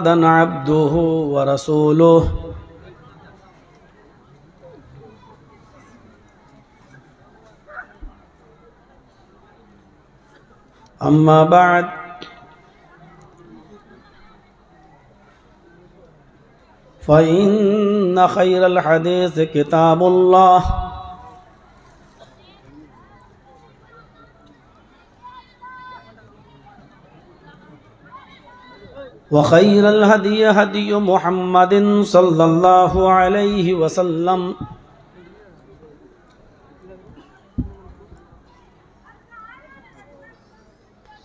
अब्दुहु व रसूलुहु अम्मा बाद फ़इन्न खैरल हदीस किताबुल्लाह व खैरल हदी हदी मुहम्मदिन सल्लल्लाहु अलैहि वसल्लम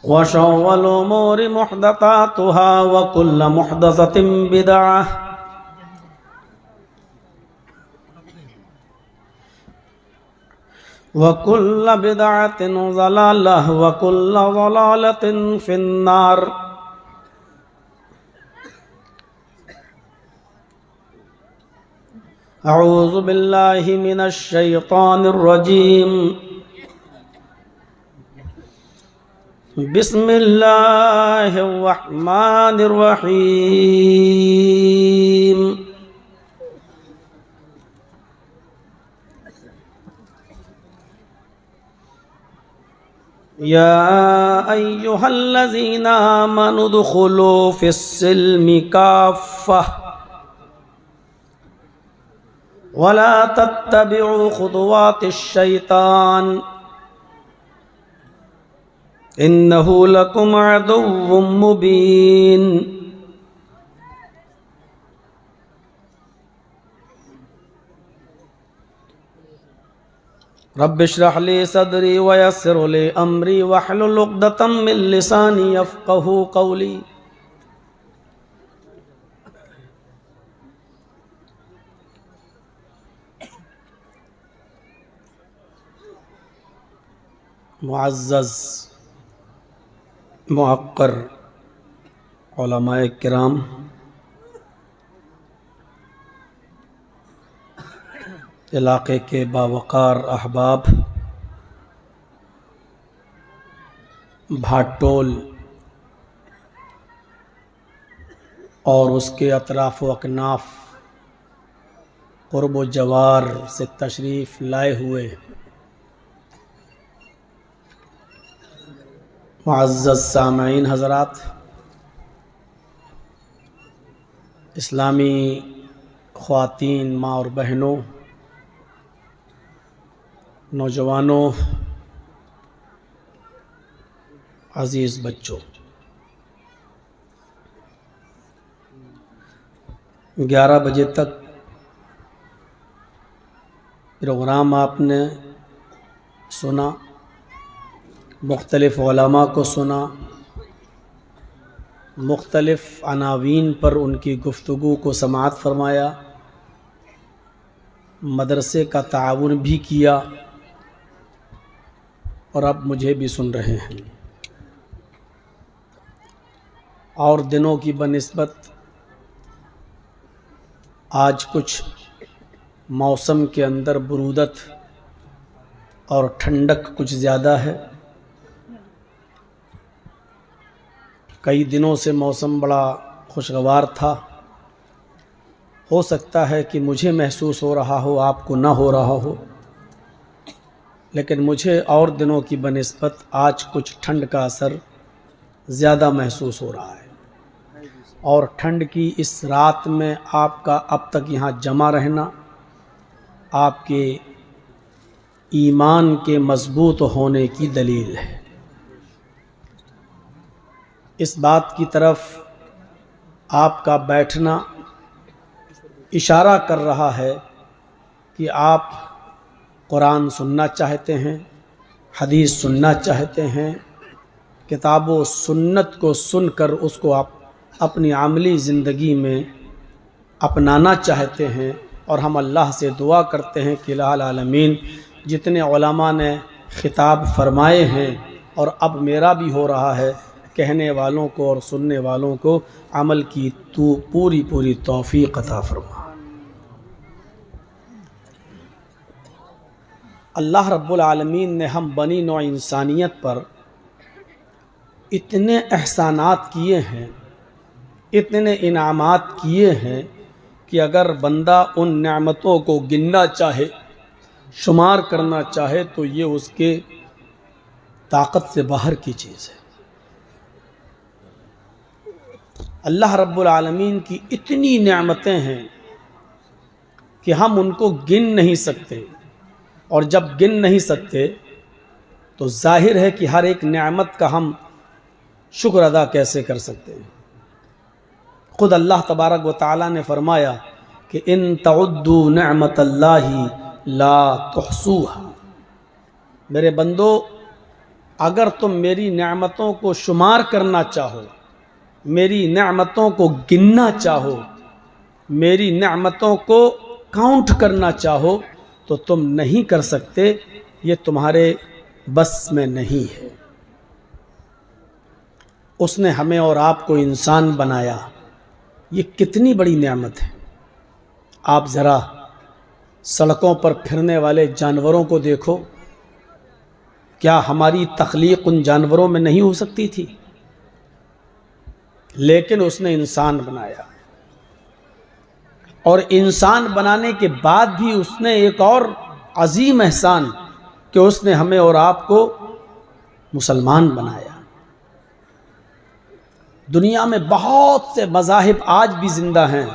व शर्रिल उमूरि मुहदसातुहा व कुल्लु मुहदसतिन बिदअह व कुल्लु बिदअतिन ज़लालह व कुल्लु ज़लालतिन फिन्नार। अऊज़ु बिल्लाहि मिनश शैतानिर रजीम। बिस्मिल्लाहिर रहमानिर रहीम। या अय्युहल्लज़ीना आमनु दुखुलू फिस्सिल्मि काफ़्फ़ह वला तत्तबिउ खुतुवातिश शैतान इन्नहु लकुम अदुव्वुम मुबीन। रब्बिश्रह ली सदरी व यस्सिर ली अमरी वहलुल उक़दतम मिन लिसानी यफ़क़हू क़ौली। मुअज़्ज़ज़ मुअक्कर उलमाए किराम, इलाक़े के बावक़ार अहबाब, भाटोल और उसके अतराफ़ व अकनाफ़ क़ुर्ब व जवार से तशरीफ़ लाए हुए मुअज़्ज़ज़ सामईन हज़रात, इस्लामी ख़वातीन माँ और बहनों, नौजवानों, अज़ीज़ बच्चों, 11 बजे तक प्रोग्राम आपने सुना, मुख्तलिफ़ उलमा को सुना, मुख्तलिफ़ अनावीन पर उनकी गुफ्तगू को समाअत फरमाया, मदरसे का ताउन भी किया और अब मुझे भी सुन रहे हैं। और दिनों की बनिस्बत आज कुछ मौसम के अंदर बरूदत और ठंडक कुछ ज़्यादा है। कई दिनों से मौसम बड़ा खुशगवार था। हो सकता है कि मुझे महसूस हो रहा हो, आपको ना हो रहा हो, लेकिन मुझे और दिनों की बनिस्बत आज कुछ ठंड का असर ज़्यादा महसूस हो रहा है। और ठंड की इस रात में आपका अब तक यहाँ जमा रहना आपके ईमान के मजबूत होने की दलील है। इस बात की तरफ आपका बैठना इशारा कर रहा है कि आप कुरान सुनना चाहते हैं, हदीस सुनना चाहते हैं, किताब व सुन्नत को सुनकर उसको आप अपनी अमली ज़िंदगी में अपनाना चाहते हैं। और हम अल्लाह से दुआ करते हैं कि इलाहुल आलमीन जितने उलमा ने खिताब फरमाए हैं और अब मेरा भी हो रहा है, कहने वालों को और सुनने वालों को अमल की तू पूरी पूरी तौफीक अता फरमा। अल्लाह रब्बुल आलमीन ने हम बनी नौ इंसानियत पर इतने एहसानात किए हैं, इतने इनामात किए हैं कि अगर बंदा उन नेमतों को गिनना चाहे, शुमार करना चाहे, तो ये उसके ताकत से बाहर की चीज़ है। अल्लाह रब्बुल आलमीन की इतनी नेमतें हैं कि हम उनको गिन नहीं सकते, और जब गिन नहीं सकते तो जाहिर है कि हर एक नेमत का हम शुक्र अदा कैसे कर सकते हैं। खुद अल्लाह तबारक व तआला ने फरमाया कि इन तउद्दू नेमतल्लाहि ला तुहसूहा, मेरे बंदो अगर तुम मेरी नेमतों को शुमार करना चाहो, मेरी नेमतों को गिनना चाहो, मेरी नेमतों को काउंट करना चाहो, तो तुम नहीं कर सकते, ये तुम्हारे बस में नहीं है। उसने हमें और आपको इंसान बनाया, ये कितनी बड़ी नेमत है। आप ज़रा सड़कों पर फिरने वाले जानवरों को देखो, क्या हमारी तख्लीक उन जानवरों में नहीं हो सकती थी? लेकिन उसने इंसान बनाया, और इंसान बनाने के बाद भी उसने एक और अजीम एहसान कि उसने हमें और आपको मुसलमान बनाया। दुनिया में बहुत से मज़ाहिब आज भी ज़िंदा हैं।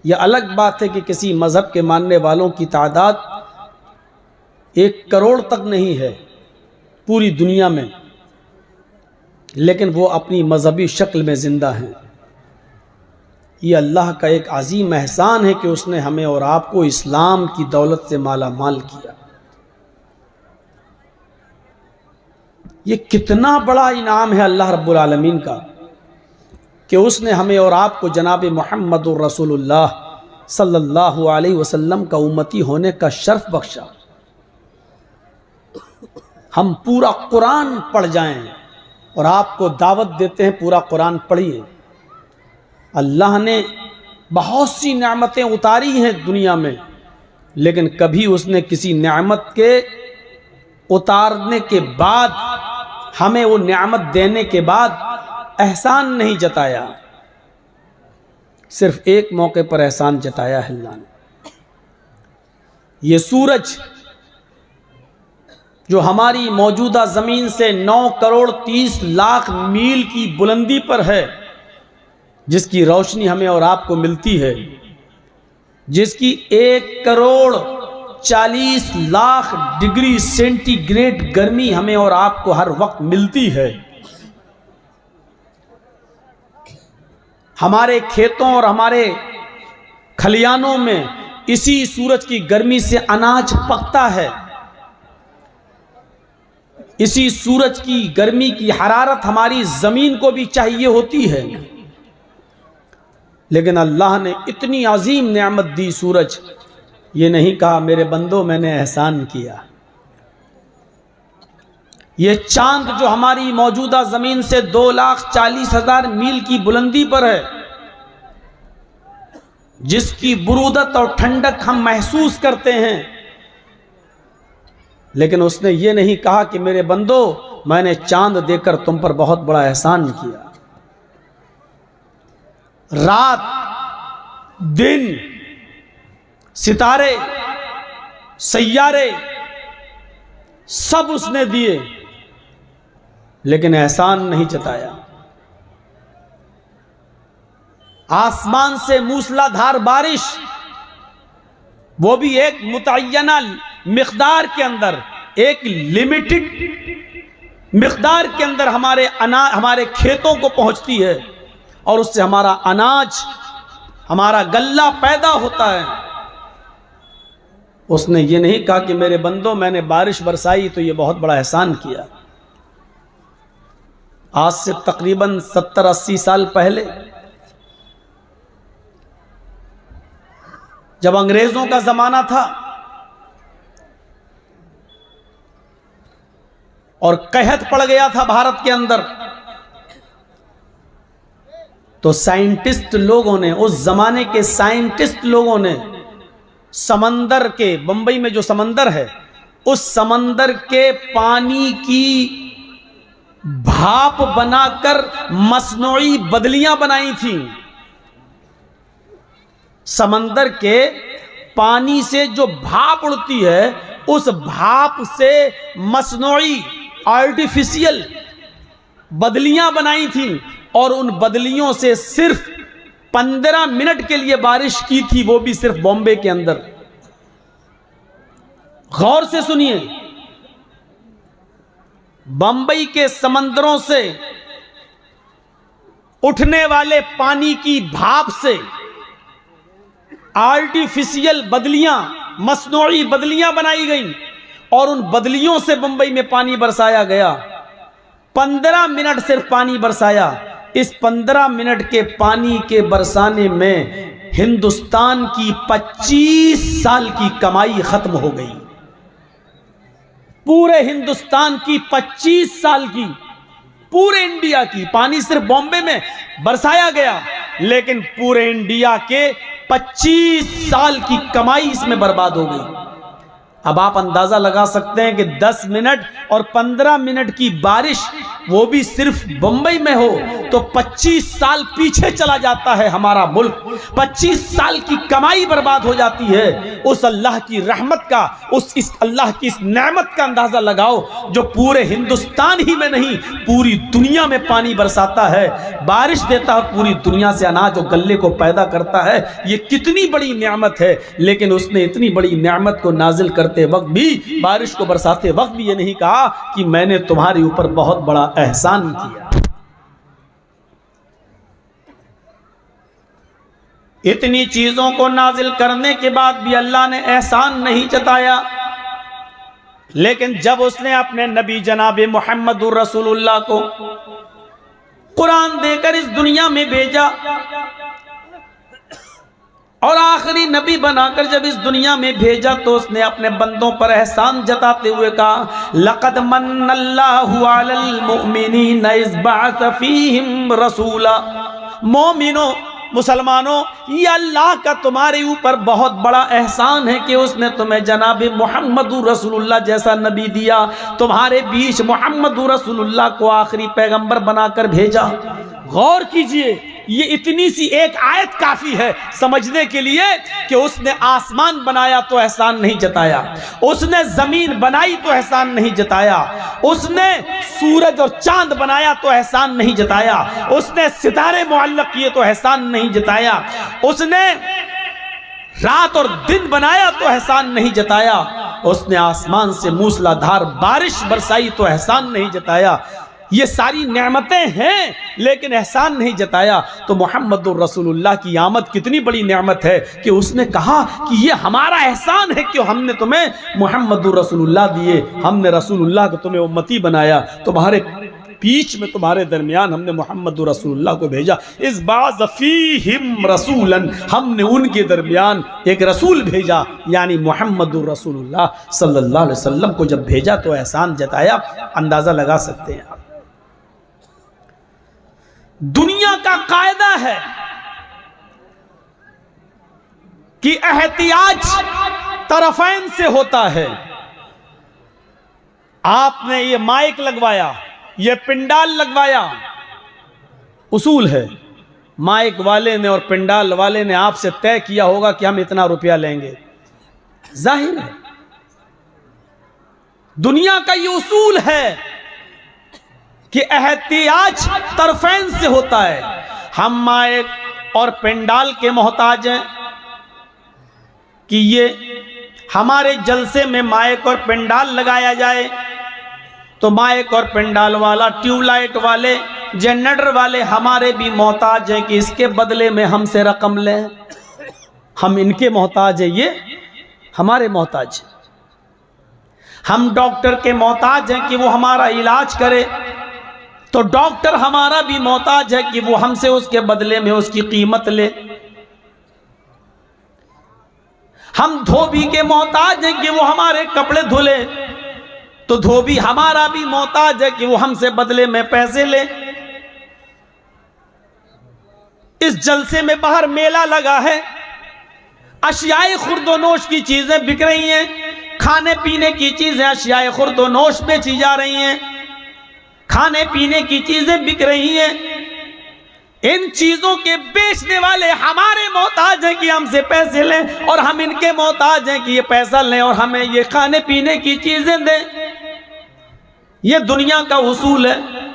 यह अलग बात है कि किसी मज़हब के मानने वालों की तादाद 1 करोड़ तक नहीं है पूरी दुनिया में, लेकिन वो अपनी मजहबी शक्ल में ज़िंदा हैं। ये अल्लाह का एक अजीम एहसान है कि उसने हमें और आपको इस्लाम की दौलत से माला माल किया। ये कितना बड़ा इनाम है अल्लाह रब्बुल आलमीन का कि उसने हमें और आपको जनाब मुहम्मदुर रसूलुल्लाह सल्लल्लाहु अलैहि वसल्लम का उम्मती होने का शर्फ बख्शा। हम पूरा कुरान पढ़ जाएं, और आपको दावत देते हैं पूरा कुरान पढ़िए। अल्लाह ने बहुत सी नेमतें उतारी हैं दुनिया में, लेकिन कभी उसने किसी नेमत के उतारने के बाद, हमें वो नेमत देने के बाद एहसान नहीं जताया। सिर्फ एक मौके पर एहसान जताया है अल्लाह ने। ये सूरज जो हमारी मौजूदा ज़मीन से 9 करोड़ 30 लाख मील की बुलंदी पर है, जिसकी रोशनी हमें और आपको मिलती है, जिसकी 1 करोड़ 40 लाख डिग्री सेंटीग्रेड गर्मी हमें और आपको हर वक्त मिलती है। हमारे खेतों और हमारे खलियानों में इसी सूरज की गर्मी से अनाज पकता है। इसी सूरज की गर्मी की हरारत हमारी ज़मीन को भी चाहिए होती है, लेकिन अल्लाह ने इतनी अजीम नेमत दी सूरज, ये नहीं कहा मेरे बंदो मैंने एहसान किया। ये चांद जो हमारी मौजूदा ज़मीन से 2,40,000 मील की बुलंदी पर है, जिसकी बुरूदत और ठंडक हम महसूस करते हैं, लेकिन उसने ये नहीं कहा कि मेरे बंदो मैंने चांद देकर तुम पर बहुत बड़ा एहसान किया। रात दिन सितारे सैयारे सब उसने दिए, लेकिन एहसान नहीं जताया। आसमान से मूसलाधार बारिश, वो भी एक मुतय्यना मिक़दार के अंदर, एक लिमिटेड मिक़दार के अंदर हमारे खेतों को पहुंचती है, और उससे हमारा अनाज, हमारा गल्ला पैदा होता है। उसने ये नहीं कहा कि मेरे बंदों मैंने बारिश बरसाई तो ये बहुत बड़ा एहसान किया। आज से तकरीबन 70-80 साल पहले, जब अंग्रेजों का जमाना था और कहत पड़ गया था भारत के अंदर, तो साइंटिस्ट लोगों ने, उस जमाने के साइंटिस्ट लोगों ने समंदर के, बंबई में जो समंदर है, उस समंदर के पानी की भाप बनाकर मसनूई बदलियां बनाई थी। समंदर के पानी से जो भाप उड़ती है, उस भाप से मसनूई आर्टिफिशियल बदलियां बनाई थी और उन बदलियों से सिर्फ 15 मिनट के लिए बारिश की थी, वो भी सिर्फ बॉम्बे के अंदर। गौर से सुनिए, बंबई के समंदरों से उठने वाले पानी की भाप से आर्टिफिशियल बदलियां, मसनूई बदलियां बनाई गई और उन बदलियों से बंबई में पानी बरसाया गया। 15 मिनट सिर्फ पानी बरसाया। इस 15 मिनट के पानी के बरसाने में हिंदुस्तान की 25 साल की कमाई खत्म हो गई। पूरे हिंदुस्तान की 25 साल की, पूरे इंडिया की। पानी सिर्फ बॉम्बे में बरसाया गया, लेकिन पूरे इंडिया के 25 साल की कमाई इसमें बर्बाद हो गई। अब आप अंदाजा लगा सकते हैं कि 10 मिनट और 15 मिनट की बारिश, वो भी सिर्फ बंबई में हो, तो 25 साल पीछे चला जाता है हमारा मुल्क। 25 साल की कमाई बर्बाद हो जाती है। उस अल्लाह की रहमत का, इस अल्लाह की इस नेमत का अंदाजा लगाओ जो पूरे हिंदुस्तान ही में नहीं, पूरी दुनिया में पानी बरसाता है, बारिश देता है, पूरी दुनिया से अनाज और गल्ले को पैदा करता है। ये कितनी बड़ी नेमत है। लेकिन उसने इतनी बड़ी नेमत को नाजिल करते वक्त भी, बारिश को बरसाते वक्त भी ये नहीं कहा कि मैंने तुम्हारे ऊपर बहुत बड़ा एहसान किया। इतनी चीजों को नाजिल करने के बाद भी अल्लाह ने एहसान नहीं जताया। लेकिन जब उसने अपने नबी जनाब मुहम्मदुर रसूलुल्लाह को कुरान देकर इस दुनिया में भेजा और आखिरी नबी बनाकर जब इस दुनिया में भेजा, तो उसने अपने बंदों पर एहसान जताते हुए कहा, लक़द मन्नल्लाहु अलल मुमिनीन इज़ बअस फ़ीहिम रसूला। मोमिनो, मुसलमानों, ये अल्लाह का तुम्हारे ऊपर बहुत बड़ा एहसान है कि उसने तुम्हें जनाब मुहम्मदुर रसूलुल्लाह जैसा नबी दिया। तुम्हारे बीच मुहम्मदुर रसूलुल्लाह को आखिरी पैगंबर बनाकर भेजा। गौर कीजिए, ये इतनी सी एक आयत काफी है समझने के लिए कि उसने आसमान बनाया तो एहसान नहीं जताया, उसने जमीन बनाई तो एहसान नहीं जताया, उसने सूरज और चांद बनाया तो एहसान नहीं जताया, उसने सितारे मुअल्लक किए तो एहसान नहीं जताया, उसने रात और दिन बनाया तो एहसान नहीं जताया, उसने आसमान से मूसलाधार बारिश बरसाई तो एहसान नहीं जताया। ये सारी नेमतें हैं लेकिन एहसान नहीं जताया। तो मुहम्मदुर रसूलुल्लाह की आमद कितनी बड़ी नेमत है कि उसने कहा कि ये हमारा एहसान है कि हमने तुम्हें मुहम्मदुर रसूलुल्लाह दिए, हमने रसूलुल्लाह को तुम्हें उम्मती बनाया, तुम्हारे बीच में, तुम्हारे दरमियान हमने मुहम्मदुर रसूलुल्लाह को भेजा। इस बाज़ फ़ीहिम रसूलन, हमने उनके दरमियान एक रसूल भेजा, यानी मुहम्मदुर रसूलुल्लाह सल्लल्लाहु अलैहि वसल्लम को जब भेजा तो एहसान जताया। अंदाज़ा लगा सकते हैं आप। दुनिया का कायदा है कि एहतियाज तरफैन से होता है। आपने ये माइक लगवाया, ये पिंडाल लगवाया, उसूल है, माइक वाले ने और पिंडाल वाले ने आपसे तय किया होगा कि हम इतना रुपया लेंगे। जाहिर है दुनिया का ये उसूल है कि एहतियाज तरफैन से होता है। हम माइक और पिंडाल के मोहताज हैं कि ये हमारे जलसे में माइक और पिंडाल लगाया जाए, तो माइक और पिंडाल वाला, ट्यूबलाइट वाले, जनरेटर वाले हमारे भी मोहताज हैं कि इसके बदले में हमसे रकम लें। हम इनके मोहताज हैं, ये हमारे मोहताज हैं। हम डॉक्टर के मोहताज हैं कि वो हमारा इलाज करे, तो डॉक्टर हमारा भी मोहताज है कि वो हमसे उसके बदले में उसकी कीमत ले। हम धोबी के मोहताज हैं कि वो हमारे कपड़े धुले, तो धोबी हमारा भी मोहताज है कि वो हमसे बदले में पैसे ले। इस जलसे में बाहर मेला लगा है, अशियाए खुर्दोनोश की चीजें बिक रही हैं, खाने पीने की चीजें अशियाए खुर्दोनोश बेची जा रही हैं। खाने पीने की चीजें बिक रही हैं, इन चीजों के बेचने वाले हमारे मोहताज हैं कि हमसे पैसे लें, और हम इनके मोहताज हैं कि ये पैसा लें और हमें ये खाने पीने की चीजें दें। ये दुनिया का उसूल है।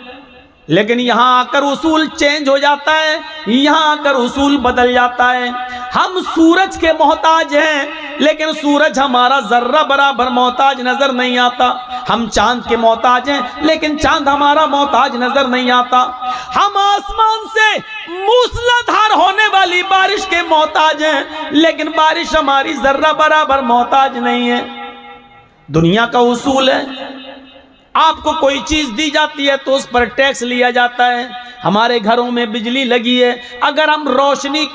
लेकिन यहां आकर उसूल चेंज हो जाता है, यहां आकर उसूल बदल जाता है। हम सूरज के मोहताज हैं, लेकिन सूरज हमारा जर्रा बराबर मोहताज नजर नहीं आता। हम चांद के मोहताज हैं, लेकिन चांद हमारा मोहताज नजर नहीं आता। हम आसमान से मूसलाधार होने वाली बारिश के मोहताज हैं, लेकिन बारिश हमारी जर्रा बराबर मोहताज नहीं है। दुनिया का उसूल है, आपको कोई चीज दी जाती है तो उस पर टैक्स लिया जाता है। हमारे घरों में बिजली लगी है, अगर हम रोशनी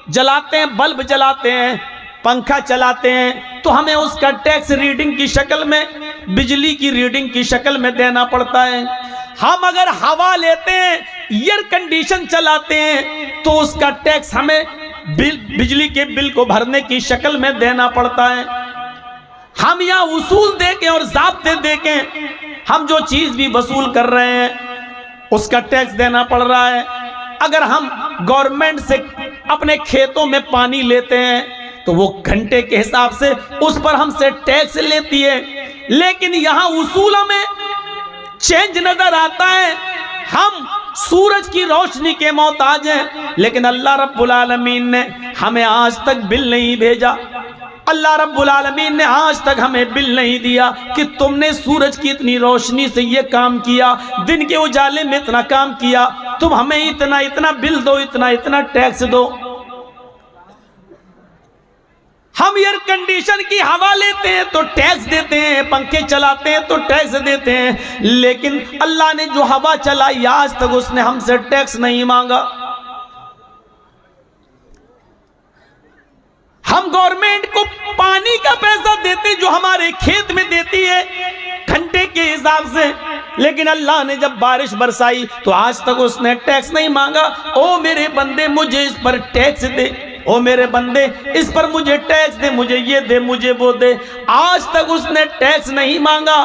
जलाते हैं, बल्ब जलाते हैं, पंखा चलाते हैं, तो हमें उसका टैक्स रीडिंग की शक्ल में, बिजली की रीडिंग की शक्ल में देना पड़ता है। हम अगर हवा लेते हैं, एयर कंडीशन चलाते हैं, तो उसका टैक्स हमें बिजली के बिल को भरने की शक्ल में देना पड़ता है। हम यहाँ उसूल देके और ज़ाब्ते देके हम जो चीज भी वसूल कर रहे हैं उसका टैक्स देना पड़ रहा है। अगर हम गवर्नमेंट से अपने खेतों में पानी लेते हैं तो वो घंटे के हिसाब से उस पर हमसे टैक्स लेती है। लेकिन यहाँ उसूलों में चेंज नजर आता है। हम सूरज की रोशनी के मोहताज हैं, लेकिन अल्लाह रब्बुल आलमीन ने हमें आज तक बिल नहीं भेजा। अल्लाह रब्बुल आलमीन ने आज तक हमें बिल नहीं दिया कि तुमने सूरज की इतनी रोशनी से ये काम किया, दिन के उजाले में इतना काम किया, तुम हमें इतना इतना बिल दो, इतना इतना टैक्स दो। हम एयर कंडीशन की हवा लेते हैं तो टैक्स देते हैं, पंखे चलाते हैं तो टैक्स देते हैं, लेकिन अल्लाह ने जो हवा चलाई आज तक उसने हमसे टैक्स नहीं मांगा। हम गवर्नमेंट को पानी का पैसा देते जो हमारे खेत में देती है घंटे के हिसाब से, लेकिन अल्लाह ने जब बारिश बरसाई तो आज तक उसने टैक्स नहीं मांगा। ओ मेरे बंदे मुझे इस पर टैक्स दे, ओ मेरे बंदे इस पर मुझे टैक्स दे, मुझे ये दे, मुझे वो दे। आज तक उसने टैक्स नहीं मांगा।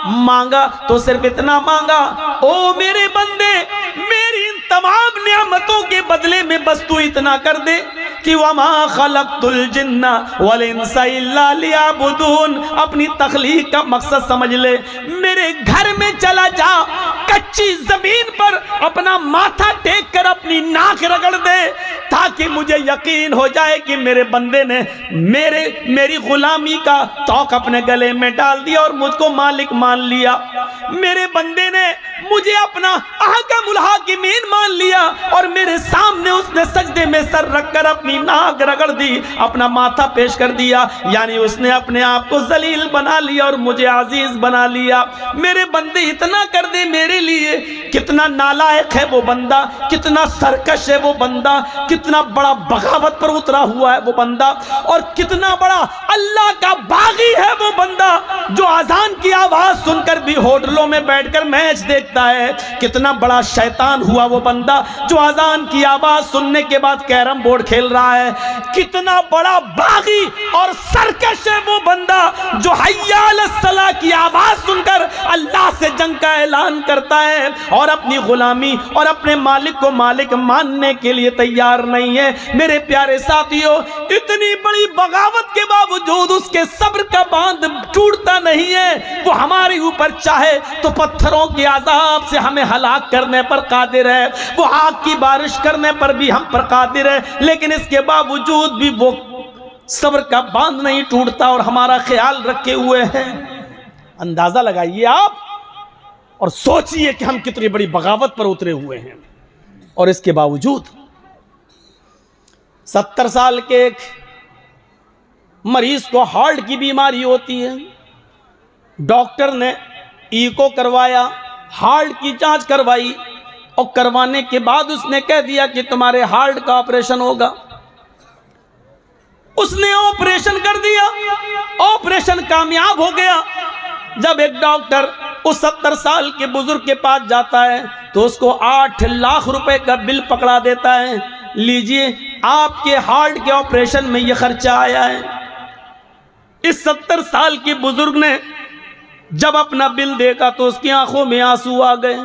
मांगा तो सिर्फ इतना मांगा, ओ मेरे बंदे मेरी इन तमाम नियामतों के बदले में बस तू इतना कर दे कि वमा खलक़तुल जिन्ना वल इंसा इल्ला लियअबुदून। अपनी तख्लीक का मकसद समझ ले। मेरे घर में चला जा, कच्ची जमीन पर अपना माथा टेक कर अपनी नाक रगड़ दे, ताकि मुझे यकीन हो जाए कि मेरे बंदे ने मेरी गुलामी का तौक अपने गले में डाल दिया और मुझको मालिक मान लिया। मेरे बंदे ने मुझे अपना अहकमुल हाकिमीन मान लिया और मेरे सामने उसने सजदे में सर रखकर अपनी नाक रगड़ दी, अपना माथा पेश कर दिया, यानी उसने अपने आप को जलील बना लिया और मुझे अजीज बना लिया। मेरे बंदे इतना कर दे मेरे लिए। कितना नालायक है वो बंदा, कितना सरकश है वो बंदा, कितना बड़ा बगावत पर उतरा हुआ है वो बंदा, और कितना बड़ा अल्लाह का बागी है वो बंदा जो अजान की आवाज सुनकर भी होटलों में बैठकर मैच देखता है। कितना बड़ा शैतान हुआ वो बंदा जो अजान की आवाज सुनने के बाद कैरम बोर्ड खेल रहा है। कितना बड़ा बागी और सरकश है वो बंदा जो हय्या अलस सलाह की आवाज सुनकर अल्लाह से जंग का ऐलान करता है और अपनी गुलामी और अपने मालिक को मालिक मानने के लिए तैयार नहीं है। मेरे प्यारे साथियों, इतनी बड़ी बगावत के बावजूद उसके सब्र का बांध टूटता नहीं है। वो हमारे ऊपर चाहे तो पत्थरों के अजाब से हमें हलाक करने पर कादिर है, वो आग की बारिश करने पर भी हम पर कादिर है, लेकिन इसके बावजूद भी वो सब्र का बांध नहीं टूटता और हमारा ख्याल रखे हुए हैं। अंदाजा लगाइए आप और सोचिए कि हम कितनी बड़ी बगावत पर उतरे हुए हैं। और इसके बावजूद 70 साल के एक मरीज को हार्ट की बीमारी होती है, डॉक्टर ने ईको करवाया, हार्ट की जांच करवाई और करवाने के बाद उसने कह दिया कि तुम्हारे हार्ट का ऑपरेशन होगा। उसने ऑपरेशन कर दिया, ऑपरेशन कामयाब हो गया। जब एक डॉक्टर उस 70 साल के बुजुर्ग के पास जाता है तो उसको 8 लाख रुपए का बिल पकड़ा देता है, लीजिए आपके हार्ट के ऑपरेशन में यह खर्चा आया है। इस 70 साल के बुजुर्ग ने जब अपना बिल देखा तो उसकी आंखों में आंसू आ गए।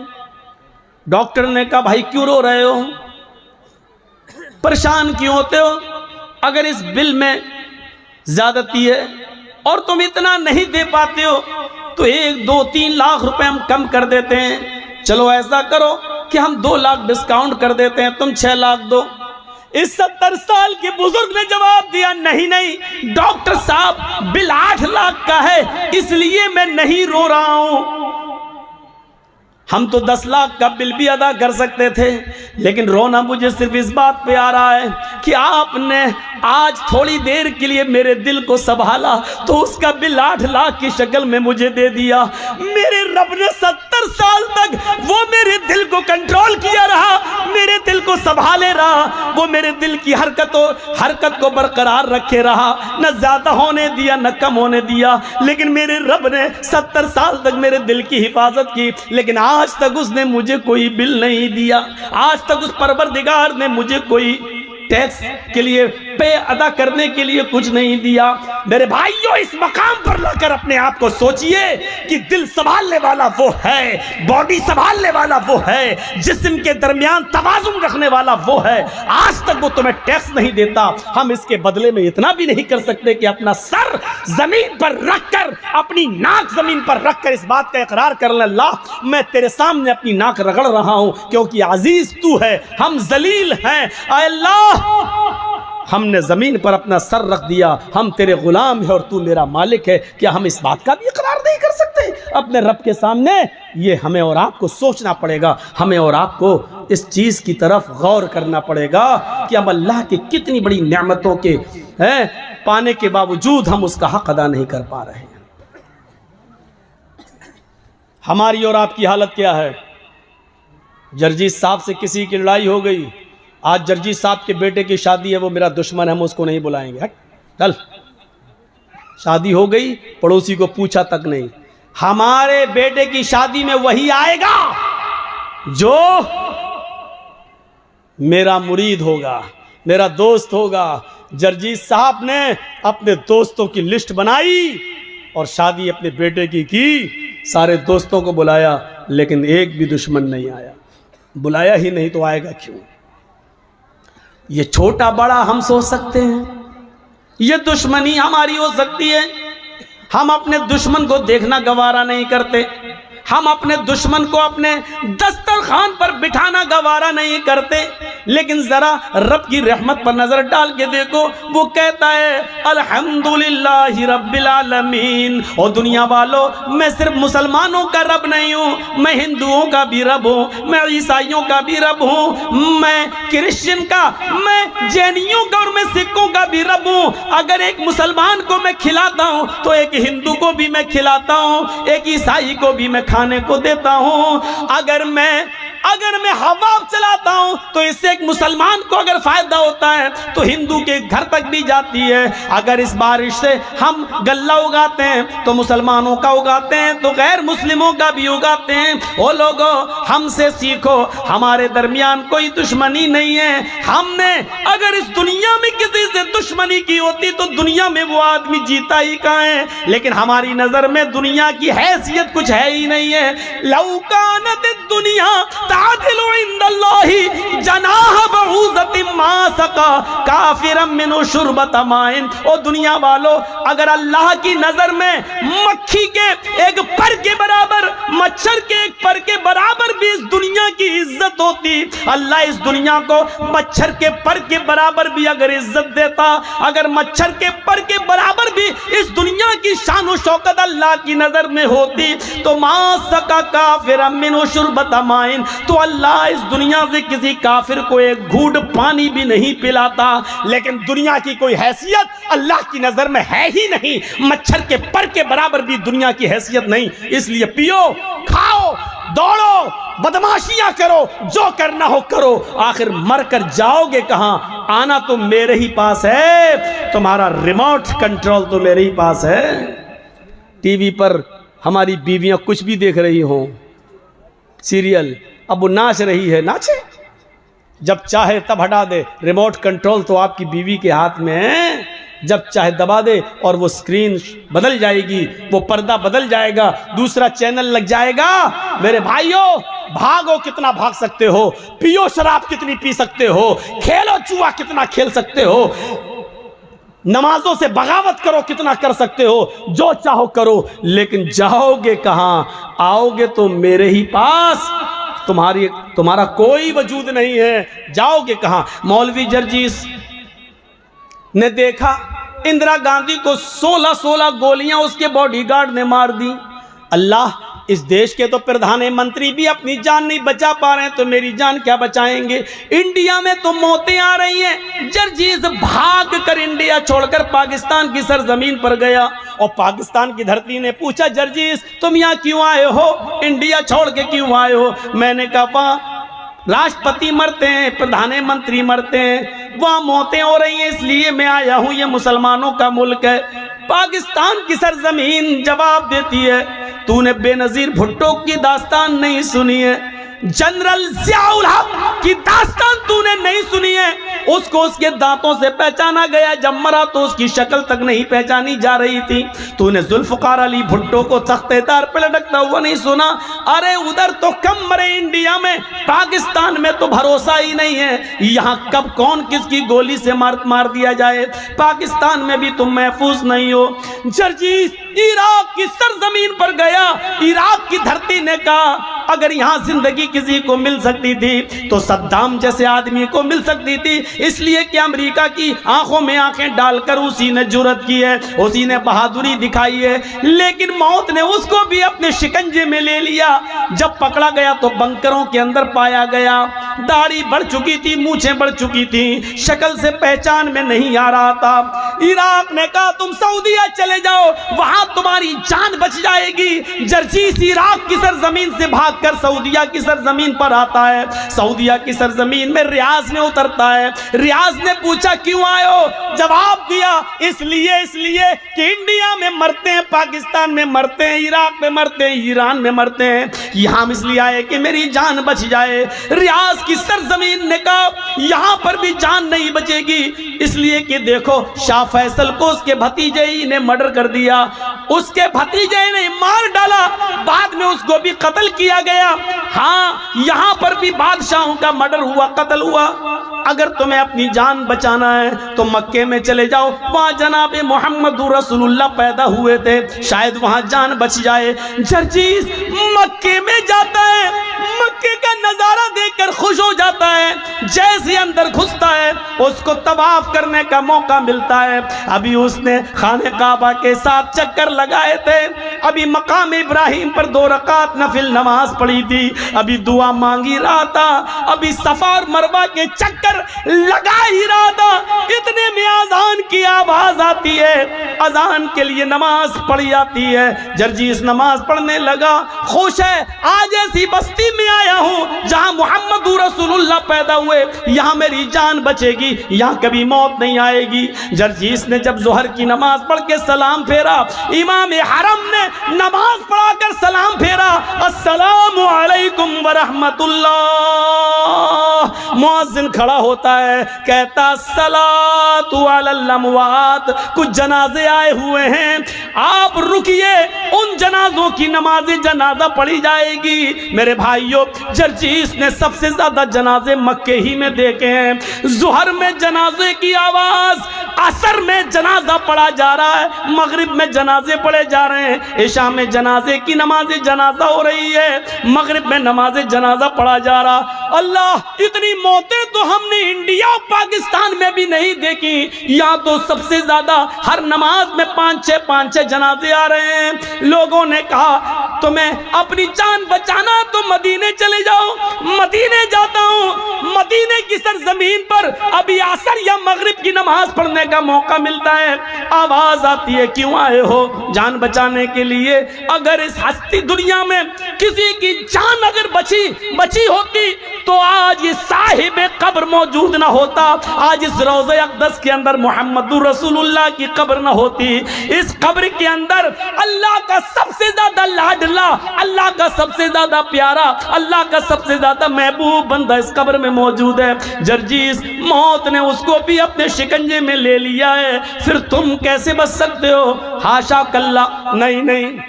डॉक्टर ने कहा भाई क्यों रो रहे हो, परेशान क्यों होते हो? अगर इस बिल में ज्यादती है और तुम इतना नहीं दे पाते हो तो 1, 2, 3 लाख रुपए हम कम कर देते हैं। चलो ऐसा करो कि हम 2 लाख डिस्काउंट कर देते हैं, तुम 6 लाख दो। इस 70 साल के बुजुर्ग ने जवाब दिया, नहीं नहीं डॉक्टर साहब, बिल 8 लाख का है इसलिए मैं नहीं रो रहा हूं। हम तो 10 लाख का बिल भी अदा कर सकते थे, लेकिन रोना मुझे सिर्फ इस बात पे आ रहा है कि आपने आज थोड़ी देर के लिए मेरे दिल को संभाला तो उसका बिल 8 लाख की शक्ल में मुझे दे दिया। मेरे रब ने 70 साल तक वो मेरे दिल को कंट्रोल किया रहा, मेरे दिल को संभाले रहा, वो मेरे दिल की हरकत को बरकरार रखे रहा, न ज्यादा होने दिया न कम होने दिया। लेकिन मेरे रब ने 70 साल तक मेरे दिल की हिफाजत की, लेकिन आज तक उसने मुझे कोई बिल नहीं दिया। आज तक उस परवरदिगार ने मुझे कोई टैक्स के लिए पे अदा करने के लिए कुछ नहीं दिया। मेरे भाइयों, इस मकाम पर लाकर अपने आप को सोचिए कि दिल संभालने वाला वो है, बॉडी संभालने वाला वो है, जिस्म के दरमियान तवाजुन रखने वाला वो है। आज तक वो तुम्हें टैक्स नहीं देता। हम इसके बदले में इतना भी नहीं कर सकते कि अपना सर जमीन पर रखकर, अपनी नाक जमीन पर रखकर इस बात का इकरार कर ले, अल्लाह मैं तेरे सामने अपनी नाक रगड़ रहा हूं क्योंकि अजीज तू है, हम जलील हैं। अल्लाह हमने जमीन पर अपना सर रख दिया, हम तेरे गुलाम है और तू मेरा मालिक है। क्या हम इस बात का भी इकरार नहीं कर सकते अपने रब के सामने? ये हमें और आपको सोचना पड़ेगा, हमें और आपको इस चीज की तरफ गौर करना पड़ेगा कि हम अल्लाह की कितनी बड़ी नेमतों के पाने के बावजूद हम उसका हक अदा नहीं कर पा रहे हैं। हमारी और आपकी हालत क्या है? जर्जीत साहब से किसी की लड़ाई हो गई, आज जर्जीत साहब के बेटे की शादी है, वो मेरा दुश्मन है, हम उसको नहीं बुलाएंगे। हट चल, शादी हो गई, पड़ोसी को पूछा तक नहीं। हमारे बेटे की शादी में वही आएगा जो मेरा मुरीद होगा, मेरा दोस्त होगा। जर्जीत साहब ने अपने दोस्तों की लिस्ट बनाई और शादी अपने बेटे की सारे दोस्तों को बुलाया, लेकिन एक भी दुश्मन नहीं आया। बुलाया ही नहीं तो आएगा क्यों? ये छोटा बड़ा हम सोच सकते हैं, ये दुश्मनी हमारी हो सकती है। हम अपने दुश्मन को देखना गवारा नहीं करते, हम अपने दुश्मन को अपने दस्तरखान पर बिठाना गवारा नहीं करते। लेकिन जरा रब की रहमत पर नजर डाल के देखो, वो कहता है अल्हम्दुलिल्लाहि रब्बिल आलमीन। और दुनिया वालों, मैं सिर्फ मुसलमानों का रब नहीं हूँ, मैं हिंदुओं का भी रब हूँ, मैं ईसाइयों का भी रब हूँ, मैं क्रिश्चियन का, मैं जैनियों का और मैं सिखों का भी रब हूँ। अगर एक मुसलमान को मैं खिलाता हूँ तो एक हिंदू को भी मैं खिलाता हूँ, एक ईसाई को भी मैं खाने को देता हूँ। अगर मैं हवा चलाता हूं तो इससे एक मुसलमान को अगर फायदा होता है तो हिंदू के घर तक भी जाती है। अगर इस बारिश से हम गल्ला उगाते हैं तो मुसलमानों का उगाते हैं, तो गैर मुस्लिमों का भी उगाते हैं। ओ लोगों, हमसे सीखो, हमारे दरमियान कोई दुश्मनी नहीं है। हमने अगर इस दुनिया में किसी से दुश्मनी की होती तो दुनिया में वो आदमी जीता ही कहाँ है। लेकिन हमारी नजर में दुनिया की हैसियत कुछ है ही नहीं है। लौकानत दुनिया तादिलु इंदल्लाहि जनाह बऊज़तिन मा सका काफिरम मिनु शुरबत माइन। ओ दुनिया वालों, अगर अल्लाह की नजर में मक्खी के एक पर के बराबर, मच्छर के एक पर के बराबर भी इस दुनिया की इज्जत होती, अल्लाह इस दुनिया को मच्छर के पर के बराबर भी अगर इज्जत देता, अगर मच्छर के पर के बराबर भी इस दुनिया की शान और शौकत अल्लाह की नजर में होती तो मा सका काफिरम मिनु शुरबत माइन, तो अल्लाह इस दुनिया से किसी काफिर को एक घूंट पानी भी नहीं पिलाता। लेकिन दुनिया की कोई हैसियत अल्लाह की नजर में है ही नहीं, मच्छर के पर के बराबर भी दुनिया की हैसियत नहीं। इसलिए पियो, खाओ, दौड़ो, बदमाशियां करो, जो करना हो करो, आखिर मर कर जाओगे कहां? आना तो मेरे ही पास है, तुम्हारा रिमोट कंट्रोल तो मेरे ही पास है। टीवी पर हमारी बीवियां कुछ भी देख रही हो, सीरियल, अब वो नाच रही है, नाचे, जब चाहे तब हटा दे। रिमोट कंट्रोल तो आपकी बीवी के हाथ में है। जब चाहे दबा दे और वो स्क्रीन बदल जाएगी, वो पर्दा बदल जाएगा, दूसरा चैनल लग जाएगा। मेरे भाइयों, भागो कितना भाग सकते हो, पियो शराब कितनी पी सकते हो, खेलो जुआ कितना खेल सकते हो, नमाजों से बगावत करो कितना कर सकते हो, जो चाहो करो, लेकिन जाओगे कहाँ? आओगे तो मेरे ही पास, तुम्हारा कोई वजूद नहीं है, जाओगे कहाँ? मौलवी जर्जीस ने देखा इंदिरा गांधी को 16 गोलियां उसके बॉडीगार्ड ने मार दी। अल्लाह, इस देश के तो प्रधानमंत्री भी अपनी जान नहीं बचा पा रहे हैं, तो मेरी जान क्या बचाएंगे? इंडिया में तो मौतें आ रही हैं। जर्जीस भाग कर इंडिया छोड़कर पाकिस्तान की सरजमीन पर गया और पाकिस्तान की धरती ने पूछा, जर्जीस तुम यहाँ क्यों आए हो, इंडिया छोड़ के क्यों आए हो? मैंने कहा वहाँ राष्ट्रपति मरते हैं, प्रधानमंत्री मरते हैं, वहाँ मौतें हो रही हैं, इसलिए मैं आया हूँ, ये मुसलमानों का मुल्क है। पाकिस्तान की सरजमीन जवाब देती है, तूने बेनजीर भुट्टो की दास्तान नहीं सुनी है, जनरल ज़ियाउल हक की दास्तान तूने नहीं सुनी है। उसको उसके दांतों से पहचाना गया, जब मरा तो उसकी शक्ल तक नहीं पहचानी जा रही थी। तूने जुल्फ़िकार अली भुट्टो को तख्तेदार पे लटकता हुआ नहीं सुना। अरे उधर तो कम मरे इंडिया में, पाकिस्तान में तो भरोसा ही नहीं है, यहाँ कब कौन किसकी गोली से मार दिया जाए। पाकिस्तान में भी तुम महफूज नहीं हो। जर्जीस इराक की सरजमीन पर गया, इराक की धरती ने कहा अगर यहाँ जिंदगी किसी को मिल सकती थी तो सद्दाम जैसे आदमी को मिल सकती थी, इसलिए कि अमेरिका की आंखों में आंखें डालकर उसी ने जुर्रत की है, उसी ने बहादुरी दिखाई है। लेकिन मौत ने उसको भी अपने शिकंजे में ले लिया। जब पकड़ा गया तो बंकरों के अंदर पाया गया, दाढ़ी बढ़ चुकी थी, मूछें बढ़ चुकी थी, शक्ल से पहचान में नहीं आ रहा था। इराक ने कहा तुम सऊदीया चले जाओ, वहां तुम्हारी जान बच जाएगी। जर्जीस इराक की सरजमीन से भागकर सऊदीया की सरजमीन पर आता है। सऊदीया की सरजमीन में रियाज में उतरता है। रियाज ने पूछा क्यों आए हो? जवाब दिया इसलिए कि इंडिया में मरते हैं, पाकिस्तान में मरते हैं, इराक में मरते हैं, ईरान में मरते हैं, यहां हम इसलिए आए कि मेरी जान बच जाए। रियाज की सरजमीन ने कहा यहां पर भी जान नहीं बचेगी, इसलिए कि देखो शाह फैसल को उसके भतीजे ही ने मर्डर कर दिया, उसके भतीजे ने मार डाला, बाद में उसको भी कत्ल किया गया। हाँ, यहां पर भी बादशाहों का मर्डर हुआ, कत्ल हुआ। अगर तुम्हें अपनी जान बचाना है तो मक्के में चले जाओ, वहां जनाब मोहम्मद रसूलुल्लाह पैदा हुए थे, शायद वहां जान बच जाए। जर्जीस मक्के में जाता है, मक्के का नजारा देखकर खुश हो जाता है। जैसे अंदर घुसता है उसको तवाफ करने का मौका मिलता है। अभी उसने खाने काबा के साथ चक्कर लगाए थे, अभी मकाम इब्राहिम पर 2 रकात नफिल नमाज पढ़ी थी, अभी दुआ मांगी रहा था, अभी सफा और मरवा के चक्कर लगा ही रहा था। इतने में अजान की आवाज आती है, अजान के लिए नमाज पढ़ी जाती है। जर्जीस नमाज पढ़ने लगा, खुश है, आज ऐसी बस्ती में आया हूं जहां मोहम्मद रसूलुल्लाह पैदा हुए, यहां मेरी जान बचेगी, यहां कभी मौत नहीं आएगी। जर्जीस ने जब जोहर की नमाज पढ़ के सलाम फेरा, इमाम हरम ने नमाज पढ़ाकर सलाम फेरा, अस्सलामु अलैकुम व रहमतुल्लाह। मुअज्जिन खड़ा होता है, कहता सलातु अलल अमवात, कुछ जनाजे आए हुए हैं, आप रुकिए, उन जनाजों की नमाज जनाजा पढ़ी जाएगी। मेरे भाइयों, जर्जीस ने सबसे ज्यादा जनाजे मक्के ही में देखे हैं। जुहर में जनाजे की आवाज, असर में जनाजा पढ़ा जा रहा है, मगरिब में जनाजे पढ़े जा रहे हैं, इशा में जनाजे की नमाज जनाजा हो रही है, मगरिब में नमाज जनाजा पढ़ा जा रहा। अल्लाह, इतनी मौतें तो हमने इंडिया और पाकिस्तान में भी नहीं देखी, यहाँ तो सबसे ज्यादा हर नमाज में 5-6 जनाजे आ रहे हैं। लोगों ने कहा तुम्हें अपनी जान बचाना तो मदीने चले जाओ। मदीने जाता हूँ, मदीने की सरजमीन पर अभी असर या मगरिब की नमाज पढ़ने का मौका मिलता है, आवाज आती है क्यों आए हो? जान बचाने के लिए। अगर इस हस्ती दुनिया में किसी की जान अगर बची होती तो आज ये साहिब कब्र मौजूद ना होता, आज इस रोज़े अक़दस के अंदर मोहम्मद रसूलुल्लाह की कब्र ना होती। इस कब्र के अंदर अल्लाह का सबसे ज्यादा लाडला, अल्लाह का सबसे ज्यादा प्यारा, अल्लाह का सबसे ज्यादा महबूब बंदा इस कब्र में मौजूद है। जर्जीस, मौत ने उसको भी अपने शिकंजे में ले ले लिया है, फिर तुम कैसे बच सकते हो? हाशा कल्ला, नहीं नहीं।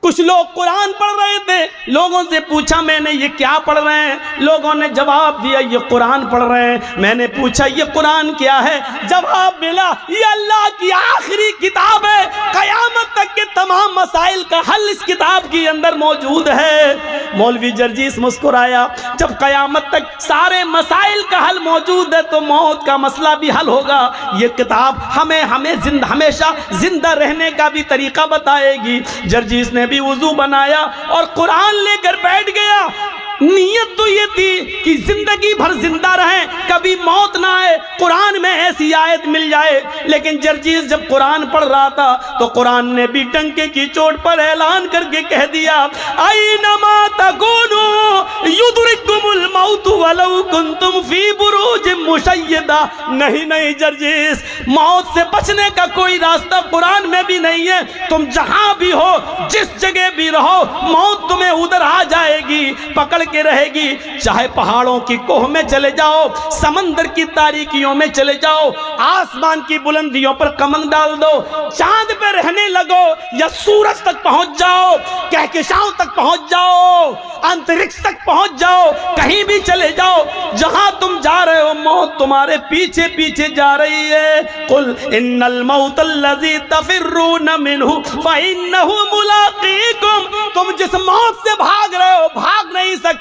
कुछ लोग कुरान पढ़ रहे थे, लोगों से पूछा मैंने ये क्या पढ़ रहे हैं? लोगों ने जवाब दिया ये कुरान पढ़ रहे हैं। मैंने पूछा ये कुरान क्या है? जवाब मिला ये अल्लाह की आखिरी किताब है, कयामत तक के तमाम मसाइल का हल इस किताब के अंदर मौजूद है। मौलवी जर्जीस मुस्कुराया, जब कयामत तक सारे मसाइल का हल मौजूद है तो मौत का मसला भी हल होगा। ये किताब हमें हमेशा जिंदा रहने का भी तरीका बताएगी। जर्जीस ने भी वुजू बनाया और कुरान लेकर बैठ गया। नीयत तो ये थी कि जिंदगी भर जिंदा रहें, कभी मौत ना आए, कुरान में ऐसी आयत मिल जाए। लेकिन जर्जीस जब कुरान पढ़ रहा था तो कुरान ने भी डंके की चोट पर ऐलान करके कह दिया, ऐनमा तकूनू युदरिकुमुल मौत वलौ कुंतुम फी बुरूज मुशय्यदा। नहीं नहीं जर्जीस, मौत से बचने का कोई रास्ता कुरान में भी नहीं है। तुम जहां भी हो, जिस जगह भी रहो, मौत तुम्हें उधर आ जाएगी, पकड़ के रहेगी। चाहे पहाड़ों की कोह में चले जाओ, समंदर की तारीकियों में चले जाओ, आसमान की बुलंदियों पर कमंद डाल दो, चांद पे रहने लगो या सूरज तक पहुंच जाओ, कहकशाओं तक पहुंच जाओ, अंतरिक्ष तक पहुंच जाओ, कहीं भी चले जाओ, जहां तुम जा रहे हो मौत तुम्हारे पीछे पीछे जा रही है। कुल इन्नल मौतल्लज़ी तफिर्रून मिन्हु फइन्नहु मुलाक़ीकुम। तुम जिस मौत से भाग रहे हो भाग नहीं सकते।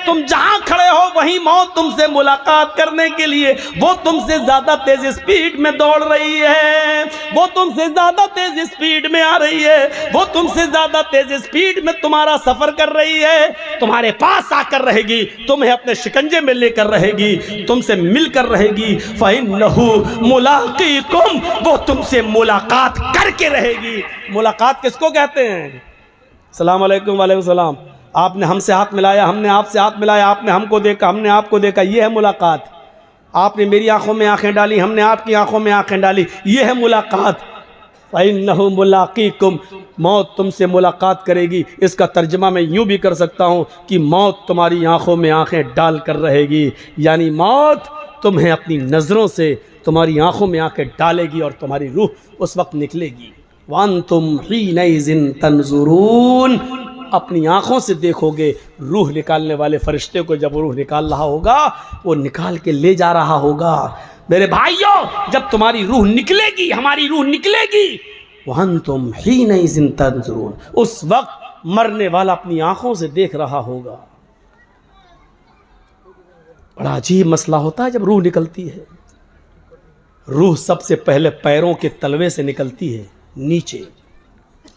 तुम जहां खड़े हो वहीं मौत तुमसे मुलाकात करने के लिए, वो तुमसे ज्यादा तेज स्पीड में दौड़ रही है, वो तुमसे ज्यादा तेज स्पीड में आ रही है, वो तुमसे ज्यादा तेज स्पीड में तुम्हारा सफर कर रही है, तुम्हारे पास आकर रहेगी, तुम्हें अपने शिकंजे में लेकर रहेगी, तुमसे मिलकर रहेगी। फइन्नहु मुलाक़ीकुम, वो तुमसे मुलाकात करके रहेगी। मुलाकात किसको कहते हैं? सलाम अलैकुम। वालेकुम सलाम। आपने हमसे हाथ मिलाया, हमने आपसे हाथ मिलाया, आपने हमको देखा, हमने आपको देखा, ये है मुलाकात। आपने मेरी आंखों में आंखें डाली, हमने आपकी आंखों में आंखें डाली, ये है मुलाकात। फइन्नहु मुलाक़ीकुम, मौत तुमसे मुलाकात करेगी। इसका तर्जमा मैं यूँ भी कर सकता हूँ कि मौत तुम्हारी आंखों में आंखें डाल कर रहेगी, यानी मौत तुम्हें अपनी नज़रों से तुम्हारी आंखों में आंखें डालेगी और तुम्हारी रूह उस वक्त निकलेगी। वअंतुम हीनइज़िन तंज़ुरून, अपनी आंखों से देखोगे रूह निकालने वाले फरिश्ते को। जब रूह निकाल रहा होगा वो निकाल के ले जा रहा होगा। मेरे भाइयों, जब तुम्हारी रूह निकलेगी, हमारी रूह निकलेगी, वअंतुम हीनइज़िन तंज़ुरून, उस वक्त मरने वाला अपनी आंखों से देख रहा होगा। बड़ा अजीब मसला होता है जब रूह निकलती है। रूह सबसे पहले पैरों के तलवे से निकलती है नीचे।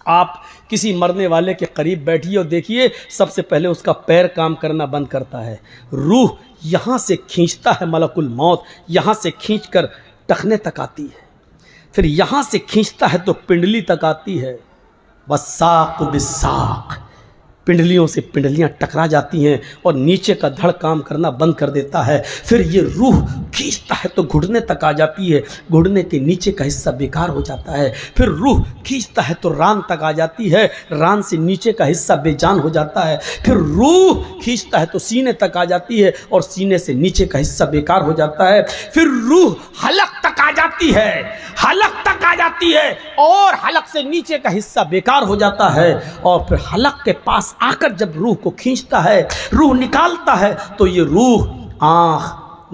आप किसी मरने वाले के करीब बैठिए और देखिए, सबसे पहले उसका पैर काम करना बंद करता है। रूह यहाँ से खींचता है मलकुल मौत, यहाँ से खींचकर टखने तक आती है, फिर यहाँ से खींचता है तो पिंडली तक आती है। वस्साक़ बिस्साक़, पिंडलियों से पिंडलियाँ टकरा जाती हैं और नीचे का धड़ काम करना बंद कर देता है। फिर ये रूह खींचता है तो घुटने तक आ जाती है, घुटने के नीचे का हिस्सा बेकार हो जाता है। फिर रूह खींचता है तो रान तक आ जाती है, रान से नीचे का हिस्सा बेजान हो जाता है। फिर रूह खींचता है तो सीने तक आ जाती है और सीने से नीचे का हिस्सा बेकार हो जाता है। फिर रूह हलक तक आ जाती है, हलक तक आ जाती है और हलक से नीचे का हिस्सा बेकार हो जाता है। और फिर हलक के पास आकर जब रूह को खींचता है, रूह निकालता है, तो ये रूह आँख,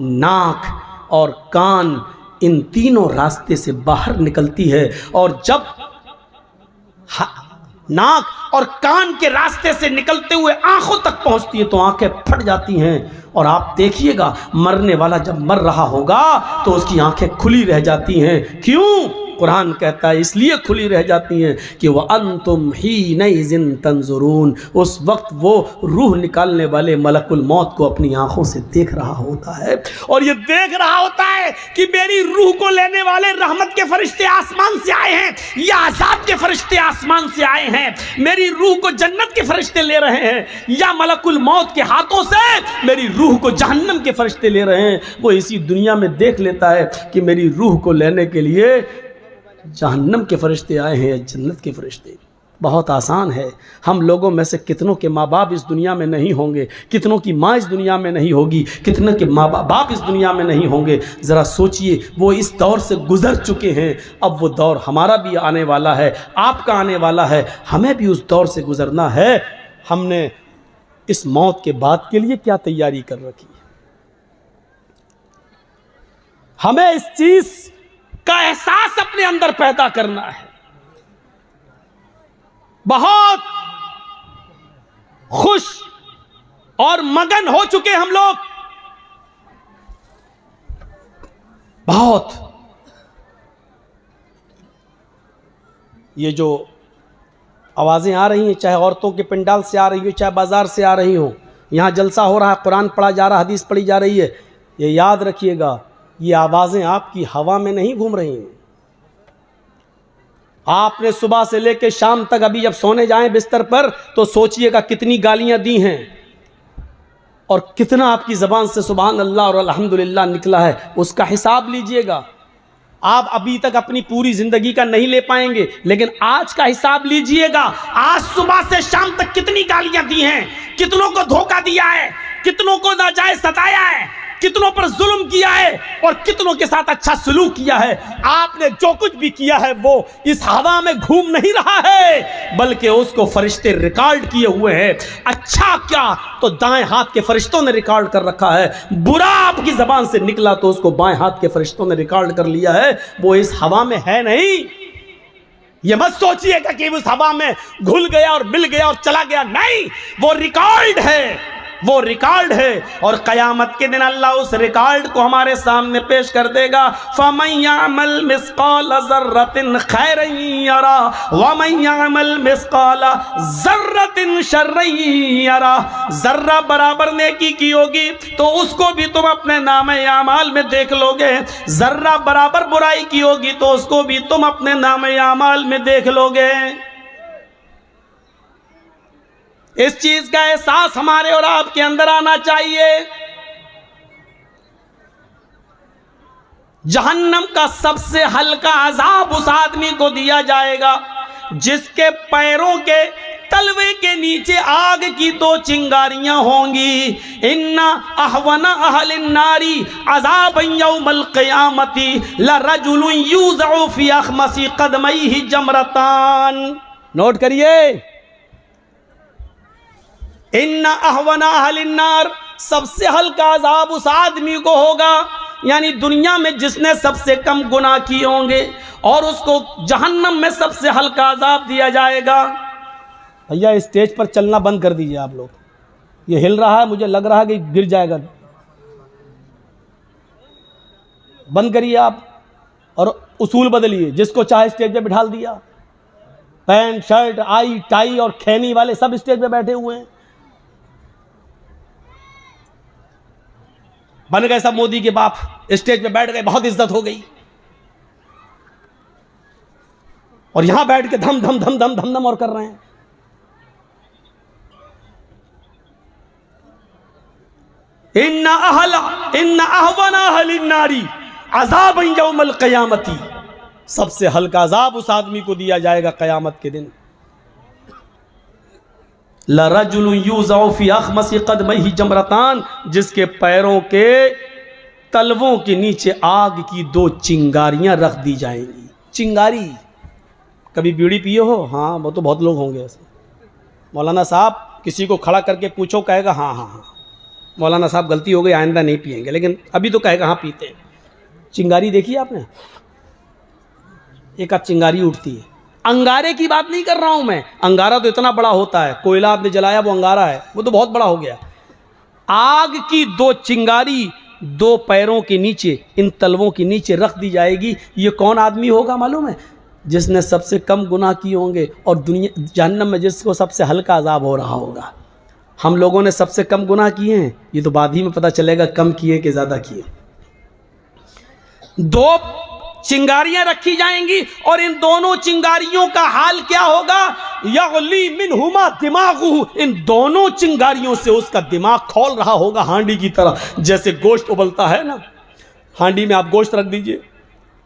नाक और कान, इन तीनों रास्ते से बाहर निकलती है। और जब नाक और कान के रास्ते से निकलते हुए आंखों तक पहुंचती है तो आंखें फट जाती हैं। और आप देखिएगा, मरने वाला जब मर रहा होगा तो उसकी आंखें खुली रह जाती हैं। क्यों? कुरान कहता है इसलिए खुली रह जाती हैं कि वह अंतुम हीनइज़िन तंज़ुरून, उस वक्त वो रूह निकालने वाले मलकुल मौत को अपनी आंखों से देख रहा होता है। और ये देख रहा होता है कि मेरी रूह को लेने वाले रहमत के फरिश्ते आसमान से आए हैं या अज़ाब के फरिश्ते आसमान से आए हैं, मेरी रूह को जन्नत के फरिश्ते ले रहे हैं या मलकुल मौत के हाथों से मेरी रूह को जहन्नम के फरिश्ते ले रहे हैं। वो इसी दुनिया में देख लेता है कि मेरी रूह को लेने के लिए जहन्नम के फरिश्ते आए हैं या जन्नत के फरिश्ते। बहुत आसान है। हम लोगों में से कितनों के माँ बाप इस दुनिया में नहीं होंगे, कितनों की माँ इस दुनिया में नहीं होगी, कितनों के माँ बाप इस दुनिया में नहीं होंगे। ज़रा सोचिए, वो इस दौर से गुज़र चुके हैं, अब वो दौर हमारा भी आने वाला है, आपका आने वाला है, हमें भी उस दौर से गुज़रना है। हमने इस मौत के बाद के लिए क्या तैयारी कर रखी है? हमें इस चीज़ का एहसास अपने अंदर पैदा करना है। बहुत खुश और मगन हो चुके हम लोग, बहुत। ये जो आवाज़ें आ रही हैं, चाहे औरतों के पंडाल से आ रही हो, चाहे बाजार से आ रही हो, यहाँ जलसा हो रहा है, कुरान पढ़ा जा रहा है, हदीस पढ़ी जा रही है, ये याद रखिएगा, ये आवाज़ें आपकी हवा में नहीं घूम रही हैं। आपने सुबह से लेकर शाम तक, अभी जब सोने जाएं बिस्तर पर, तो सोचिएगा कितनी गालियां दी हैं और कितना आपकी ज़बान से सुभान अल्लाह और अल्हम्दुलिल्लाह निकला है, उसका हिसाब लीजिएगा। आप अभी तक अपनी पूरी ज़िंदगी का नहीं ले पाएंगे, लेकिन आज का हिसाब लीजिएगा। आज सुबह से शाम तक कितनी गालियां दी हैं, कितनों को धोखा दिया है, कितनों को नाजायज़ सताया है, कितनों पर जुल्म किया है और कितनों के साथ अच्छा सलूक किया है। आपने जो कुछ भी किया है वो इस हवा में घूम नहीं रहा है, बल्कि उसको फरिश्ते रिकॉर्ड किए हुए हैं। अच्छा क्या तो दाएं हाथ के फरिश्तों ने रिकॉर्ड कर रखा है, बुरा आपकी जबान से निकला तो उसको बाएं हाथ के फरिश्तों ने रिकॉर्ड कर लिया है। वो इस हवा में है नहीं। ये मत सोचिएगा कि उस हवा में घुल गया और मिल गया और चला गया, नहीं, वो रिकॉर्ड है, वो रिकॉर्ड है। और क़यामत के दिन अल्लाह उस रिकॉर्ड को हमारे सामने पेश कर देगा। फमन यअमल मिस्क़ाल ज़र्रतिन खैरन यरा वमन यअमल मिस्क़ाल ज़र्रतिन शर्रन यरा। ज़र्रा बराबर नेकी की होगी तो उसको भी तुम अपने नामे आमाल में देख लोगे, ज़र्रा बराबर बुराई की होगी तो उसको भी तुम अपने नामे आमाल में देख लोगे। इस चीज का एहसास हमारे और आपके अंदर आना चाहिए। जहन्नम का सबसे हल्का अजाब उस आदमी को दिया जाएगा जिसके पैरों के तलवे के नीचे आग की दो चिंगारियां होंगी। इन्ना अहवना अहलिन नारी अज़ाबन यौमल क़ियामती लरजुलुन युज़अु फ़ी अख़मसी क़दमैहि जमरतान। नोट करिए, इन्ना अहवना अहलिन नार, सबसे हल्का अजाब उस आदमी को होगा, यानी दुनिया में जिसने सबसे कम गुनाह किए होंगे, और उसको जहन्नम में सबसे हल्का अजाब दिया जाएगा। भैया स्टेज पर चलना बंद कर दीजिए आप लोग, ये हिल रहा है, मुझे लग रहा है कि गिर जाएगा, बंद करिए आप और उसूल बदलिए। जिसको चाहे स्टेज पे बिठा दिया, पैंट शर्ट आई टाई और खैनी वाले सब स्टेज पे बैठे हुए हैं, बन गए सब मोदी के बाप, स्टेज पे बैठ गए, बहुत इज्जत हो गई, और यहां बैठ के धम धम धम धम धम धम और कर रहे हैं। इन्ना अहवना अहलिन नारी अज़ाबन यौमल क़ियामती, सबसे हल्का अजाब उस आदमी को दिया जाएगा क़यामत के दिन। लरजुलुन युज़अु फ़ी अख़मसी क़दमैहि जमरतान, जिसके पैरों के तलवों के नीचे आग की दो चिंगारियां रख दी जाएंगी। चिंगारी, कभी बीड़ी पिए हो? हाँ, वो तो बहुत लोग होंगे ऐसे। मौलाना साहब किसी को खड़ा करके पूछो, कहेगा हाँ हाँ हाँ, मौलाना साहब गलती हो गई, आइंदा नहीं पिएंगे, लेकिन अभी तो कहेगा हाँ पीते हैं। चिंगारी देखी आपने? एक आध चिंगारी उठती है। अंगारे की बात नहीं कर रहा हूं मैं, अंगारा तो इतना बड़ा होता है, कोयला आपने जलाया वो अंगारा है, वो तो बहुत बड़ा हो गया। आग की दो चिंगारी दो पैरों के नीचे, इन तलवों के नीचे रख दी जाएगी। ये कौन आदमी होगा मालूम है? जिसने सबसे कम गुनाह किए होंगे और दुनिया जहन्नम में जिसको सबसे हल्का अजाब हो रहा होगा। हम लोगों ने सबसे कम गुनाह किए हैं, ये तो बाद ही में पता चलेगा कम किए कि ज़्यादा किए। दो चिंगारियां रखी जाएंगी और इन दोनों चिंगारियों का हाल क्या होगा? यगली मिनहुमा दिमागुहु, इन दोनों चिंगारियों से उसका दिमाग खोल रहा होगा हांडी की तरह। जैसे गोश्त उबलता है ना, हांडी में आप गोश्त रख दीजिए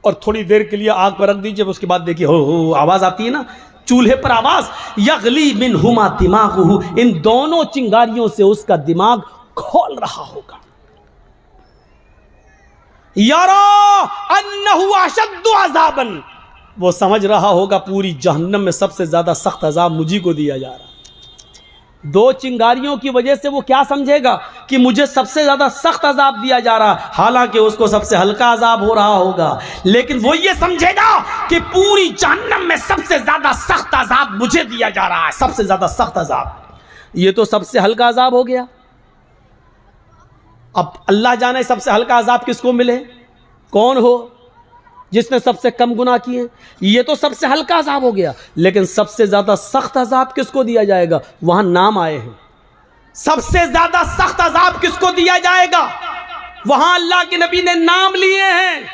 और थोड़ी देर के लिए आग पर रख दीजिए, उसके बाद देखिए हो आवाज़ आती है ना, चूल्हे पर आवाज, यगली मिनहुमा दिमागुहु, इन दोनों चिंगारियों से उसका दिमाग खोल रहा होगा। यारा अन्नहु अशद्दु अज़ाबन, वो समझ रहा होगा पूरी जहन्नम में सबसे ज्यादा सख्त अजाब मुझी को दिया जा रहा। दो चिंगारियों की वजह से वो क्या समझेगा कि मुझे सबसे ज्यादा सख्त अजाब दिया जा रहा, हालांकि उसको सबसे हल्का अजाब हो रहा होगा, लेकिन वो ये समझेगा कि पूरी जहन्नम में सबसे ज्यादा सख्त अजाब मुझे दिया जा रहा है, सबसे ज्यादा सख्त अजाब। ये तो सबसे हल्का अजाब हो गया। अब अल्लाह जाने सबसे हल्का अजाब किसको मिले, कौन हो जिसने सबसे कम गुनाह किए। ये तो सबसे हल्का अजाब हो गया, लेकिन सबसे ज्यादा सख्त अजाब किसको दिया जाएगा, वहां नाम आए हैं। सबसे ज्यादा सख्त अजाब किसको दिया जाएगा, वहां अल्लाह के नबी ने नाम लिए हैं।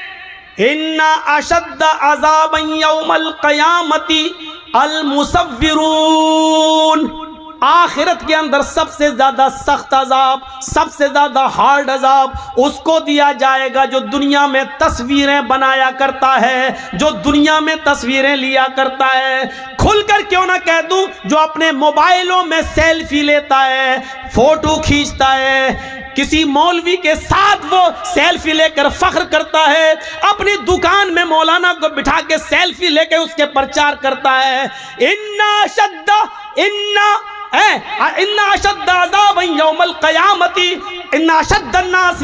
इन्ना अशद्द अज़ाबन यौमल क़यामती अल मुसव्विरून, आखिरत के अंदर सबसे ज्यादा सख्त अजाब, सबसे ज्यादा हार्ड अजाब उसको दिया जाएगा जो दुनिया में तस्वीरें बनाया करता है, जो दुनिया में तस्वीरें लिया करता है। खुलकर क्यों ना कह दूं, जो अपने मोबाइलों में सेल्फी लेता है, फोटो खींचता है, किसी मौलवी के साथ वो सेल्फी लेकर फख्र करता है, अपनी दुकान में मौलाना को बिठा के सेल्फी लेकर उसके प्रचार करता है। इन्ना अशद्द अज़ाबन यौमल क़यामती, इन्ना अशद्द अन्नास,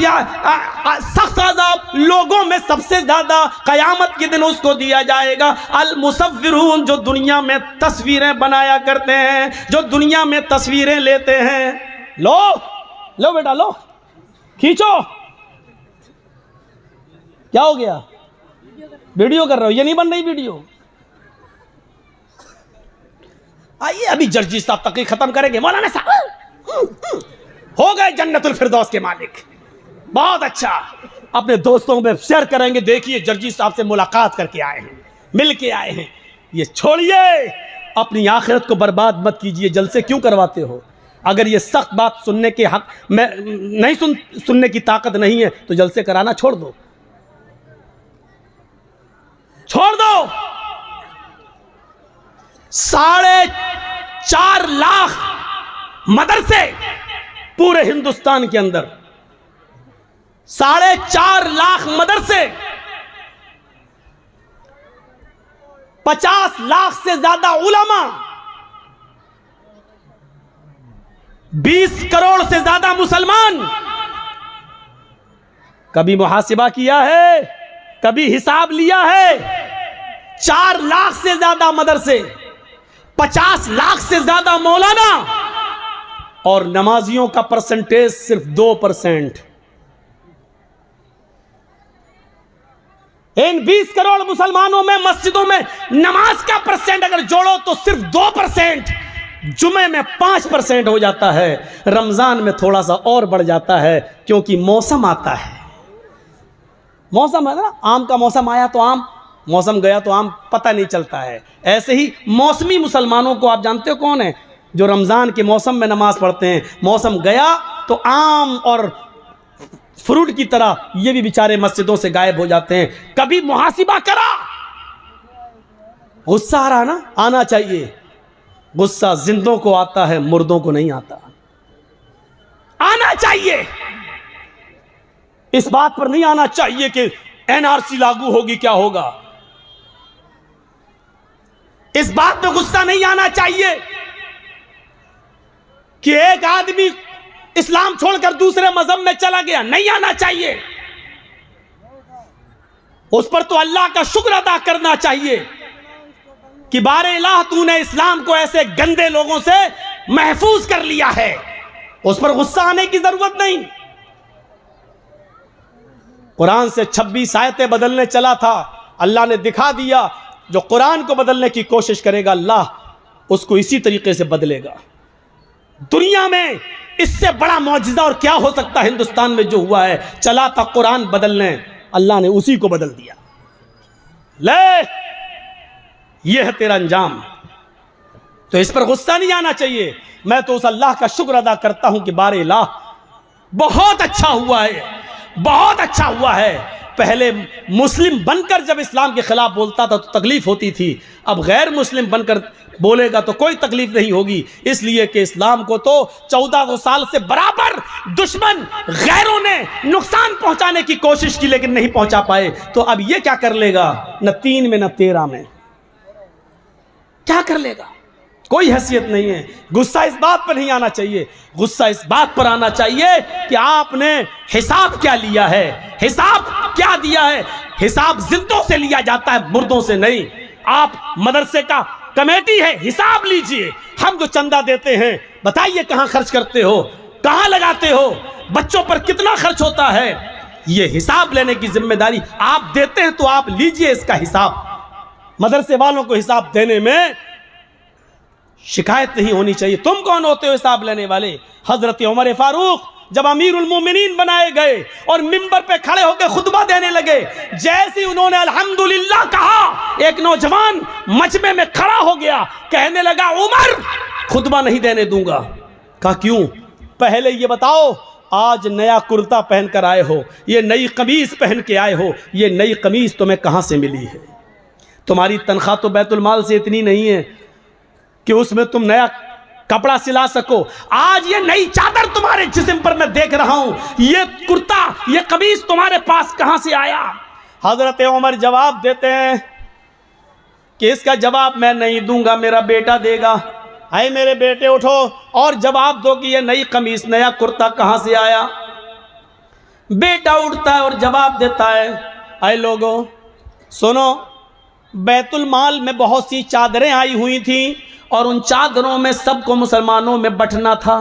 सख्त अज़ाब लोगों में सबसे ज्यादा क़यामत के दिन उसको दिया जाएगा। अल मुसव्विरून, जो दुनिया में तस्वीरें बनाया करते हैं, जो दुनिया में तस्वीरें लेते हैं। लो बेटा लो, खींचो। क्या हो गया, वीडियो कर रहे हो, ये नहीं बन रही वीडियो। आइए अभी जर्जी साहब तकरीर खत्म करेंगे। मौलाना साहब हो गए जन्नतुल फिरदौस के मालिक, बहुत अच्छा, अपने दोस्तों में शेयर करेंगे। देखिए जर्जी साहब से मुलाकात करके आए हैं, मिल के आए हैं। ये छोड़िए, अपनी आखिरत को बर्बाद मत कीजिए। जलसे क्यों करवाते हो? अगर ये सख्त बात सुनने के हक में नहीं सुनने की ताकत नहीं है तो जलसे कराना छोड़ दो, छोड़ दो। 4.5 लाख मदरसे पूरे हिंदुस्तान के अंदर, 4.5 लाख मदरसे, 50 लाख से ज्यादा उलमा, 20 करोड़ से ज्यादा मुसलमान। कभी मुहासिबा किया है, कभी हिसाब लिया है? 4 लाख से ज्यादा मदरसे, 50 लाख से ज्यादा मौलाना, और नमाजियों का परसेंटेज सिर्फ 2%। इन 20 करोड़ मुसलमानों में मस्जिदों में नमाज का परसेंट अगर जोड़ो तो सिर्फ 2%, जुमे में 5% हो जाता है, रमजान में थोड़ा सा और बढ़ जाता है, क्योंकि मौसम आता है। मौसम है ना, आम का मौसम आया तो आम, मौसम गया तो आम, पता नहीं चलता है। ऐसे ही मौसमी मुसलमानों को आप जानते हो कौन है? जो रमजान के मौसम में नमाज पढ़ते हैं, मौसम गया तो आम और फ्रूट की तरह ये भी बेचारे मस्जिदों से गायब हो जाते हैं। कभी मुहासिबा करा? गुस्सा आ रहा ना, आना चाहिए। गुस्सा जिंदों को आता है, मुर्दों को नहीं आता। आना चाहिए। इस बात पर नहीं आना चाहिए कि एनआरसी लागू होगी, क्या होगा। इस बात पे गुस्सा नहीं आना चाहिए कि एक आदमी इस्लाम छोड़कर दूसरे मजहब में चला गया, नहीं आना चाहिए। उस पर तो अल्लाह का शुक्र अदा करना चाहिए कि बारे इलाह तूने इस्लाम को ऐसे गंदे लोगों से महफूज कर लिया है। उस पर गुस्सा आने की जरूरत नहीं। कुरान से 26 आयतें बदलने चला था, अल्लाह ने दिखा दिया जो कुरान को बदलने की कोशिश करेगा अल्लाह उसको इसी तरीके से बदलेगा। दुनिया में इससे बड़ा मौजिज़ा और क्या हो सकता है? हिंदुस्तान में जो हुआ है, चला था कुरान बदलने, अल्लाह ने उसी को बदल दिया। ले, यह है तेरा अंजाम। तो इस पर गुस्सा नहीं आना चाहिए। मैं तो उस अल्लाह का शुक्र अदा करता हूं कि बारे इलाह बहुत अच्छा हुआ है, बहुत अच्छा हुआ है पहले मुस्लिम बनकर जब इस्लाम के खिलाफ बोलता था तो तकलीफ होती थी, अब गैर मुस्लिम बनकर बोलेगा तो कोई तकलीफ नहीं होगी, इसलिए कि इस्लाम को तो 1400 साल से बराबर दुश्मन गैरों ने नुकसान पहुंचाने की कोशिश की लेकिन नहीं पहुंचा पाए। तो अब ये क्या कर लेगा, न 3 में न 13 में क्या कर लेगा, कोई हैसियत नहीं है। गुस्सा इस बात पर नहीं आना चाहिए, गुस्सा इस बात पर आना चाहिए कि आपने हिसाब क्या लिया है, हिसाब क्या दिया है। हिसाब जिंदों से लिया जाता है, मुर्दों से नहीं। आप मदरसे का कमेटी है, हिसाब लीजिए, हम जो चंदा देते हैं बताइए कहां खर्च करते हो, कहां लगाते हो, बच्चों पर कितना खर्च होता है, ये हिसाब लेने की जिम्मेदारी आप देते हैं तो आप लीजिए इसका हिसाब। मदरसे वालों को हिसाब देने में शिकायत नहीं होनी चाहिए। तुम कौन होते हो हिसाब लेने वाले? हजरत उमर फारूक जब अमीरुल मोमिनीन बनाए गए और मिंबर पे खड़े होकर खुतबा देने लगे, जैसे उन्होंने अल्हम्दुलिल्लाह कहा, एक नौजवान मजमे में खड़ा हो गया, कहने लगा उमर खुतबा नहीं देने दूंगा। कहा क्यों? पहले ये बताओ, आज नया कुर्ता पहनकर आए हो, ये नई कमीज पहन के आए हो, ये नई कमीज तुम्हें कहां से मिली है? तुम्हारी तनख्वाह तो बैतुल माल से इतनी नहीं है कि उसमें तुम नया कपड़ा सिला सको। आज ये नई चादर तुम्हारे जिस्म पर मैं देख रहा हूं, ये कुर्ता, ये कमीज तुम्हारे पास कहां से आया? हजरत उमर जवाब देते हैं कि इसका जवाब मैं नहीं दूंगा, मेरा बेटा देगा। आए मेरे बेटे उठो और जवाब दो कि ये नई कमीज, नया कुर्ता कहां से आया? बेटा उठता है और जवाब देता है, आए लोगों सुनो, बैतुल माल में बहुत सी चादरें आई हुई थी और उन चादरों में सबको मुसलमानों में बंटना था।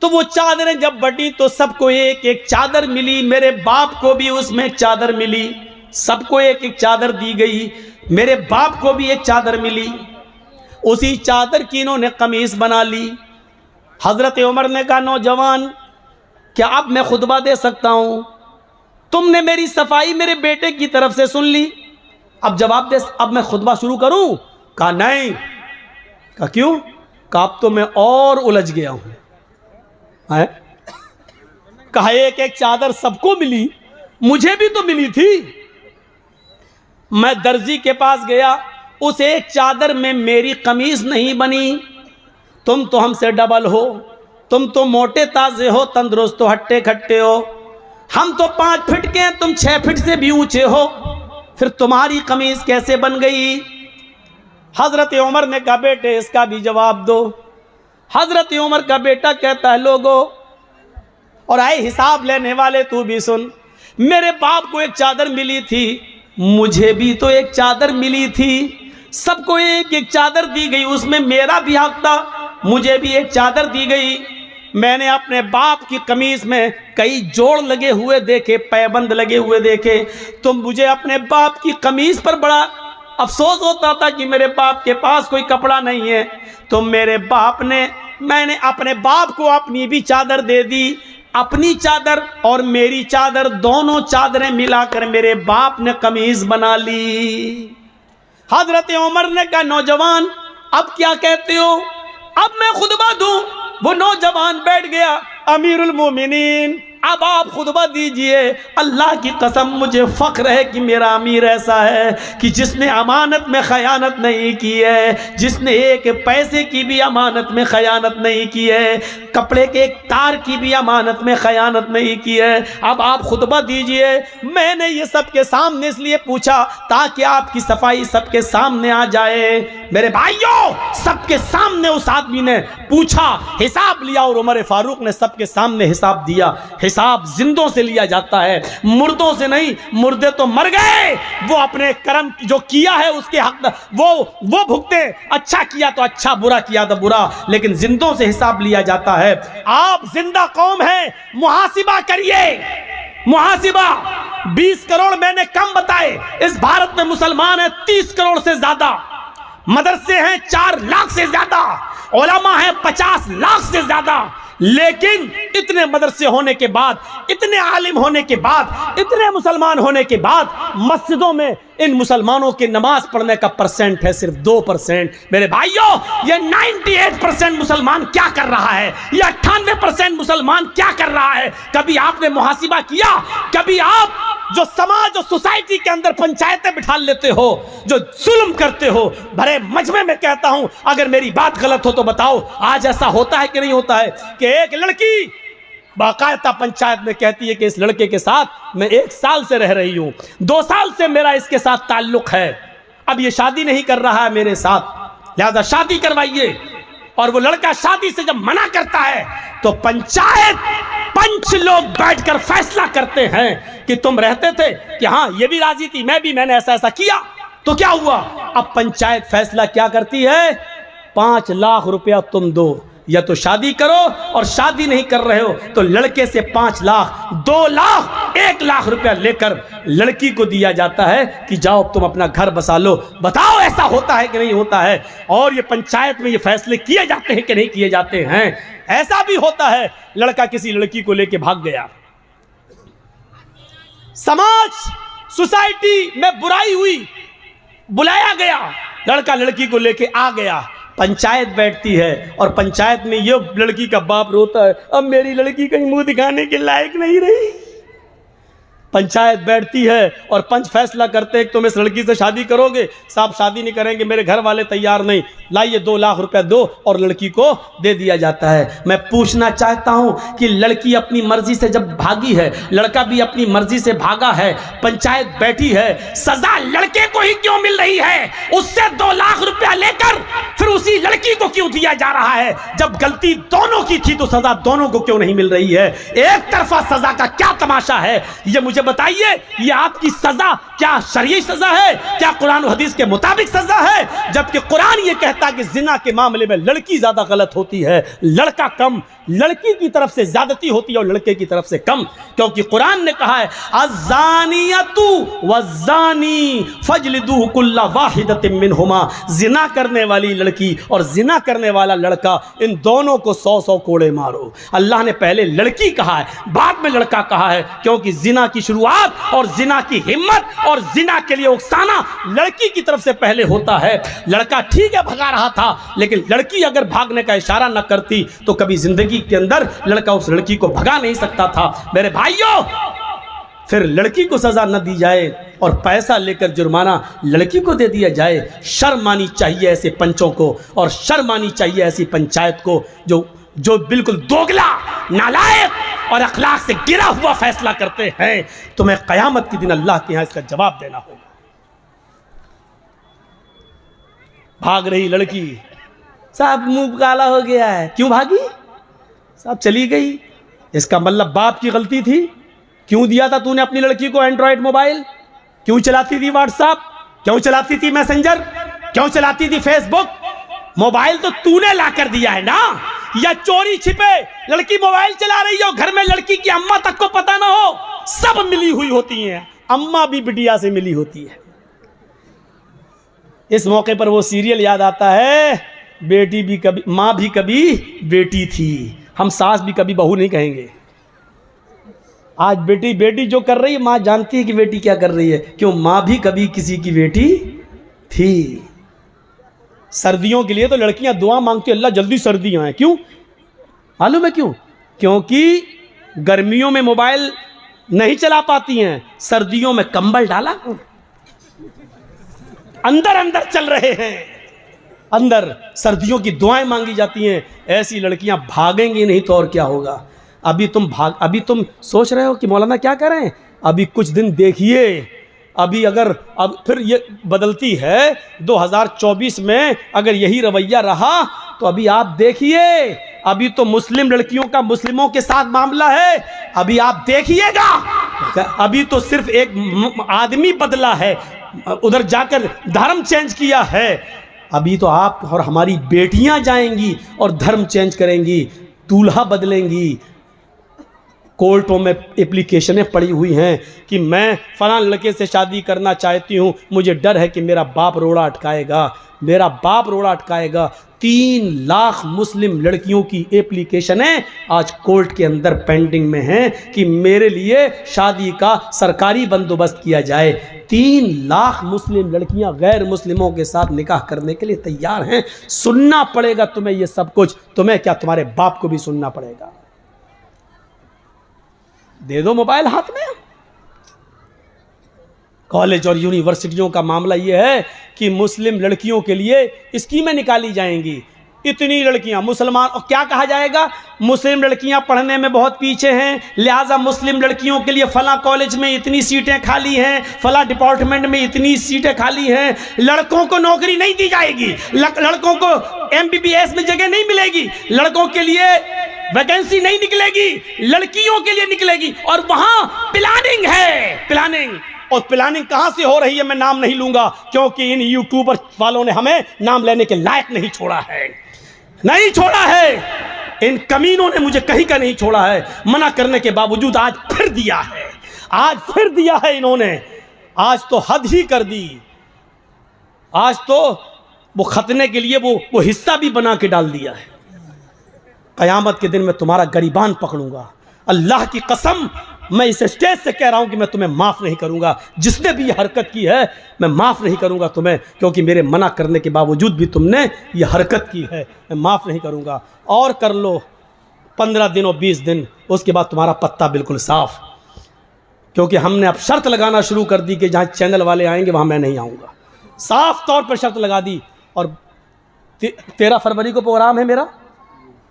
तो वो चादरें जब बटी तो सबको एक एक चादर मिली, मेरे बाप को भी उसमें एक चादर मिली, सबको एक एक चादर दी गई, मेरे बाप को भी एक चादर मिली। उसी चादर की इन्होंने कमीज बना ली। हजरत उमर ने कहा, नौजवान क्या अब मैं खुतबा दे सकता हूं? तुमने मेरी सफाई मेरे बेटे की तरफ से सुन ली, अब जवाब दे, अब मैं खुतबा शुरू करूं? कहा नहीं। कहा क्यों? कहा अब तो मैं और उलझ गया हूं। कहा एक एक चादर सबको मिली, मुझे भी तो मिली थी। मैं दर्जी के पास गया, उस एक चादर में मेरी कमीज नहीं बनी। तुम तो हमसे डबल हो, तुम तो मोटे ताजे हो, तंदुरुस्त हो, हट्टे खट्टे हो, हम तो 5 फीट के हैं, तुम 6 फीट से भी ऊंचे हो, फिर तुम्हारी कमीज कैसे बन गई? हजरत उमर ने कहा, बेटे इसका भी जवाब दो। हजरत उमर का बेटा कहता है, लोगों और आए हिसाब लेने वाले तू भी सुन, मेरे बाप को एक चादर मिली थी, मुझे भी तो एक चादर मिली थी, सबको एक एक चादर दी गई, उसमें मेरा भी हक था, मुझे भी एक चादर दी गई। मैंने अपने बाप की कमीज में कई जोड़ लगे हुए देखे, पैबंद लगे हुए देखे, तो मुझे अपने बाप की कमीज पर बड़ा अफसोस होता था कि मेरे बाप के पास कोई कपड़ा नहीं है। तो मेरे बाप ने, मैंने अपने बाप को अपनी भी चादर दे दी, अपनी चादर और मेरी चादर, दोनों चादरें मिलाकर मेरे बाप ने कमीज बना ली। हजरत उमर ने कहा, नौजवान अब क्या कहते हो, अब मैं खुतबा दूं? वो नौजवान बैठ गया, अमीरुल मोमिनीन अब आप खुतबा दीजिए। अल्लाह की कसम मुझे फ़ख्र है कि मेरा अमीर ऐसा है कि जिसने अमानत में ख़यानत नहीं की है, जिसने एक पैसे की भी अमानत में ख़यानत नहीं की है, कपड़े के एक तार की भी अमानत में ख़यानत नहीं की है। अब आप खुतबा दीजिए। मैंने ये सबके सामने इसलिए पूछा ताकि आपकी सफाई सबके सामने आ जाए। मेरे भाइयों, सबके सामने उस आदमी ने पूछा, हिसाब लिया और उमर फारूक ने सबके सामने हिसाब दिया। हिसाब जिंदों से लिया जाता है, मुर्दों से नहीं। मुर्दे तो मर गए, वो अपने कर्म जो किया है उसके हक वो भुगते। अच्छा किया तो अच्छा, बुरा किया तो बुरा, लेकिन जिंदों से हिसाब लिया जाता है। आप जिंदा कौम है, मुहासिबा करिए, मुहासिबा। 20 करोड़ मैंने कम बताए, इस भारत में मुसलमान है 30 करोड़ से ज्यादा, मदरसे हैं 4 लाख से ज्यादा, उलमा है 50 लाख से ज्यादा। लेकिन इतने मदरसे होने के बाद, इतने आलिम होने के बाद, इतने मुसलमान होने के बाद मस्जिदों में इन मुसलमानों के नमाज पढ़ने का परसेंट है सिर्फ 2%। मेरे भाइयों, ये 98% मुसलमान क्या कर रहा है, ये 98% मुसलमान क्या कर रहा है? कभी आपने मुहासिबा किया? कभी आप जो समाज और सोसाइटी के अंदर पंचायतें बिठा लेते हो, जो जुल्म करते हो, भरे मजमे में कहता हूं, अगर मेरी बात गलत हो तो बताओ, आज ऐसा होता है कि नहीं होता है कि एक लड़की बाकायदा पंचायत में कहती है कि इस लड़के के साथ मैं 1 साल से रह रही हूं, 2 साल से मेरा इसके साथ ताल्लुक है, अब ये शादी नहीं कर रहा है मेरे साथ, लिहाजा शादी करवाइए। और वो लड़का शादी से जब मना करता है तो पंचायत पंच लोग बैठकर फैसला करते हैं कि तुम रहते थे कि हाँ ये भी राजी थी, मैं भी, मैंने ऐसा ऐसा किया, तो क्या हुआ? अब पंचायत फैसला क्या करती है? 5 लाख रुपया तुम दो, या तो शादी करो, और शादी नहीं कर रहे हो तो लड़के से 5 लाख, 2 लाख, 1 लाख रुपया लेकर लड़की को दिया जाता है कि जाओ तुम अपना घर बसा लो। बताओ ऐसा होता है कि नहीं होता है? और ये पंचायत में ये फैसले किए जाते हैं कि नहीं किए जाते हैं? ऐसा भी होता है, लड़का किसी लड़की को लेके भाग गया, समाज सोसाइटी में बुराई हुई, बुलाया गया, लड़का लड़की को लेके आ गया, पंचायत बैठती है और पंचायत में ये लड़की का बाप रोता है, अब मेरी लड़की कहीं मुंह दिखाने के लायक नहीं रही। पंचायत बैठती है और पंच फैसला करते हैं कि तुम इस लड़की से शादी करोगे? साहब शादी नहीं करेंगे, मेरे घर वाले तैयार नहीं, लाइए 2 लाख रुपया दो, और लड़की को दे दिया जाता है। मैं पूछना चाहता हूं कि लड़की अपनी मर्जी से जब भागी है, लड़का भी अपनी मर्जी से भागा है, पंचायत बैठी है, सजा लड़के को ही क्यों मिल रही है? उससे 2 लाख रुपया लेकर फिर उसी लड़की को क्यों दिया जा रहा है? जब गलती दोनों की थी तो सजा दोनों को क्यों नहीं मिल रही है? एक तरफा सजा का क्या तमाशा है? ये मुझे बताइए, ये आपकी सजा क्या शरई सजा है? क्या कुरान और हदीस के मुताबिक सजा है? जबकि कुरान ये कहता है कि जिना के मामले में लड़की ज्यादा गलत होती है, लड़का कम, लड़की की तरफ से ज्यादती होती है और लड़के की तरफ से कम, क्योंकि कुरान ने कहा है अज़्ज़ानियतु वज़्ज़ानी फजलिदू कुल्ला वाहिदतिन मिनहुमा, जिना करने वाली लड़की और जिना करने वाला लड़का, इन दोनों को 100-100 कोड़े मारो। अल्लाह ने पहले लड़की कहा है, बाद में लड़का कहा है, क्योंकि जिना की शुरुआत और जिना की हिम्मत और जिना के लिए उकसाना लड़की की तरफ से पहले होता है। लड़का ठीक है भगा रहा था, लेकिन लड़की अगर भागने का इशारा न करती तो कभी जिंदगी के अंदर लड़का उस लड़की को भगा नहीं सकता था। मेरे भाइयों, फिर लड़की को सजा न दी जाए और पैसा लेकर जुर्माना लड़की को दे दिया जाए। शर्म आनी चाहिए ऐसे पंचों को, और शर्म आनी चाहिए ऐसी पंचायत को जो बिल्कुल दोगला, नालायक और अखलाक से गिरा हुआ फैसला करते हैं। तुम्हें कयामत के दिन अल्लाह के यहां इसका जवाब देना होगा। भाग रही लड़की, साहब मुंह काला हो गया है, क्यों भागी? साहब चली गई, इसका मतलब बाप की गलती थी। क्यों दिया था तूने अपनी लड़की को एंड्रॉयड मोबाइल? क्यों चलाती थी व्हाट्सएप? क्यों चलाती थी मैसेंजर? क्यों चलाती थी फेसबुक? मोबाइल तो तूने लाकर दिया है ना, या चोरी छिपे लड़की मोबाइल चला रही हो, घर में लड़की की अम्मा तक को पता ना हो? सब मिली हुई होती हैं, अम्मा भी बिटिया से मिली होती है। इस मौके पर वो सीरियल याद आता है, बेटी भी कभी, माँ भी कभी बेटी थी। हम सास भी कभी बहू नहीं कहेंगे। आज बेटी बेटी जो कर रही है, माँ जानती है कि बेटी क्या कर रही है, क्यों? माँ भी कभी किसी की बेटी थी। सर्दियों के लिए तो लड़कियां दुआ मांगती है, अल्लाह जल्दी सर्दियां आए। क्यों मालूम है क्यों? क्योंकि गर्मियों में मोबाइल नहीं चला पाती हैं, सर्दियों में कंबल डाला, अंदर अंदर चल रहे हैं, अंदर सर्दियों की दुआएं मांगी जाती हैं। ऐसी लड़कियां भागेंगी नहीं तो और क्या होगा? अभी तुम सोच रहे हो कि मौलाना क्या करें? अभी कुछ दिन देखिए, अभी अगर अब फिर ये बदलती है 2024 में, अगर यही रवैया रहा तो अभी आप देखिए, अभी तो मुस्लिम लड़कियों का मुस्लिमों के साथ मामला है, अभी आप देखिएगा। अभी तो सिर्फ एक आदमी बदला है, उधर जाकर धर्म चेंज किया है। अभी तो आप और हमारी बेटियां जाएंगी और धर्म चेंज करेंगी, दूल्हा बदलेंगी। कोर्टों में एप्लीकेशनें पड़ी हुई हैं कि मैं फलां लड़के से शादी करना चाहती हूँ, मुझे डर है कि मेरा बाप रोड़ा अटकाएगा, मेरा बाप रोड़ा अटकाएगा। 3 लाख मुस्लिम लड़कियों की एप्लीकेशनें आज कोर्ट के अंदर पेंडिंग में हैं कि मेरे लिए शादी का सरकारी बंदोबस्त किया जाए। 3 लाख मुस्लिम लड़कियां गैर मुस्लिमों के साथ निकाह करने के लिए तैयार हैं। सुनना पड़ेगा तुम्हें ये सब कुछ, तुम्हें क्या तुम्हारे बाप को भी सुनना पड़ेगा। दे दो मोबाइल हाथ में। कॉलेज और यूनिवर्सिटियों का मामला यह है कि मुस्लिम लड़कियों के लिए स्कीमें निकाली जाएंगी। इतनी लड़कियां मुसलमान, और क्या कहा जाएगा, मुस्लिम लड़कियां पढ़ने में बहुत पीछे हैं, लिहाजा मुस्लिम लड़कियों के लिए फला कॉलेज में इतनी सीटें खाली हैं, फला डिपार्टमेंट में इतनी सीटें खाली हैं। लड़कों को नौकरी नहीं दी जाएगी, लड़कों को MBBS में जगह नहीं मिलेगी, लड़कों के लिए वैकेंसी नहीं निकलेगी, लड़कियों के लिए निकलेगी। और वहां प्लानिंग है, प्लानिंग। और प्लानिंग कहां से हो रही है मैं नाम नहीं लूंगा, क्योंकि इन यूट्यूबर वालों ने हमें नाम लेने के लायक नहीं छोड़ा है, नहीं छोड़ा है। इन कमीनों ने मुझे कहीं का नहीं छोड़ा है। मना करने के बावजूद आज फिर दिया है, आज फिर दिया है इन्होंने। आज तो हद ही कर दी। आज तो वो खतने के लिए वो हिस्सा भी बना के डाल दिया है। कयामत के दिन मैं तुम्हारा गरीबान पकड़ूंगा। अल्लाह की कसम, मैं इस स्टेज से कह रहा हूं कि मैं तुम्हें माफ़ नहीं करूंगा। जिसने भी ये हरकत की है मैं माफ़ नहीं करूंगा तुम्हें, क्योंकि मेरे मना करने के बावजूद भी तुमने ये हरकत की है। मैं माफ़ नहीं करूंगा। और कर लो 15 दिन और 20 दिन, उसके बाद तुम्हारा पत्ता बिल्कुल साफ। क्योंकि हमने अब शर्त लगाना शुरू कर दी कि जहाँ चैनल वाले आएंगे वहाँ मैं नहीं आऊँगा। साफ तौर पर शर्त लगा दी। और 13 फरवरी को प्रोग्राम है मेरा,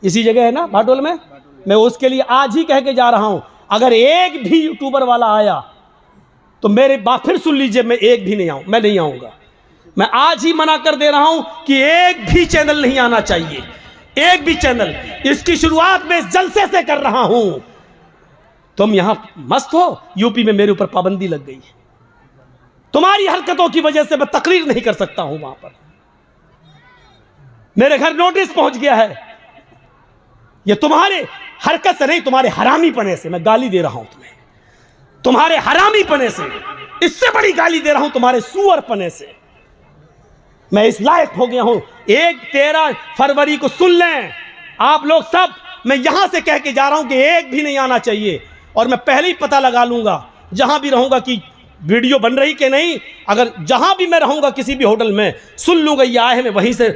इसी जगह है ना, भाटोल में। मैं उसके लिए आज ही कह के जा रहा हूं, अगर एक भी यूट्यूबर वाला आया तो मेरे बात फिर सुन लीजिए, मैं एक भी नहीं आऊं, मैं नहीं आऊंगा। मैं आज ही मना कर दे रहा हूं कि एक भी चैनल नहीं आना चाहिए, एक भी चैनल। इसकी शुरुआत मैं इस जलसे से कर रहा हूं। तुम यहां मस्त हो, यूपी में मेरे ऊपर पाबंदी लग गई है। तुम्हारी हरकतों की वजह से मैं तकरीर नहीं कर सकता हूं वहां पर। मेरे घर नोटिस पहुंच गया है। ये तुम्हारे हरकत से नहीं, तुम्हारे हरामी पने से मैं गाली दे रहा हूं तुम्हें, तुम्हारे हरामी पने से। इससे बड़ी गाली दे रहा हूं तुम्हारे सुअर पने से। मैं इस लायक हो गया हूं। 13 फरवरी को सुन लें आप लोग सब। मैं यहां से कह के जा रहा हूं कि एक भी नहीं आना चाहिए। और मैं पहले ही पता लगा लूंगा जहां भी रहूंगा कि वीडियो बन रही कि नहीं। अगर जहां भी मैं रहूंगा किसी भी होटल में सुन लूंगा ये आए हैं, मैं वहीं से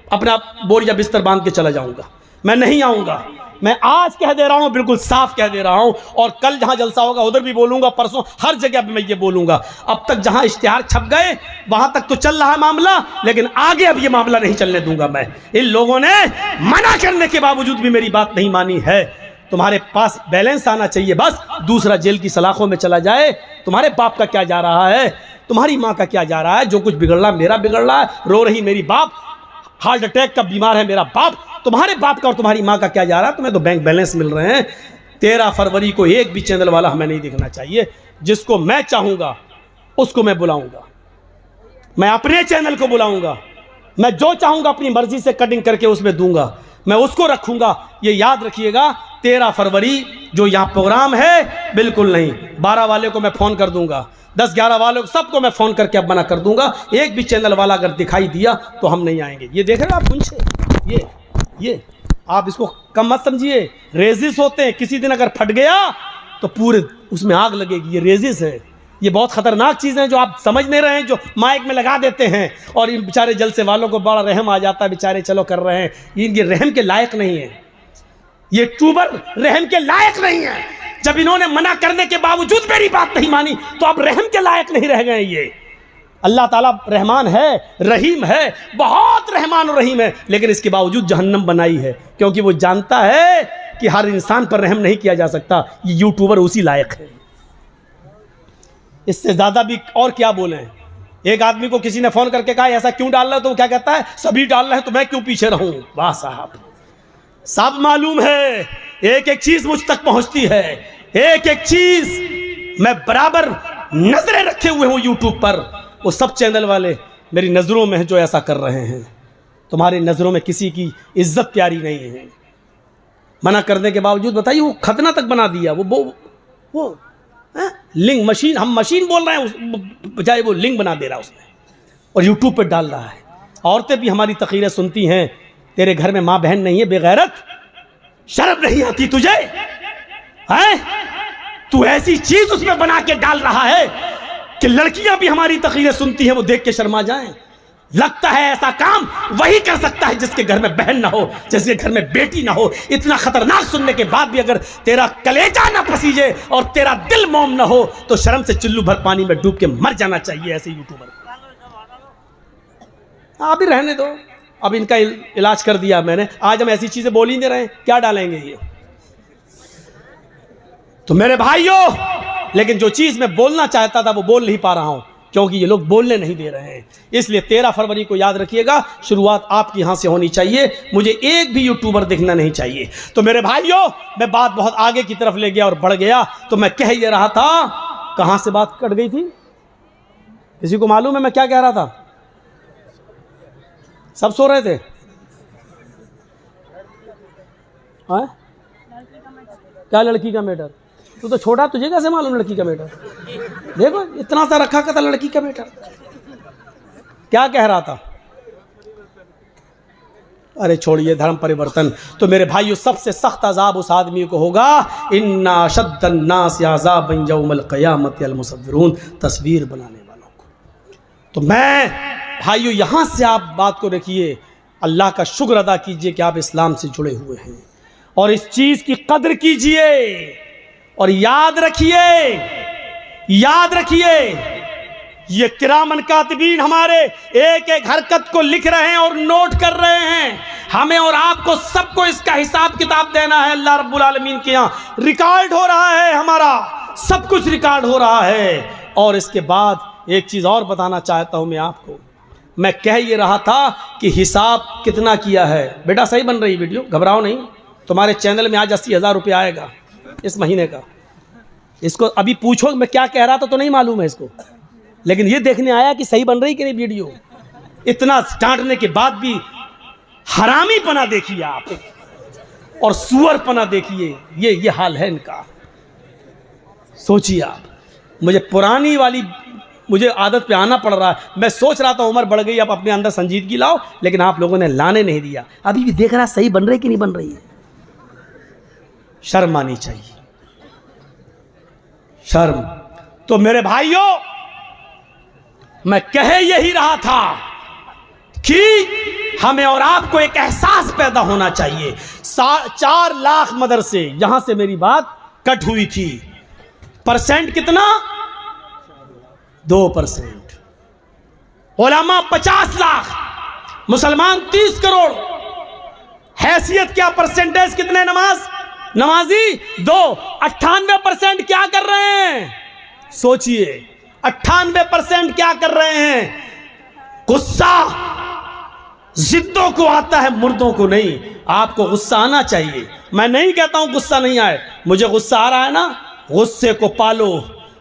अपना बोरिया बिस्तर बांध के चला जाऊंगा। मैं नहीं आऊंगा। मैं आज कह दे रहा हूं, बिल्कुल साफ कह दे रहा हूं। और कल जहां जलसा होगा उधर भी बोलूंगा, परसों हर जगह पे मैं ये बोलूंगा। अब तक जहां इश्तिहार छप गए वहां तक तो चल रहा है मामला, लेकिन आगे अब ये मामला नहीं चलने दूंगा मैं। इन लोगों ने मना करने के बावजूद भी मेरी बात नहीं मानी है। तुम्हारे पास बैलेंस आना चाहिए, बस दूसरा जेल की सलाखों में चला जाए। तुम्हारे बाप का क्या जा रहा है, तुम्हारी माँ का क्या जा रहा है। जो कुछ बिगड़ रहा मेरा बिगड़ रहा है। रो रही मेरी बाप, हार्ट अटैक का बीमार है मेरा बाप। तुम्हारे बाप का और तुम्हारी माँ का क्या जा रहा है। तुम्हें तो बैंक बैलेंस मिल रहे हैं। 13 फरवरी को एक भी चैनल वाला हमें नहीं दिखना चाहिए। जिसको मैं चाहूँगा उसको मैं बुलाऊंगा, मैं अपने चैनल को बुलाऊंगा। मैं जो चाहूँगा अपनी मर्जी से कटिंग करके उसमें दूंगा, मैं उसको रखूँगा। ये याद रखिएगा, 13 फरवरी जो यहाँ प्रोग्राम है बिल्कुल नहीं। 12 वाले को मैं फ़ोन कर दूंगा, 10-11 वालों को सबको मैं फ़ोन करके अब मना कर दूंगा। एक भी चैनल वाला अगर दिखाई दिया तो हम नहीं आएंगे। ये देख रहे हो आप, कुछ ये आप इसको कम मत समझिए। रेजिस होते हैं, किसी दिन अगर फट गया तो पूरे उसमें आग लगेगी। ये रेजिस है, ये बहुत खतरनाक चीज़ें हैं जो आप समझ नहीं रहे हैं, जो माइक में लगा देते हैं। और इन बेचारे जलसे वालों को बड़ा रहम आ जाता है, बेचारे चलो कर रहे हैं। इनके रहम के लायक नहीं है, ये ट्यूबर रहम के लायक नहीं है। जब इन्होंने मना करने के बावजूद मेरी बात नहीं मानी तो अब रहम के लायक नहीं रह गए ये। अल्लाह ताला रहमान है, रहीम है, बहुत रहमान और रहीम है, लेकिन इसके बावजूद जहन्नम बनाई है, क्योंकि वो जानता है कि हर इंसान पर रहम नहीं किया जा सकता। ये यूट्यूबर उसी लायक है। इससे ज़्यादा भी और क्या बोले। एक आदमी को किसी ने फ़ोन करके कहा ऐसा क्यों डाल रहे हो, तो वो क्या कहता है, सभी डाल रहे हैं तो मैं क्यों पीछे रहूं। वाह साहब, सब मालूम है, एक एक चीज़ मुझ तक पहुंचती है, एक एक चीज़ मैं बराबर नजरें रखे हुए हूँ यूट्यूब पर। वो सब चैनल वाले मेरी नज़रों में हैं जो ऐसा कर रहे हैं। तुम्हारी नज़रों में किसी की इज्जत प्यारी नहीं है। मना करने के बावजूद बताइए वो खतना तक बना दिया। वो लिंग मशीन, हम मशीन बोल रहे हैं, बजाय वो लिंग बना दे रहा उसमें और यूट्यूब पे डाल रहा है। औरतें भी हमारी तकरीरें सुनती हैं, तेरे घर में माँ बहन नहीं है बेगैरत, शर्म नहीं आती तुझे है? तू ऐसी चीज उसमें बना के डाल रहा है कि लड़कियां भी हमारी तकरीरें सुनती हैं, वो देख के शर्मा जाएं। लगता है ऐसा काम वही कर सकता है जिसके घर में बहन ना हो, जिसके घर में बेटी ना हो। इतना खतरनाक सुनने के बाद भी अगर तेरा कलेजा ना पसीजे और तेरा दिल मोम ना हो तो शर्म से चुल्लू भर पानी में डूब के मर जाना चाहिए ऐसे यूट्यूबर। आप भी रहने दो, अब इनका इलाज कर दिया मैंने। आज हम ऐसी चीजें बोल ही नहीं रहे, क्या डालेंगे ये? तो मेरे भाइयों, लेकिन जो चीज मैं बोलना चाहता था वो बोल नहीं पा रहा हूं क्योंकि ये लोग बोलने नहीं दे रहे हैं। इसलिए 13 फरवरी को याद रखिएगा, शुरुआत आपकी यहां से होनी चाहिए। मुझे एक भी यूट्यूबर दिखना नहीं चाहिए। तो मेरे भाइयों, मैं बात बहुत आगे की तरफ ले गया और बढ़ गया। तो मैं कह ये रहा था, कहां से बात कट गई थी? किसी को मालूम है मैं क्या कह रहा था? सब सो रहे थे? हाँ? क्या लड़की का मैटर? तू तो छोटा, तुझे कैसे मालूम लड़की का मैटर? देखो इतना सा रखा था लड़की का मैटर। क्या कह रहा था? अरे छोड़िए, धर्म परिवर्तन। तो मेरे भाइयों, सबसे सख्त अजाब उस आदमी को होगा, इन्ना शद्दन नास अज़ाबन यौमल क़यामत अल मुसव्विरून, तस्वीर बनाने वालों को। तो मैं भाइयों, यहां से आप बात को रखिए, अल्लाह का शुक्र अदा कीजिए कि आप इस्लाम से जुड़े हुए हैं और इस चीज की कद्र कीजिए। और याद रखिए ये किरामन कातिबीन हमारे एक एक हरकत को लिख रहे हैं और नोट कर रहे हैं। हमें और आपको सबको इसका हिसाब किताब देना है अल्लाह रब्बुल आलमीन के यहाँ। रिकॉर्ड हो रहा है, हमारा सब कुछ रिकॉर्ड हो रहा है। और इसके बाद एक चीज और बताना चाहता हूं मैं आपको। मैं कह ये रहा था कि हिसाब कितना किया है। बेटा सही बन रही वीडियो, घबराओ नहीं। तुम्हारे चैनल में आज 80,000 रुपया आएगा इस महीने का। इसको अभी पूछो मैं क्या कह रहा था तो नहीं मालूम है इसको, लेकिन ये देखने आया कि सही बन रही कि नहीं वीडियो। इतना डांटने के बाद भी हरामी पना देखिए आप और सुअर पना देखिए, ये हाल है इनका। सोचिए आप, मुझे आदत पे आना पड़ रहा है। मैं सोच रहा था उम्र बढ़ गई, अब अपने अंदर संजीदगी लाओ, लेकिन आप लोगों ने लाने नहीं दिया। अभी भी देख रहा सही बन रही कि नहीं बन रही है। शर्म आनी चाहिए, शर्म। तो मेरे भाइयों, मैं कह यही रहा था कि हमें और आपको एक एहसास पैदा होना चाहिए। 4 लाख मदरसे, यहां से मेरी बात कट हुई थी। परसेंट कितना? 2%। उलमा 50 लाख, मुसलमान 30 करोड़। हैसियत क्या? परसेंटेज कितने नमाजी 2। 98% क्या कर रहे हैं? सोचिए, 98% क्या कर रहे हैं? गुस्सा जिद्दों को आता है, मुर्दों को नहीं। आपको गुस्सा आना चाहिए। मैं नहीं कहता हूं गुस्सा नहीं आए, मुझे गुस्सा आ रहा है ना। गुस्से को पालो,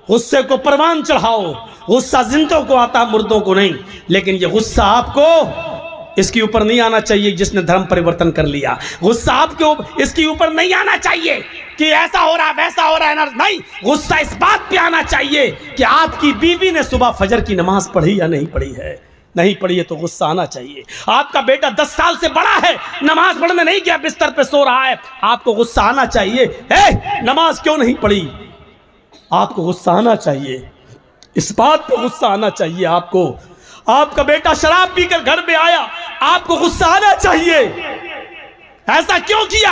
गुस्से को परवान चढ़ाओ। गुस्सा जिंदों को आता है, मुर्दों को नहीं। लेकिन ये गुस्सा आपको इसके ऊपर नहीं आना चाहिए जिसने धर्म परिवर्तन कर लिया। गुस्सा आपके इसके ऊपर नहीं आना चाहिए कि ऐसा हो रहा है वैसा हो रहा है ना। नहीं, गुस्सा इस बात पे आना चाहिए कि आपकी बीवी ने सुबह फजर की नमाज पढ़ी या नहीं पढ़ी है। नहीं पढ़ी है तो गुस्सा आना चाहिए। आपका बेटा 10 साल से बड़ा है, नमाज पढ़ने नहीं गया, बिस्तर पे सो रहा है, आपको गुस्सा आना चाहिए। नमाज क्यों नहीं पढ़ी? आपको गुस्सा आना चाहिए, इस बात पे गुस्सा आना चाहिए आपको। आपका बेटा शराब पीकर घर में आया, आपको गुस्सा आना चाहिए। ऐसा क्यों किया?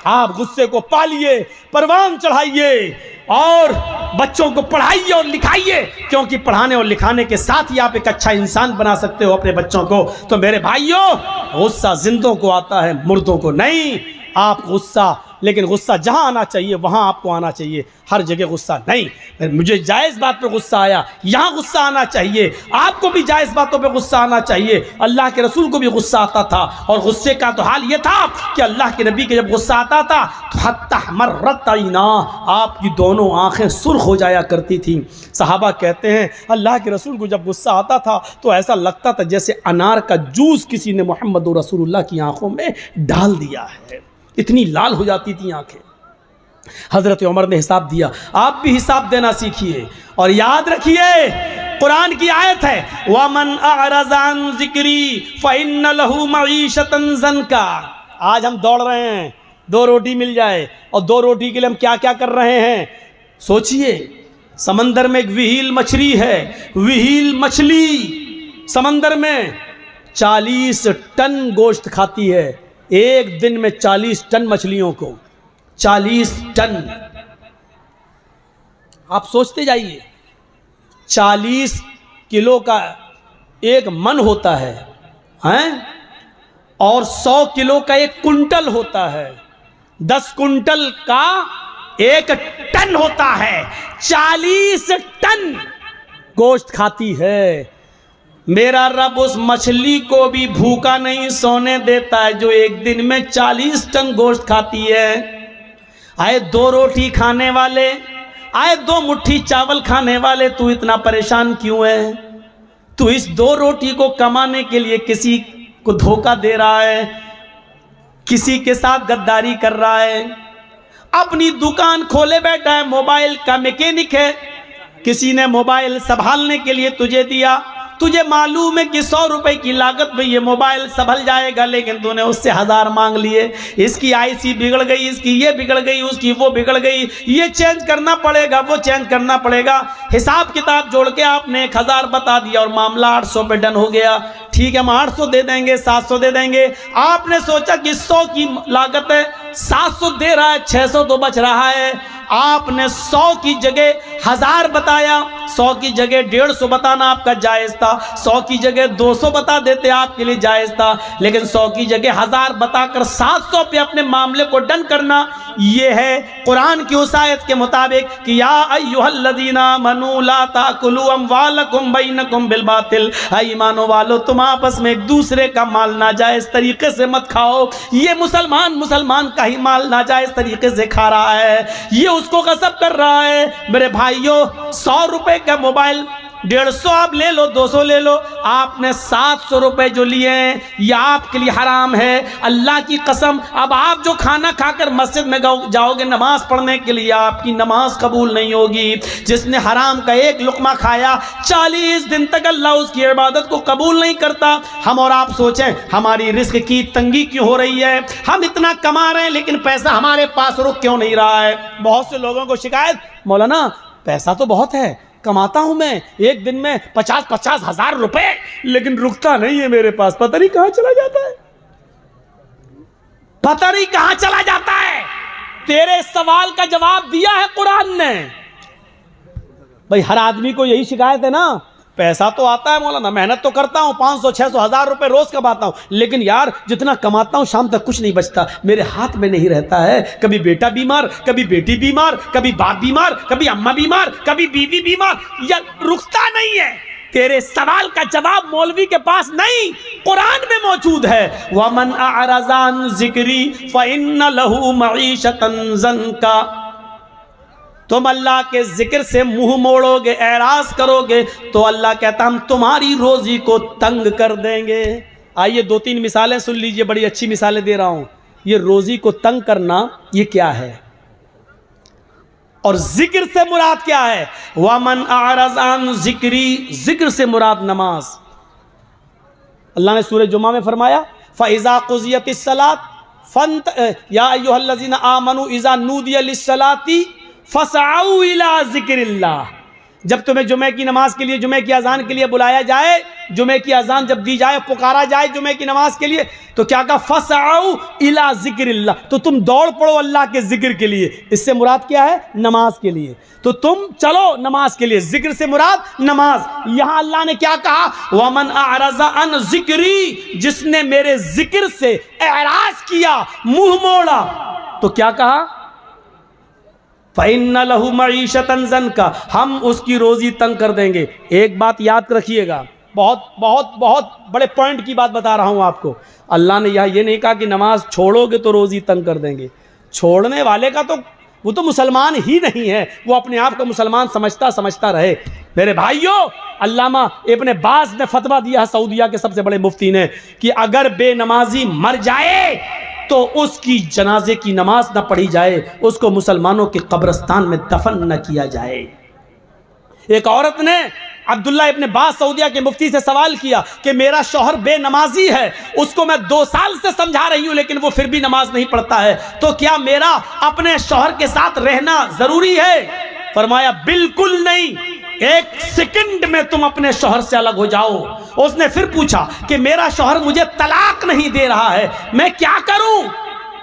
आप गुस्से को पालिए, परवान चढ़ाइए और बच्चों को पढ़ाइए और लिखाइए, क्योंकि पढ़ाने और लिखाने के साथ ही आप एक अच्छा इंसान बना सकते हो अपने बच्चों को। तो मेरे भाइयों, गुस्सा जिंदों को आता है, मुर्दों को नहीं। आप गुस्सा, लेकिन गुस्सा जहां आना चाहिए वहां आपको आना चाहिए, हर जगह गुस्सा नहीं। मुझे जायज़ बात पे गुस्सा आया, यहां गुस्सा आना चाहिए। आपको भी जायज़ बातों पे गुस्सा आना चाहिए। अल्लाह के रसूल को भी गुस्सा आता था, और गुस्से का तो हाल ये था कि अल्लाह के नबी के जब गुस्सा आता था तो हत्ता मर्रत आइना, आपकी दोनों आंखें सुर्ख हो जाया करती थी। सहाबा कहते हैं अल्लाह के रसूल को जब गुस्सा आता था तो ऐसा लगता था जैसे अनार का जूस किसी ने मोहम्मद रसूलुल्लाह की आंखों में डाल दिया है। इतनी लाल हो जाती थी आंखें। हजरत उमर ने हिसाब दिया, आप भी हिसाब देना सीखिए और याद रखिए कुरान की आयत है, वमन अअरज़ अन ज़िक्री फ़इन्न लहू मईशतन ज़न्का। आज हम दौड़ रहे हैं, 2 रोटी मिल जाए, और 2 रोटी के लिए हम क्या क्या कर रहे हैं। सोचिए, समंदर में एक विहील मछली है, विहील मछली समंदर में 40 टन गोश्त खाती है, एक दिन में 40 टन मछलियों को, 40 टन। आप सोचते जाइए, 40 किलो का एक मन होता है, हैं? और 100 किलो का 1 कुंटल होता है, 10 कुंटल का 1 टन होता है, 40 टन गोश्त खाती है। मेरा रब उस मछली को भी भूखा नहीं सोने देता है जो एक दिन में 40 टन गोश्त खाती है। आए 2 रोटी खाने वाले, आए 2 मुट्ठी चावल खाने वाले, तू इतना परेशान क्यों है? तू इस 2 रोटी को कमाने के लिए किसी को धोखा दे रहा है, किसी के साथ गद्दारी कर रहा है। अपनी दुकान खोले बैठा है, मोबाइल का मैकेनिक है, किसी ने मोबाइल संभालने के लिए तुझे दिया, तुझे मालूम है कि 100 रुपए की लागत में ये मोबाइल संभल जाएगा, लेकिन तूने उससे 1000 मांग लिए। इसकी आईसी बिगड़ गई, इसकी ये बिगड़ गई, उसकी वो बिगड़ गई, ये चेंज करना पड़ेगा, वो चेंज करना पड़ेगा। हिसाब किताब जोड़ के आपने 1000 बता दिया और मामला 800 पे डन हो गया। ठीक है, हम 800 दे देंगे, 700 दे देंगे। आपने सोचा कि 100 की लागत है, 700 दे रहा है, 600 तो बच रहा है। आपने 100 की जगह 1000 बताया, 100 की जगह 150 बताना आपका जायज़ था, 100 की जगह 200 बता देते आपके लिए जायज़ था, लेकिन 100 की जगह 1000 बताकर 700 पे अपने मामले को डन करना, ये है कुरान की उस आयत के मुताबिक कि या अय्युहल्लज़ीना आमनू ला ताकुलू अम्वालकुम बैनकुम बिल बातिल। ईमानो वालो, तुम आपस में एक दूसरे का माल नाजायज़ तरीके से मत खाओ। ये मुसलमान का ही माल नाजायज़ तरीके से खा रहा है, ये उसको गसब कर रहा है। मेरे भाइयों, 100 रुपए का मोबाइल 150 आप ले लो, 200 ले लो, आपने 700 रुपए जो लिए हैं ये आपके लिए हराम है। अल्लाह की कसम, अब आप जो खाना खाकर मस्जिद में जाओगे नमाज पढ़ने के लिए, आपकी नमाज कबूल नहीं होगी। जिसने हराम का 1 लुकमा खाया, 40 दिन तक अल्लाह उसकी इबादत को कबूल नहीं करता। हम और आप सोचें, हमारी रिस्क की तंगी क्यों हो रही है? हम इतना कमा रहे हैं लेकिन पैसा हमारे पास रुक क्यों नहीं रहा है? बहुत से लोगों को शिकायत, मौलाना पैसा तो बहुत है, कमाता हूं मैं एक दिन में 50-50 हजार रुपए, लेकिन रुकता नहीं है मेरे पास, पता नहीं कहां चला जाता है, पता नहीं कहां चला जाता है। तेरे सवाल का जवाब दिया है कुरान ने। भाई हर आदमी को यही शिकायत है ना, पैसा तो आता है मौलाना, मेहनत तो करता हूं, 500-600 हजार रुपए रोज कमाता हूं, लेकिन यार जितना कमाता हूं शाम तक कुछ नहीं बचता, मेरे हाथ में नहीं रहता है। कभी बेटा बीमार, कभी बेटी बीमार, कभी बाप बीमार, कभी अम्मा बीमार, कभी बीवी बीमार, यार रुकता नहीं है। तेरे सवाल का जवाब मौलवी के पास नहीं, कुरान में मौजूद है। वमन अअरज़ अन ज़िक्री फ़इन्न लहू मईशतन ज़न्का। तुम अल्लाह के जिक्र से मुंह मोड़ोगे, एराज करोगे, तो अल्लाह कहता हम तुम्हारी रोजी को तंग कर देंगे। आइए 2-3 मिसालें सुन लीजिए, बड़ी अच्छी मिसालें दे रहा हूं। ये रोजी को तंग करना ये क्या है और जिक्र से मुराद क्या है? वमन अअरज़ अन ज़िक्री, जिक्र से मुराद नमाज। अल्लाह ने सूरह जुमा में फरमाया, फ़इज़ा क़ुज़ियतिस सलात फंत या अय्युहल्लज़ीना आमनू इज़ा नूदिया लिस्सलाती फसआऊ इला ज़िक्रिल्लाह। जब तुम्हें जुमे की नमाज के लिए, जुमे की अजान के लिए बुलाया जाए, जुमे की अजान जब दी जाए, पुकारा जाए जुमे की नमाज के लिए, तो क्या कहा? फसआऊ इला ज़िक्रिल्लाह, तो तुम दौड़ पड़ो अल्लाह के जिक्र के लिए। इससे मुराद क्या है? नमाज के लिए। तो तुम चलो नमाज के लिए, जिक्र से मुराद नमाज। यहां अल्लाह ने क्या कहा? वमन अअरज़ अन ज़िक्री, जिसने मेरे जिक्र से एराज किया, मुंह मोड़ा, तो क्या कहा? फ़इन्न लहू मईशतन ज़न्का, हम उसकी रोजी तंग कर देंगे। एक बात याद रखिएगा, बहुत बहुत बहुत बड़े पॉइंट की बात बता रहा हूं आपको। अल्लाह ने यहाँ ये नहीं कहा कि नमाज छोड़ोगे तो रोजी तंग कर देंगे। छोड़ने वाले का तो वो तो मुसलमान ही नहीं है, वो अपने आप को मुसलमान समझता रहे। मेरे भाइयों, अल्लामा इब्न बाज़ ने फतवा दिया है, सऊदिया के सबसे बड़े मुफ्ती ने, कि अगर बेनमाजी मर जाए तो उसकी जनाजे की नमाज न पढ़ी जाए, उसको मुसलमानों के कब्रिस्तान में दफन न किया जाए। एक औरत ने अब्दुल्ला इब्न बास सऊदिया के मुफ्ती से सवाल किया कि मेरा शौहर बेनमाजी है, उसको मैं 2 साल से समझा रही हूं लेकिन वो फिर भी नमाज नहीं पढ़ता है, तो क्या मेरा अपने शौहर के साथ रहना जरूरी है? फरमाया बिल्कुल नहीं, 1 सेकंड में तुम अपने शौहर से अलग हो जाओ। उसने फिर पूछा कि मेरा शौहर मुझे तलाक नहीं दे रहा है, मैं क्या करूं?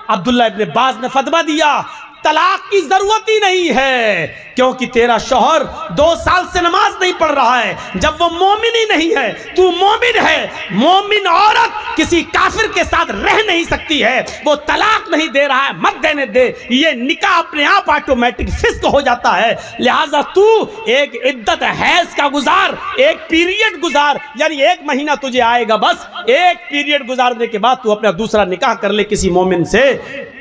अब्दुल्ला इब्न बास ने फतवा दिया तलाक की जरूरत ही नहीं है, क्योंकि तेरा शौहर 2 साल से नमाज नहीं पढ़ रहा है। जब वो मोमिन ही नहीं है, तू मोमिन है। मोमिन औरत किसी काफिर के साथ रह नहीं सकती है। वो तलाक नहीं दे रहा है, मत देने दे। ये निकाह अपने आप ऑटोमेटिक फिस्क हो जाता है। लिहाजा तू एक इद्दत हैज का गुजार, एक पीरियड गुजार, यानी 1 महीना तुझे आएगा, बस 1 पीरियड गुजारने के बाद तू अपना दूसरा निकाह कर ले किसी मोमिन से।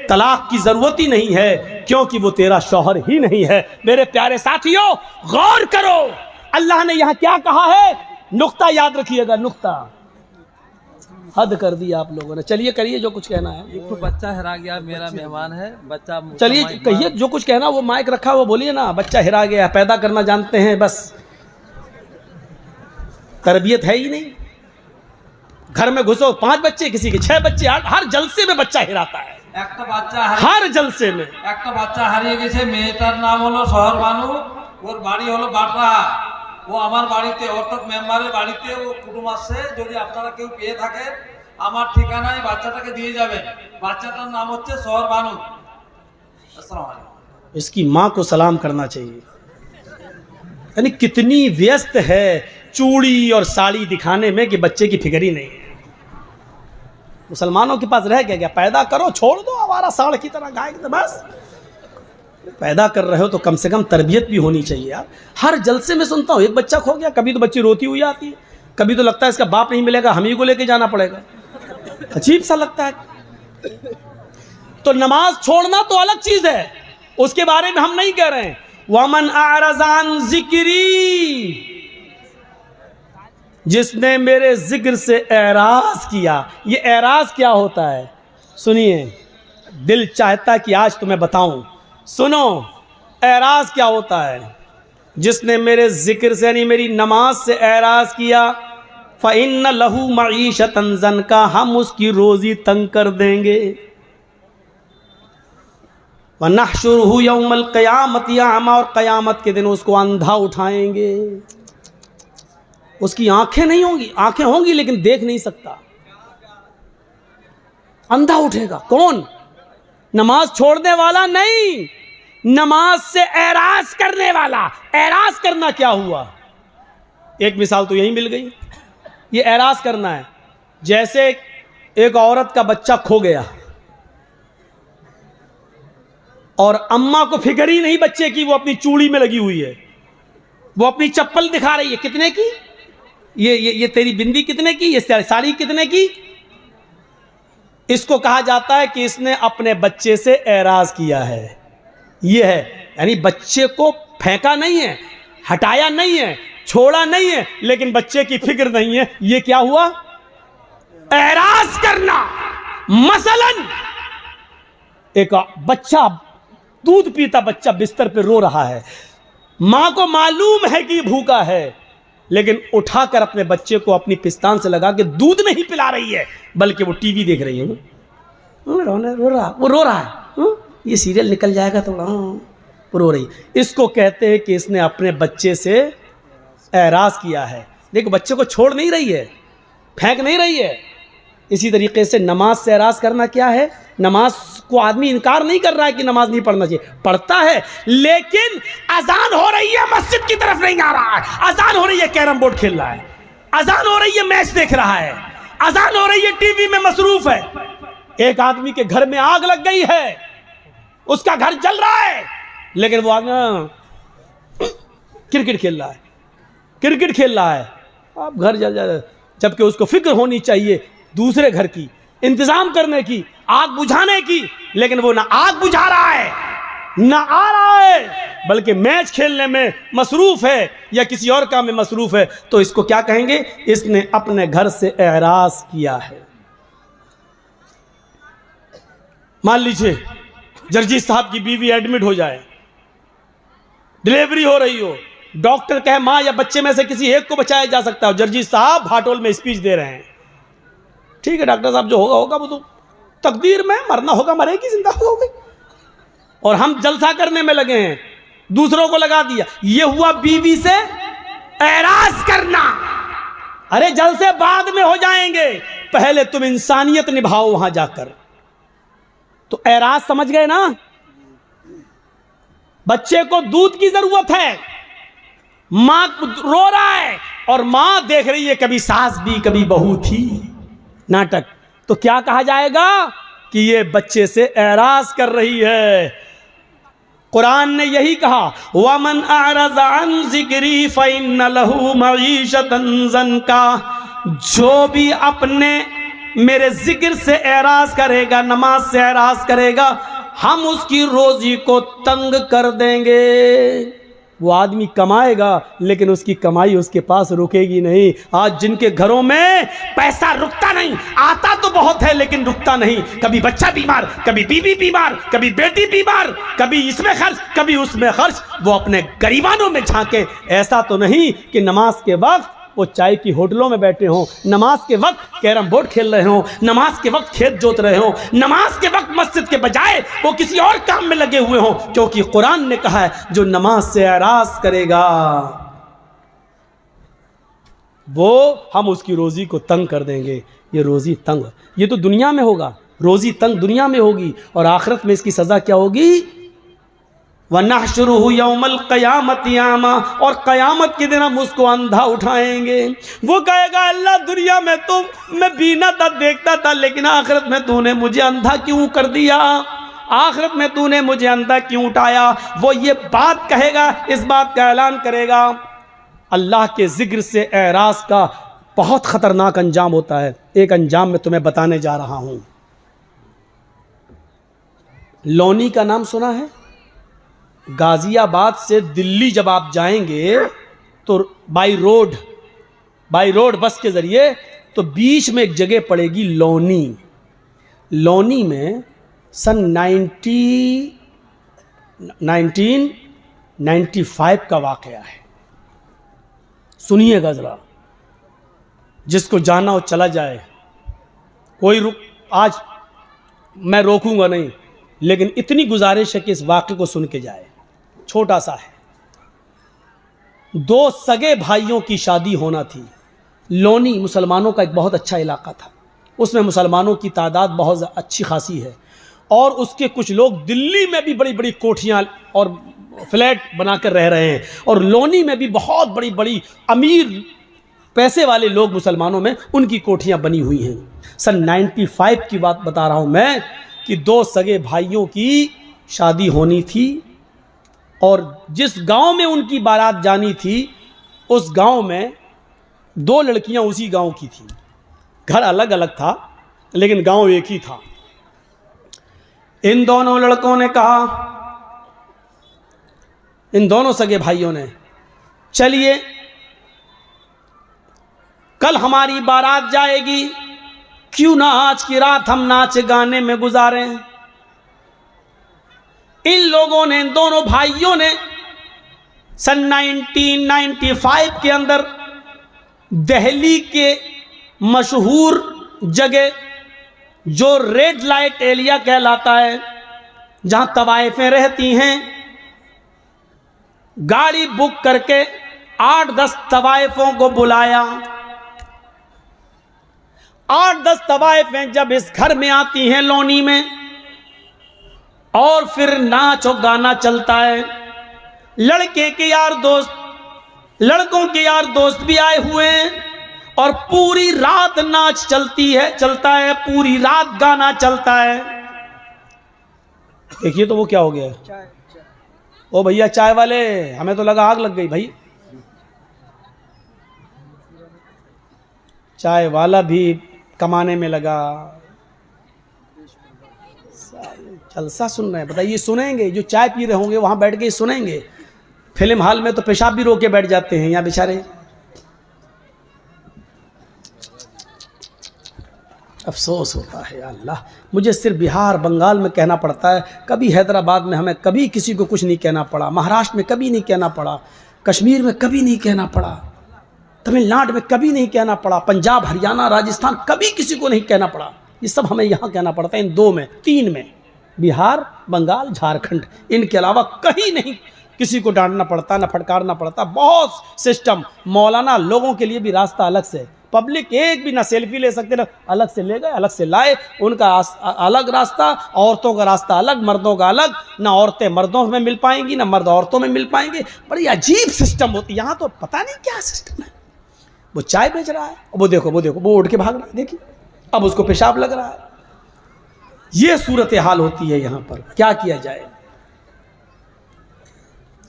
तलाक की जरूरत ही नहीं है, क्योंकि वो तेरा शौहर ही नहीं है। मेरे प्यारे साथियों, गौर करो अल्लाह ने यहां क्या कहा है, नुक्ता याद रखिएगा, नुक्ता। हद कर दी आप लोगों ने। चलिए करिए जो कुछ कहना है। एक तो बच्चा हेरा गया, मेरा मेहमान है बच्चा। चलिए कहिए जो कुछ कहना, वो माइक रखा वो बोलिए ना। बच्चा हेरा गया, पैदा करना जानते हैं, बस तरबियत है ही नहीं। घर में घुसो 5 बच्चे, किसी के 6 बच्चे, हर जलसे में बच्चा हेराता है। একটা বাচ্চা हर जलसे में একটা বাচ্চা হারিয়ে গেছে। মেয়েটার নাম হলো শহর বানু, ওর বাড়ি হলো বাটরা। ও আমার বাড়িতে অর্থাৎ মেম্বারের বাড়িতে ও কুটুম আসছে। যদি আপনারা কেউ পেয়ে থাকেন আমার ঠিকানায় বাচ্চাটাকে দিয়ে যাবেন। বাচ্চাটার নাম হচ্ছে শহর বানু। अस्सलाम वालेकुम। इसकी माँ को सलाम करना चाहिए। यानी कितनी व्यस्त है चूड़ी और साड़ी दिखाने में कि बच्चे की फिक्र ही नहीं है। मुसलमानों के पास रह गया, पैदा करो, छोड़ दो आवारा साड़ की तरह गाय की तरह। बस पैदा कर रहे हो तो कम से कम तरबियत भी होनी चाहिए यार। हर जलसे में सुनता हूँ एक बच्चा खो गया, कभी तो बच्ची रोती हुई आती है, कभी तो लगता है इसका बाप नहीं मिलेगा, हम ही को लेके जाना पड़ेगा। अजीब सा लगता है। तो नमाज छोड़ना तो अलग चीज है, उसके बारे में हम नहीं कह रहे हैं। वमन आरज़ान जिक्री, जिसने मेरे जिक्र से एराज किया। ये एराज क्या होता है सुनिए, दिल चाहता कि आज तुम्हें बताऊं, सुनो एराज क्या होता है। जिसने मेरे जिक्र से यानी मेरी नमाज से एराज किया, फ़इन्न लहू मईशतन ज़नका, हम उसकी रोज़ी तंग कर देंगे। व नहशुरुहु यौमल क़यामति अमा, और क़यामत के दिन उसको अंधा उठाएंगे। उसकी आंखें नहीं होंगी, आंखें होंगी लेकिन देख नहीं सकता, अंधा उठेगा। कौन? नमाज छोड़ने वाला नहीं, नमाज से एराज करने वाला। एराज करना क्या हुआ, एक मिसाल तो यही मिल गई। ये एराज करना है, जैसे एक औरत का बच्चा खो गया और अम्मा को फिक्र ही नहीं बच्चे की, वो अपनी चूड़ी में लगी हुई है, वो अपनी चप्पल दिखा रही है, कितने की, ये तेरी बिंदी कितने की, ये साड़ी कितने की। इसको कहा जाता है कि इसने अपने बच्चे से एराज किया है। ये है, यानी बच्चे को फेंका नहीं है, हटाया नहीं है, छोड़ा नहीं है, लेकिन बच्चे की फिक्र नहीं है। ये क्या हुआ? एराज करना। मसलन एक बच्चा, दूध पीता बच्चा बिस्तर पे रो रहा है, मां को मालूम है कि भूखा है, लेकिन उठाकर अपने बच्चे को अपनी पिस्तान से लगा के दूध नहीं पिला रही है, बल्कि वो टीवी देख रही है। वो रो रहा है, ये सीरियल निकल जाएगा तो वो रो रही है। इसको कहते हैं कि इसने अपने बच्चे से एराज किया है। देखो बच्चे को छोड़ नहीं रही है, फेंक नहीं रही है। इसी तरीके से नमाज से एराज करना क्या है, नमाज को आदमी इनकार नहीं कर रहा है कि नमाज नहीं पढ़ना चाहिए, पढ़ता है, लेकिन अजान हो रही है मस्जिद की तरफ नहीं आ रहा है, अजान हो रही है कैरम बोर्ड खेल रहा है, अजान हो रही है मैच देख रहा है, अजान हो रही है टीवी में मसरूफ है। एक आदमी के घर में आग लग गई है, उसका घर जल रहा है, लेकिन वो आदमी क्रिकेट खेल रहा है, क्रिकेट खेल रहा है, अब घर जल जाए, जबकि उसको फिक्र होनी चाहिए दूसरे घर की, इंतजाम करने की, आग बुझाने की, लेकिन वो ना आग बुझा रहा है, ना आ रहा है, बल्कि मैच खेलने में मसरूफ है या किसी और काम में मसरूफ है। तो इसको क्या कहेंगे? इसने अपने घर से एराज किया है। मान लीजिए जर्जी साहब की बीवी एडमिट हो जाए, डिलीवरी हो रही हो, डॉक्टर कहे मां या बच्चे में से किसी एक को बचाया जा सकता है, जर्जी साहब भाटोल में स्पीच दे रहे हैं। ठीक है डॉक्टर साहब, जो होगा होगा, वो तो तकदीर में, मरना होगा मरेगी, जिंदा होगी। और हम जलसा करने में लगे हैं, दूसरों को लगा दिया। ये हुआ बीवी से एराज करना। अरे जलसे बाद में हो जाएंगे, पहले तुम इंसानियत निभाओ वहां जाकर। तो एराज समझ गए ना? बच्चे को दूध की जरूरत है, मां रो रहा है और मां देख रही है कभी सास भी कभी बहू थी, नाटक। तो क्या कहा जाएगा कि ये बच्चे से एराज कर रही है। कुरान ने यही कहा, वमन अअरज़ अन ज़िक्री फ़इन्न लहू मईशतन ज़नका, जो भी अपने मेरे जिक्र से एराज करेगा, नमाज से एराज करेगा, हम उसकी रोजी को तंग कर देंगे। वो आदमी कमाएगा लेकिन उसकी कमाई उसके पास रुकेगी नहीं। आज जिनके घरों में पैसा रुकता नहीं, आता तो बहुत है लेकिन रुकता नहीं, कभी बच्चा बीमार, कभी बीवी बीमार, कभी बेटी बीमार, कभी इसमें खर्च कभी उसमें खर्च, वो अपने गरीबानों में झांके। ऐसा तो नहीं कि नमाज के वक्त वो चाय की होटलों में बैठे हों, नमाज के वक्त कैरम बोर्ड खेल रहे हों, नमाज के वक्त खेत जोत रहे हों, नमाज के वक्त मस्जिद के बजाय वो किसी और काम में लगे हुए हों। क्योंकि कुरान ने कहा है जो नमाज से एराज करेगा वो हम उसकी रोजी को तंग कर देंगे। ये रोजी तंग, ये तो दुनिया में होगा, रोजी तंग दुनिया में होगी, और आखिरत में इसकी सजा क्या होगी? वनहशुरुहु यौमल क़यामति आमा, और क़यामत के दिन हम उसको अंधा उठाएंगे। वो कहेगा अल्लाह दुनिया में तो मैं बीना था, देखता था, लेकिन आखिरत में तूने मुझे अंधा क्यों कर दिया, आखिरत में तूने मुझे अंधा क्यों उठाया। वो ये बात कहेगा, इस बात का ऐलान करेगा। अल्लाह के जिक्र से एराज का बहुत ख़तरनाक अंजाम होता है। एक अंजाम मैं तुम्हें बताने जा रहा हूँ। लोनी का नाम सुना है? गाजियाबाद से दिल्ली जब आप जाएंगे तो बाई रोड बस के ज़रिए, तो बीच में एक जगह पड़ेगी लोनी। लोनी में सन 1995 का वाक़या है। सुनिएगा ज़रा, जिसको जाना हो चला जाए। आज मैं रोकूंगा नहीं, लेकिन इतनी गुजारिश है कि इस वाक़े को सुन के जाए। छोटा सा है, दो सगे भाइयों की शादी होना थी। लोनी मुसलमानों का एक बहुत अच्छा इलाका था, उसमें मुसलमानों की तादाद बहुत अच्छी खासी है, और उसके कुछ लोग दिल्ली में भी बड़ी बड़ी कोठियाँ और फ्लैट बनाकर रह रहे हैं, और लोनी में भी बहुत बड़ी बड़ी अमीर पैसे वाले लोग मुसलमानों में, उनकी कोठियाँ बनी हुई हैं। सन 95 की बात बता रहा हूँ मैं, कि दो सगे भाइयों की शादी होनी थी, और जिस गांव में उनकी बारात जानी थी उस गांव में दो लड़कियां उसी गांव की थी। घर अलग अलग था लेकिन गांव एक ही था। इन दोनों लड़कों ने कहा, इन दोनों सगे भाइयों ने, चलिए कल हमारी बारात जाएगी, क्यों ना आज की रात हम नाच गाने में गुजारें। इन लोगों ने, इन दोनों भाइयों ने सन 1995 के अंदर दिल्ली के मशहूर जगह जो रेड लाइट एरिया कहलाता है, जहां तवाइफें रहती हैं, गाड़ी बुक करके 8-10 तवाइफों को बुलाया। 8-10 तवाइफें जब इस घर में आती हैं लोनी में, और फिर नाच और गाना चलता है। लड़के के यार दोस्त, लड़कों के यार दोस्त भी आए हुए हैं, और पूरी रात नाच चलता है, पूरी रात गाना चलता है। देखिए तो वो क्या हो गया, ओ भैया चाय वाले, हमें तो लगा आग लग गई भाई। चाय वाला भी कमाने में लगा, जलसा सुन रहे हैं। बताइए सुनेंगे? जो चाय पी रहे होंगे वहां बैठ के सुनेंगे। फिल्म हॉल में तो पेशाब भी रोक के बैठ जाते हैं यहाँ बेचारे। अफसोस होता है अल्लाह, मुझे सिर्फ बिहार बंगाल में कहना पड़ता है, कभी हैदराबाद में हमें कभी किसी को कुछ नहीं कहना पड़ा, महाराष्ट्र में कभी नहीं कहना पड़ा, कश्मीर में कभी नहीं कहना पड़ा, तमिलनाडु में कभी नहीं कहना पड़ा, पंजाब हरियाणा राजस्थान कभी किसी को नहीं कहना पड़ा। ये सब हमें यहाँ कहना पड़ता है, इन 2 में 3 में, बिहार बंगाल झारखंड, इनके अलावा कहीं नहीं किसी को डांटना पड़ता, ना फटकारना पड़ता। बहुत सिस्टम, मौलाना लोगों के लिए भी रास्ता अलग से, पब्लिक एक भी ना सेल्फी ले सकते ना, अलग से ले गए अलग से लाए, उनका अलग रास्ता, औरतों का रास्ता अलग, मर्दों का अलग, ना औरतें मर्दों में मिल पाएंगी ना मर्द औरतों में मिल पाएंगे। बड़ी अजीब सिस्टम होती है यहाँ तो, पता नहीं क्या सिस्टम है। वो चाय बेच रहा है, वो देखो वो उठ के भाग रहा है, देखिए अब उसको पेशाब लग रहा है। ये सूरत हाल होती है यहाँ पर, क्या किया जाए।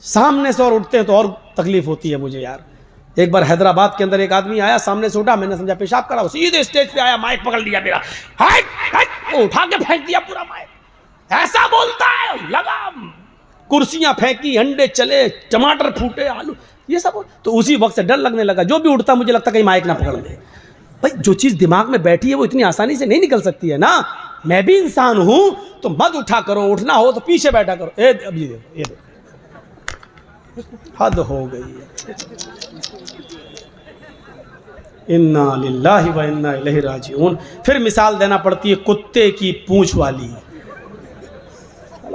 सामने से और उठते हैं तो और तकलीफ होती है मुझे यार। एक बार हैदराबाद के अंदर एक आदमी आया, सामने से उठा, मैंने समझा पेशाब करा, सीधे स्टेज पे आया, माइक पकड़ लिया मेरा, वो उठा के फेंक दिया पूरा माइक, ऐसा बोलता है, लगा कुर्सियां फेंकी, अंडे चले, टमाटर फूटे, आलू, ये सब। तो उसी वक्त से डर लगने लगा, जो भी उठता मुझे लगता कहीं माइक ना पकड़ दे। भाई जो चीज दिमाग में बैठी है वो इतनी आसानी से नहीं निकल सकती है ना। मैं भी इंसान हूं, तो मत उठा करो, उठना हो तो पीछे बैठा करो। अब ये देखो, ये देखो, हद हो गई है। इन्ना लिल्लाहि व इन्ना इलैहि राजिऊन। फिर मिसाल देना पड़ती है कुत्ते की पूंछ वाली।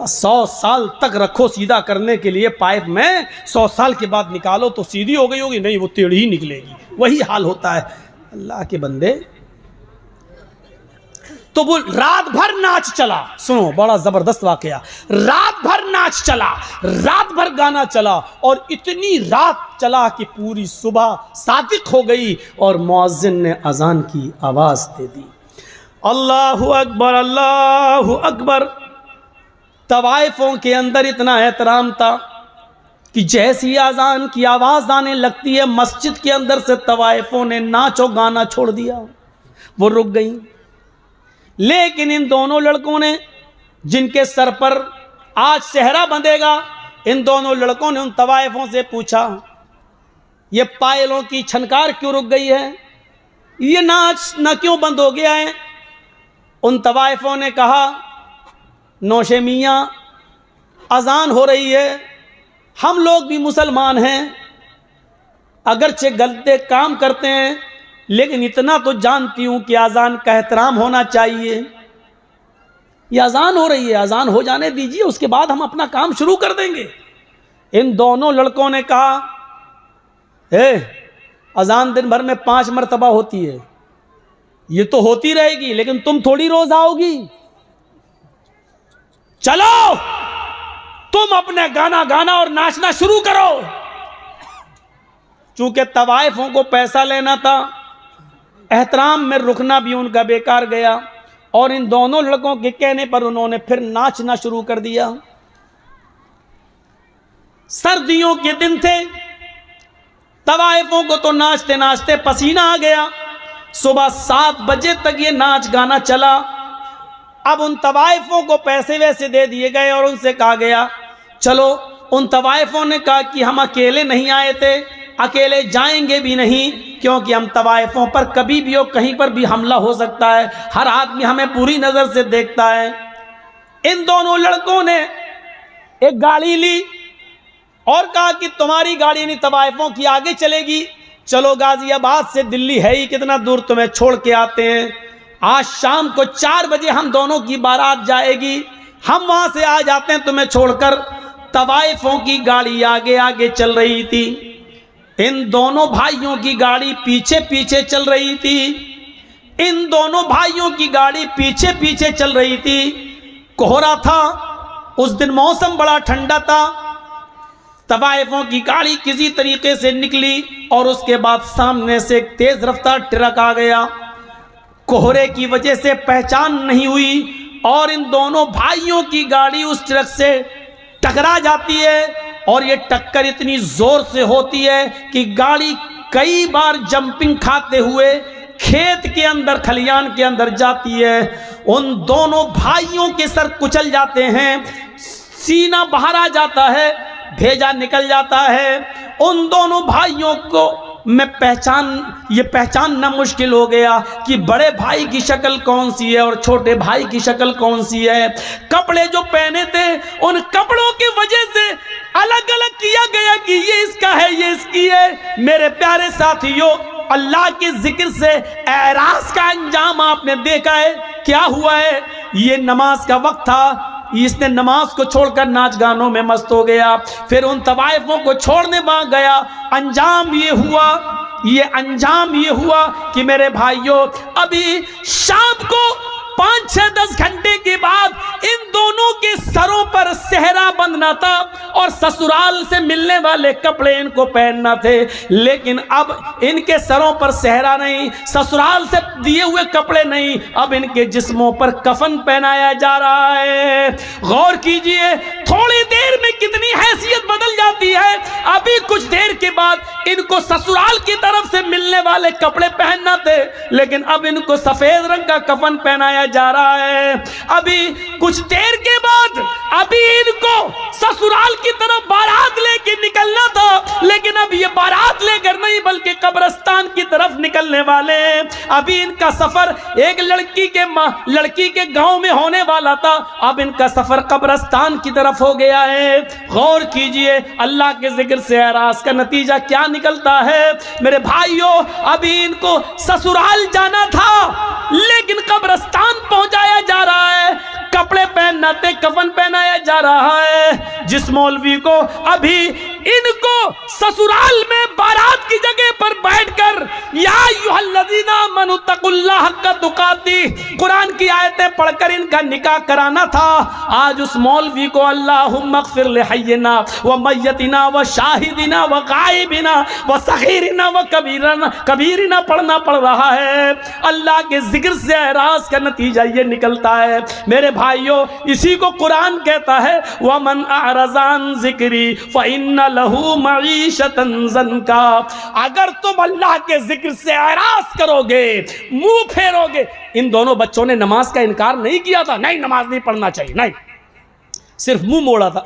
100 साल तक रखो सीधा करने के लिए पाइप में, 100 साल के बाद निकालो तो सीधी हो गई होगी, नहीं वो टेढ़ी ही निकलेगी। वही हाल होता है अल्लाह के बंदे। तो वो रात भर नाच चला, सुनो बड़ा जबरदस्त वाकया, रात भर नाच चला, रात भर गाना चला, और इतनी रात चला कि पूरी सुबह सादिक हो गई और मुअज्जिन ने अजान की आवाज दे दी, अल्लाहु अकबर अल्लाहु अकबर। तवाइफों के अंदर इतना एहतराम था कि जैसी अजान की आवाज आने लगती है, मस्जिद के अंदर से तवाइफों ने नाचो गाना छोड़ दिया, वो रुक गई। लेकिन इन दोनों लड़कों ने, जिनके सर पर आज सेहरा बंधेगा, इन दोनों लड़कों ने उन तवाइफों से पूछा, ये पायलों की छनकार क्यों रुक गई है, ये नाच न क्यों बंद हो गया है। उन तवाइफों ने कहा, नौशे मियाँ अजान हो रही है, हम लोग भी मुसलमान हैं, अगरचे गलते काम करते हैं, लेकिन इतना तो जानती हूं कि अजान का एहतराम होना चाहिए। ये अजान हो रही है, अजान हो जाने दीजिए, उसके बाद हम अपना काम शुरू कर देंगे। इन दोनों लड़कों ने कहा, अजान दिन भर में 5 मरतबा होती है, ये तो होती रहेगी, लेकिन तुम थोड़ी रोज आओगी। चलो तुम अपने गाना गाना और नाचना शुरू करो। चूंकि तवाइफों को पैसा लेना था, एहतराम में रुकना भी उनका बेकार गया, और इन दोनों लड़कों के कहने पर उन्होंने फिर नाचना शुरू कर दिया। सर्दियों के दिन थे, तवाइफों को तो नाचते नाचते पसीना आ गया। सुबह 7 बजे तक ये नाच गाना चला। अब उन तवाइफों को पैसे वैसे दे दिए गए और उनसे कहा गया चलो। उन तवाइफों ने कहा कि हम अकेले नहीं आए थे, अकेले जाएंगे भी नहीं, क्योंकि हम तवाइफों पर कभी भी हो कहीं पर भी हमला हो सकता है, हर आदमी हमें बुरी नजर से देखता है। इन दोनों लड़कों ने एक गाड़ी ली और कहा कि तुम्हारी गाड़ी नहीं तवाइफों की आगे चलेगी, चलो गाजियाबाद से दिल्ली है ही कितना दूर, तुम्हें छोड़ के आते हैं। आज शाम को 4 बजे हम दोनों की बारात जाएगी, हम वहां से आ जाते हैं तुम्हें छोड़कर। तवाइफों की गाड़ी आगे आगे चल रही थी, इन दोनों भाइयों की गाड़ी पीछे पीछे चल रही थी। इन दोनों भाइयों की गाड़ी पीछे पीछे चल रही थी। कोहरा था, उस दिन मौसम बड़ा ठंडा था। तवाइफों की गाड़ी किसी तरीके से निकली और उसके बाद सामने से एक तेज रफ्तार ट्रक आ गया। कोहरे की वजह से पहचान नहीं हुई और इन दोनों भाइयों की गाड़ी उस ट्रक से टकरा जाती है, और ये टक्कर इतनी जोर से होती है कि गाड़ी कई बार जंपिंग खाते हुए खेत के अंदर, खलियान के अंदर जाती है। उन दोनों भाइयों के सर कुचल जाते हैं, सीना बाहर आ जाता है, भेजा निकल जाता है। उन दोनों भाइयों को ये पहचानना मुश्किल हो गया कि बड़े भाई की शक्ल कौन सी है और छोटे भाई की शक्ल कौन सी है। कपड़े जो पहने थे उन कपड़ों की वजह से अलग अलग किया गया कि ये इसका है, ये इसकी है। मेरे प्यारे साथियों, अल्लाह के जिक्र से एराज का अंजाम आपने देखा है क्या हुआ है। ये नमाज का वक्त था, इसने नमाज को छोड़कर नाच गानों में मस्त हो गया, फिर उन तवाइफों को छोड़ने वहां गया। अंजाम ये हुआ कि मेरे भाइयों, अभी शाम को 5-6-10 घंटे के बाद इन दोनों के सरों पर सेहरा बंधना था और ससुराल से मिलने वाले कपड़े इनको पहनना थे। लेकिन अब इनके सरों पर सेहरा नहीं, ससुराल से दिए हुए कपड़े नहीं, अब इनके जिस्मों पर कफन पहनाया जा रहा है। गौर कीजिए, थोड़ी देर में कितनी हैसियत बदल जाती है। अभी कुछ देर के बाद इनको ससुराल की तरफ से मिलने वाले कपड़े पहनना थे, लेकिन अब इनको सफेद रंग का कफन पहनाया जा रहा है। अभी कुछ देर के बाद अभी इनको ससुराल की तरफ बारात लेके निकलना था, लेकिन अब ये बारात लेकर नहीं बल्कि कब्रिस्तान की तरफ निकलने वाले हैं। अभी इनका सफर एक लड़की के गांव में होने वाला था, अब इनका सफर कब्रिस्तान की तरफ हो गया है। गौर कीजिए, अल्लाह के जिक्र से एराज का नतीजा क्या निकलता है। मेरे भाइयों, अभी इनको ससुराल जाना था, लेकिन कब्रिस्तान पहुंचाया जा रहा है। कपड़े पहनना थे, कफन पहनाया जा रहा है। जिस मौलवी को अभी इनको ससुराल में बारात की जगह पर बैठकर या अय्युहल्लज़ीना आमनू तक़ुल्लाह हक़्क़ तुक़ातिह कुरान की आयतें पढ़कर इनका निकाह कराना था, आज उस मौलवी को अल्लाहुम्मा अग़फ़िर लिहय्यिना व मय्यतिना व शाहिदिना व गायबिना व सग़ीरिना व कबीरिना पढ़ना पड़ रहा है। अल्लाह के जिक्र से एराज का नतीजा ये निकलता है। मेरे भाइयों, इसी को कुरान कहता है, वमन अअरज़ अन ज़िक्री फ़इन्न लहू मईशतन ज़न्का। अगर तुम अल्लाह के जिक्र से एराज करोगे, मुंह फेरोगे। इन दोनों बच्चों ने नमाज का इनकार नहीं किया था, नहीं नमाज नहीं पढ़ना चाहिए, नहीं, सिर्फ मुंह मोड़ा था।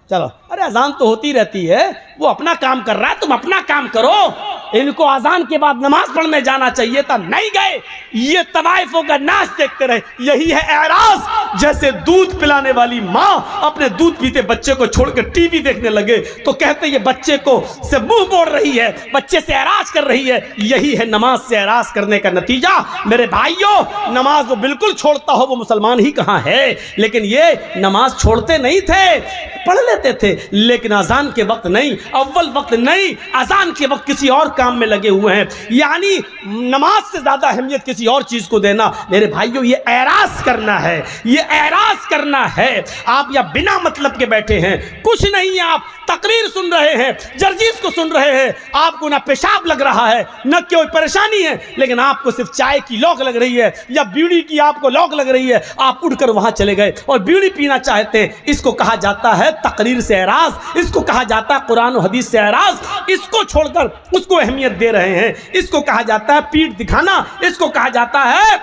चलो, अरे अजान तो होती रहती है, वो अपना काम कर रहा है, तुम अपना काम करो। इनको अजान के बाद नमाज पढ़ने जाना चाहिए था, नहीं गए। ये तवाइफों का नाच देखते रहे। यही है एराज। जैसे दूध पिलाने वाली माँ अपने दूध पीते बच्चे को छोड़कर टीवी देखने लगे तो कहते ये बच्चे को से मुंह मोड़ रही है, बच्चे से एराज कर रही है। यही है नमाज से एराज करने का नतीजा। मेरे भाइयों, नमाज वो बिल्कुल छोड़ता हो वो मुसलमान ही कहाँ है। लेकिन ये नमाज छोड़ते नहीं थे, पढ़ लेते थे, लेकिन अजान के वक्त नहीं, अव्वल वक्त नहीं, अजान के वक्त किसी और काम में लगे हुए हैं। यानी नमाज से ज्यादा अहमियत किसी और चीज को देना। मेरे भाइयों, ये एराज करना है, ये एराज करना है। आप या बिना मतलब के बैठे हैं, कुछ नहीं, आप तकरीर सुन रहे हैं, जर्जीस को सुन रहे हैं, आपको ना पेशाब लग रहा है न कोई परेशानी है, लेकिन आपको सिर्फ चाय की लौक लग रही है या बीड़ी की आपको लौक लग रही है, आप उठकर वहां चले गए और बीड़ी पीना चाहते हैं। इसको कहा जाता है तकरीर से एराज, इसको कहा जाता है कुरान और हदीस से एराज। इसको छोड़कर उसको अहमियत दे रहे हैं। इसको कहा जाता है पीठ दिखाना, इसको कहा जाता है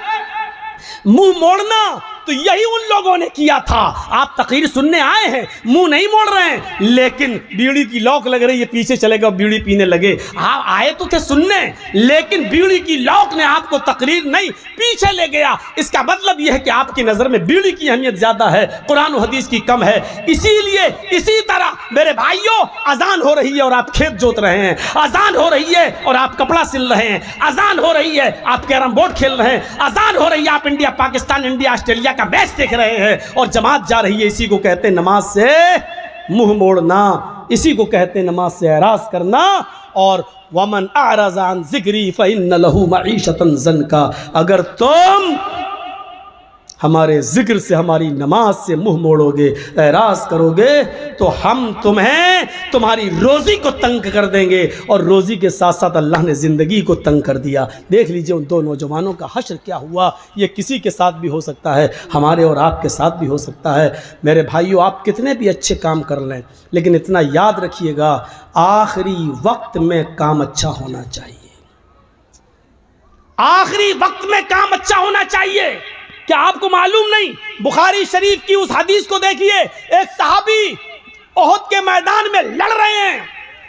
मुंह मोड़ना। तो यही उन लोगों ने किया था। आप तकरीर सुनने आए हैं, मुंह नहीं मोड़ रहे हैं, लेकिन बीड़ी की लौक लग रही है, पीछे चले गए, बीड़ी पीने लगे। आप आए तो थे सुनने, लेकिन बीड़ी की लौक ने आपको तकरीर नहीं पीछे ले गया। इसका मतलब यह है कि आपकी नजर में बीड़ी की अहमियत ज्यादा है, कुरान और हदीस की कम है। इसीलिए इसी तरह मेरे भाइयों, अजान हो रही है और आप खेत जोत रहे हैं, अजान हो रही है और आप कपड़ा सिल रहे हैं, अजान हो रही है आप कैरम बोर्ड खेल रहे हैं, अजान हो रही है आप इंडिया पाकिस्तान, इंडिया ऑस्ट्रेलिया का मैच देख रहे हैं और जमात जा रही है। इसी को कहते हैं नमाज से मुंह मोड़ना, इसी को कहते हैं नमाज से एराज करना। और वमन अअरज़ अन ज़िक्री फ़इन्न लहू मईशतन ज़न्का। अगर तुम हमारे जिक्र से, हमारी नमाज से मुंह मोड़ोगे, एराज करोगे, तो हम तुम्हें तुम्हारी रोज़ी को तंग कर देंगे। और रोज़ी के साथ साथ अल्लाह ने ज़िंदगी को तंग कर दिया। देख लीजिए उन दो नौजवानों का हश्र क्या हुआ। ये किसी के साथ भी हो सकता है, हमारे और आपके साथ भी हो सकता है। मेरे भाइयों, आप कितने भी अच्छे काम कर लें, लेकिन इतना याद रखिएगा, आखिरी वक्त में काम अच्छा होना चाहिए। आखिरी वक्त में काम अच्छा होना चाहिए। क्या आपको मालूम नहीं, बुखारी शरीफ की उस हदीस को देखिए, एक सहाबी ओहद के मैदान में लड़ रहे हैं,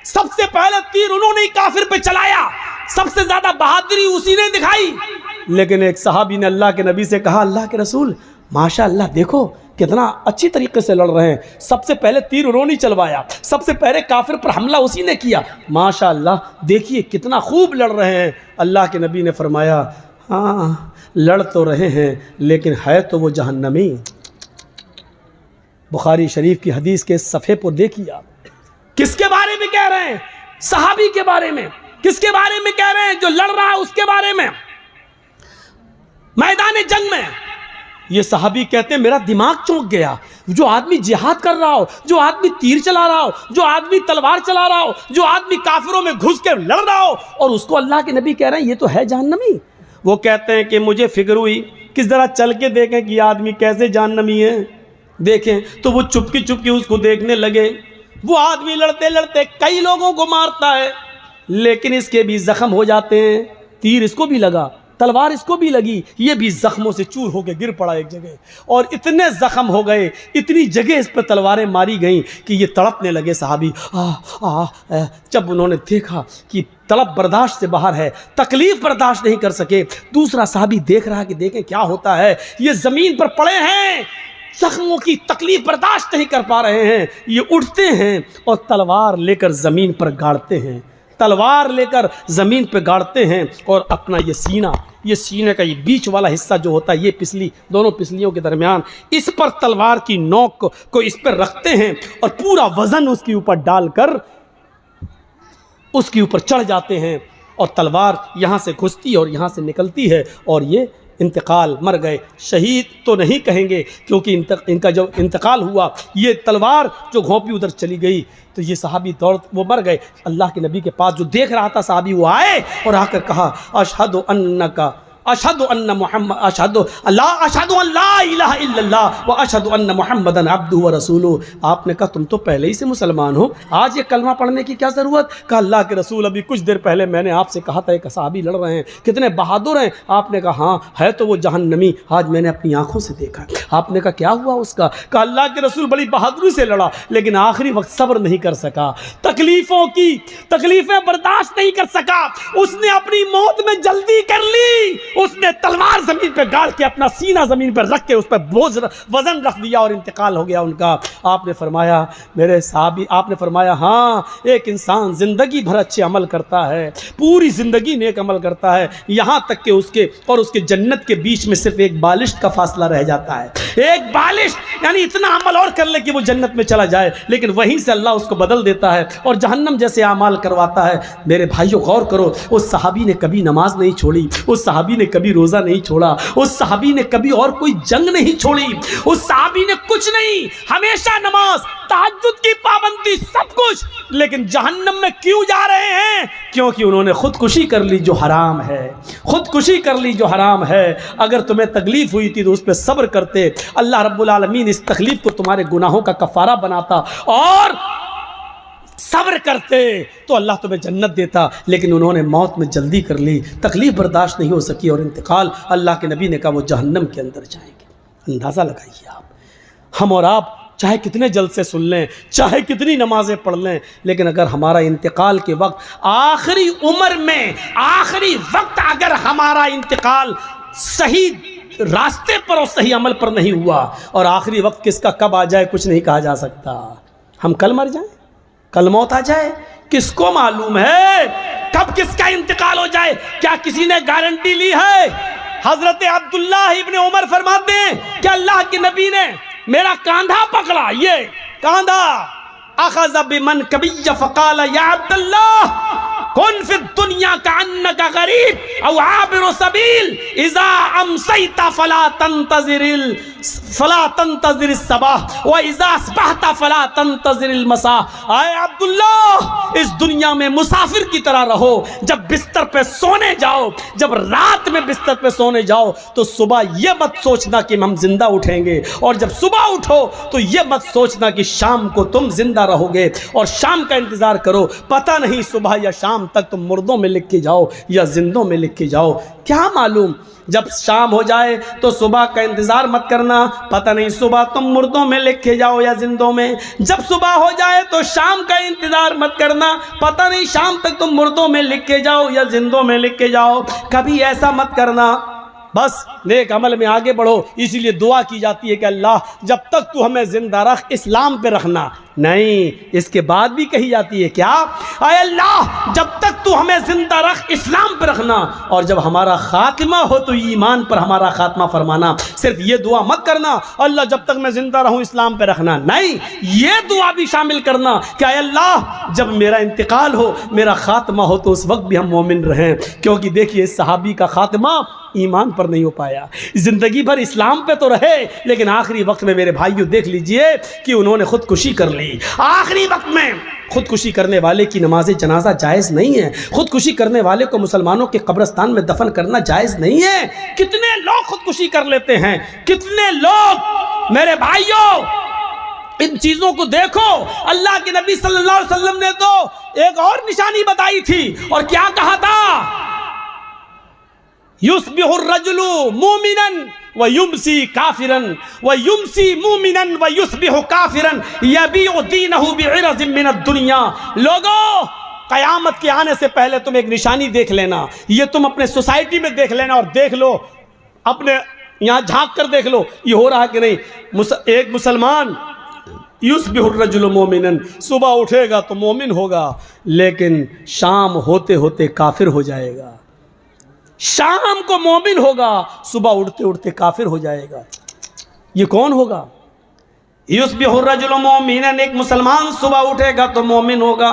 सबसे पहले तीर उन्होंने ही काफिर पे चलाया, सबसे ज्यादा बहादुरी उसी ने दिखाई। लेकिन एक सहाबी ने अल्लाह के नबी से कहा, अल्लाह के रसूल माशाअल्लाह देखो कितना अच्छी तरीके से लड़ रहे हैं, सबसे पहले तीर उन्होंने चलवाया, सबसे पहले काफिर पर हमला उसी ने किया, माशाअल्लाह देखिए कितना खूब लड़ रहे हैं। अल्लाह के नबी ने फरमाया, हाँ लड़ तो रहे हैं लेकिन है तो वो जहन्नमी। बुखारी शरीफ की हदीस के सफ़े पर देखिए आप, किसके बारे में कह रहे हैं? सहाबी के बारे में। किसके बारे में कह रहे हैं? जो लड़ रहा है उसके बारे में। मैदान जंग में ये सहाबी कहते हैं मेरा दिमाग चौंक गया, जो आदमी जिहाद कर रहा हो, जो आदमी तीर चला रहा हो, जो आदमी तलवार चला रहा हो, जो आदमी काफिरों में घुस के लड़ रहा हो, और उसको अल्लाह के नबी कह रहे हैं ये तो है जहन्नमी। वो कहते हैं कि मुझे फिक्र हुई कि जरा चल के देखें कि आदमी कैसे जहन्नमी है। देखें तो वो चुपकी चुपकी उसको देखने लगे। वो आदमी लड़ते लड़ते कई लोगों को मारता है, लेकिन इसके भी जख्म हो जाते हैं। तीर इसको भी लगा, तलवार इसको भी लगी, ये भी जख्मों से चूर होकर गिर पड़ा एक जगह, और इतने जख्म हो गए, इतनी जगह इस पर तलवारें मारी गईं कि ये तड़पने लगे सहाबी। जब उन्होंने देखा कि तड़प बर्दाश्त से बाहर है, तकलीफ बर्दाश्त नहीं कर सके, दूसरा सहाबी देख रहा कि देखें क्या होता है, ये ज़मीन पर पड़े हैं, जख्मों की तकलीफ बर्दाश्त नहीं कर पा रहे हैं। ये उठते हैं और तलवार लेकर ज़मीन पर गाड़ते हैं, तलवार लेकर ज़मीन पर गाड़ते हैं, और अपना ये सीने का ये बीच वाला हिस्सा जो होता है, ये पिछली दोनों पिछलियों के दरमियान, इस पर तलवार की नोक को इस पर रखते हैं और पूरा वज़न उसके ऊपर डालकर उसके ऊपर चढ़ जाते हैं, और तलवार यहाँ से घुसती और यहाँ से निकलती है, और ये इंतकाल, मर गए। शहीद तो नहीं कहेंगे क्योंकि इनका जो इंतकाल हुआ, ये तलवार जो घोंपी उधर चली गई, तो ये सहाबी वो मर गए। अल्लाह के नबी के पास जो देख रहा था सहाबी, वो आए और आकर कहा, अशहदु अन्नका अशहदु अन्न मुहम्मद अशहदु अल्ला इलाहा इल्लल्लाह व अशहदु अन्न मुहम्मदन अब्दुहु व रसूलुहु। आपने कहा तुम तो पहले ही से मुसलमान हो, आज ये कलमा पढ़ने की क्या ज़रूरत? कहा अल्लाह के रसूल अभी कुछ देर पहले मैंने आपसे कहा था एक सहाबी लड़ रहे हैं, कितने बहादुर हैं। आपने कहा हाँ है तो वो जहन्नमी, आज मैंने अपनी आंखों से देखा। आपने कहा क्या हुआ उसका? कहा अल्लाह के रसूल बड़ी बहादुरी से लड़ा, लेकिन आखिरी वक्त सब्र नहीं कर सका, तकलीफें बर्दाश्त नहीं कर सका, उसने अपनी मौत में जल्दी कर ली, उसने तलवार जमीन पे गाड़ के अपना सीना जमीन पर रख के उस पर बोझ वजन रख दिया और इंतकाल हो गया उनका। आपने फरमाया मेरे साहबी, आपने फरमाया हाँ एक इंसान जिंदगी भर अच्छे अमल करता है, पूरी जिंदगी नेक अमल करता है, यहाँ तक कि उसके और उसके जन्नत के बीच में सिर्फ एक बालिश का फासला रह जाता है, एक बालिश, यानी इतना अमल और कर ले कि वो जन्नत में चला जाए, लेकिन वहीं से अल्लाह उसको बदल देता है और जहन्नम जैसे अमाल करवाता है। मेरे भाइयों गौर करो, उस सहाबी ने कभी नमाज नहीं छोड़ी, उस सहाबी ने कभी रोज़ा नहीं छोड़ा, उस सहाबी ने कभी और कोई जंग नहीं छोड़ी, उस सहाबी ने कुछ नहीं, हमेशा नमाज, तहज्जुद की पाबंदी, सब कुछ। लेकिन जहन्नम में क्यों जा रहे हैं? क्योंकि उन्होंने खुदकुशी कर ली जो हराम है, खुदकुशी कर ली जो हराम है। अगर तुम्हें तकलीफ हुई थी तो उस पर सब्र करते, अल्लाह रब्बुल आलमीन इस तकलीफ को तुम्हारे गुनाहों का कफारा बनाता और सब्र करते तो अल्लाह तुम्हें जन्नत देता। लेकिन उन्होंने मौत में जल्दी कर ली, तकलीफ बर्दाश्त नहीं हो सकी और इंतकाल। अल्लाह के नबी ने कहा वो जहन्नम के अंदर जाएंगे। अंदाज़ा लगाइए आप, हम और आप चाहे कितने जल्द से सुन लें, चाहे कितनी नमाजें पढ़ लें, लेकिन अगर हमारा इंतकाल के वक्त, आखिरी उम्र में आखिरी वक्त अगर हमारा इंतकाल सही रास्ते पर और सही अमल पर नहीं हुआ, और आखिरी वक्त किसका कब आ जाए कुछ नहीं कहा जा सकता। हम कल मर जाएं, कल मौत आ जाए, किसको मालूम है कब किसका इंतकाल हो जाए? क्या किसी ने गारंटी ली है? हजरत अब्दुल्ला इब्न उमर फरमाते हैं कि अल्लाह के नबी ने मेरा कांधा पकड़ा, ये कांधा, अखज़ बिमन कबिय फ़क़ाल या अब्दुल्ला कुन फिद दुनिया का अन्नका गरीब औ आबिरु सबील इज़ा अमसैता फला तंतज़िर सबह व इज़ा अस्बहता फला तंतज़िर मसा। आए अब्दुल्ला, इस दुनिया में मुसाफिर की तरह रहो। जब बिस्तर पे सोने जाओ, जब रात में बिस्तर पे सोने जाओ तो सुबह ये मत सोचना कि हम जिंदा उठेंगे, और जब सुबह उठो तो ये मत सोचना कि शाम को तुम जिंदा रहोगे, और शाम का इंतजार करो, पता नहीं सुबह या शाम शाम तक तुम मुर्दों में लिख के जाओ या जिंदों में लिख के जाओ। क्या मालूम जब शाम हो जाए तो सुबह का इंतज़ार मत करना, पता नहीं सुबह तुम मुर्दों में लिख के जाओ या जिंदों में। जब सुबह हो जाए तो शाम का इंतज़ार मत करना, पता नहीं शाम तक तुम मुर्दों में लिख के जाओ या जिंदों में लिख के जाओ। कभी ऐसा मत करना, बस नेक अमल में आगे बढ़ो। इसीलिए दुआ की जाती है कि अल्लाह जब तक तू हमें जिंदा रख, इस्लाम पे रखना। नहीं, इसके बाद भी कही जाती है क्या, आय अल्लाह जब तक तू हमें जिंदा रख, इस्लाम पे रखना, और जब हमारा खात्मा हो तो ईमान पर हमारा खात्मा फरमाना। सिर्फ ये दुआ मत करना अल्लाह जब तक मैं जिंदा रहूं इस्लाम पे रखना, नहीं, ये दुआ भी शामिल करना कि आय अल्लाह जब मेरा इंतकाल हो, मेरा खात्मा हो, तो उस वक्त भी हम मोमिन रहें। क्योंकि देखिए सहाबी का खात्मा ईमान पर नहीं हो पाया, जिंदगी भर इस्लाम पे तो रहे, लेकिन आखिरी वक्त में मेरे भाइयों देख लीजिए कि उन्होंने खुदकुशी कर ली। आखिरी वक्त में खुदकुशी करने वाले की नमाज जनाजा जायज़ नहीं है, खुदकुशी करने वाले को मुसलमानों के कब्रिस्तान में दफन करना जायज़ नहीं है। कितने लोग खुदकुशी कर लेते हैं, कितने लोग। मेरे भाइयों इन चीजों को देखो। अल्लाह के नबी सल्लल्लाहु अलैहि वसल्लम ने तो एक और निशानी बताई थी, और क्या कहा था, युस्बिहुर रजुलु मुमिनन व युमसी काफिरन व युमसी मुमिनन व युस्बिहु काफिरन यबीउ दीनहु बिइरज़िम मिनद दुनिया। लोगों, क़यामत के आने से पहले तुम एक निशानी देख लेना, ये तुम अपने सोसाइटी में देख लेना, और देख लो अपने यहाँ झांक कर देख लो ये हो रहा है कि नहीं। एक मुसलमान युस्बिहुर रजुलु मोमिनन, सुबह उठेगा तो मोमिन होगा, लेकिन शाम होते होते काफिर हो जाएगा। शाम को मोमिन होगा, सुबह उठते उठते काफिर हो जाएगा। ये कौन होगा? युस्बिहुर रजुलु मोमिनन, एक मुसलमान सुबह उठेगा तो मोमिन होगा।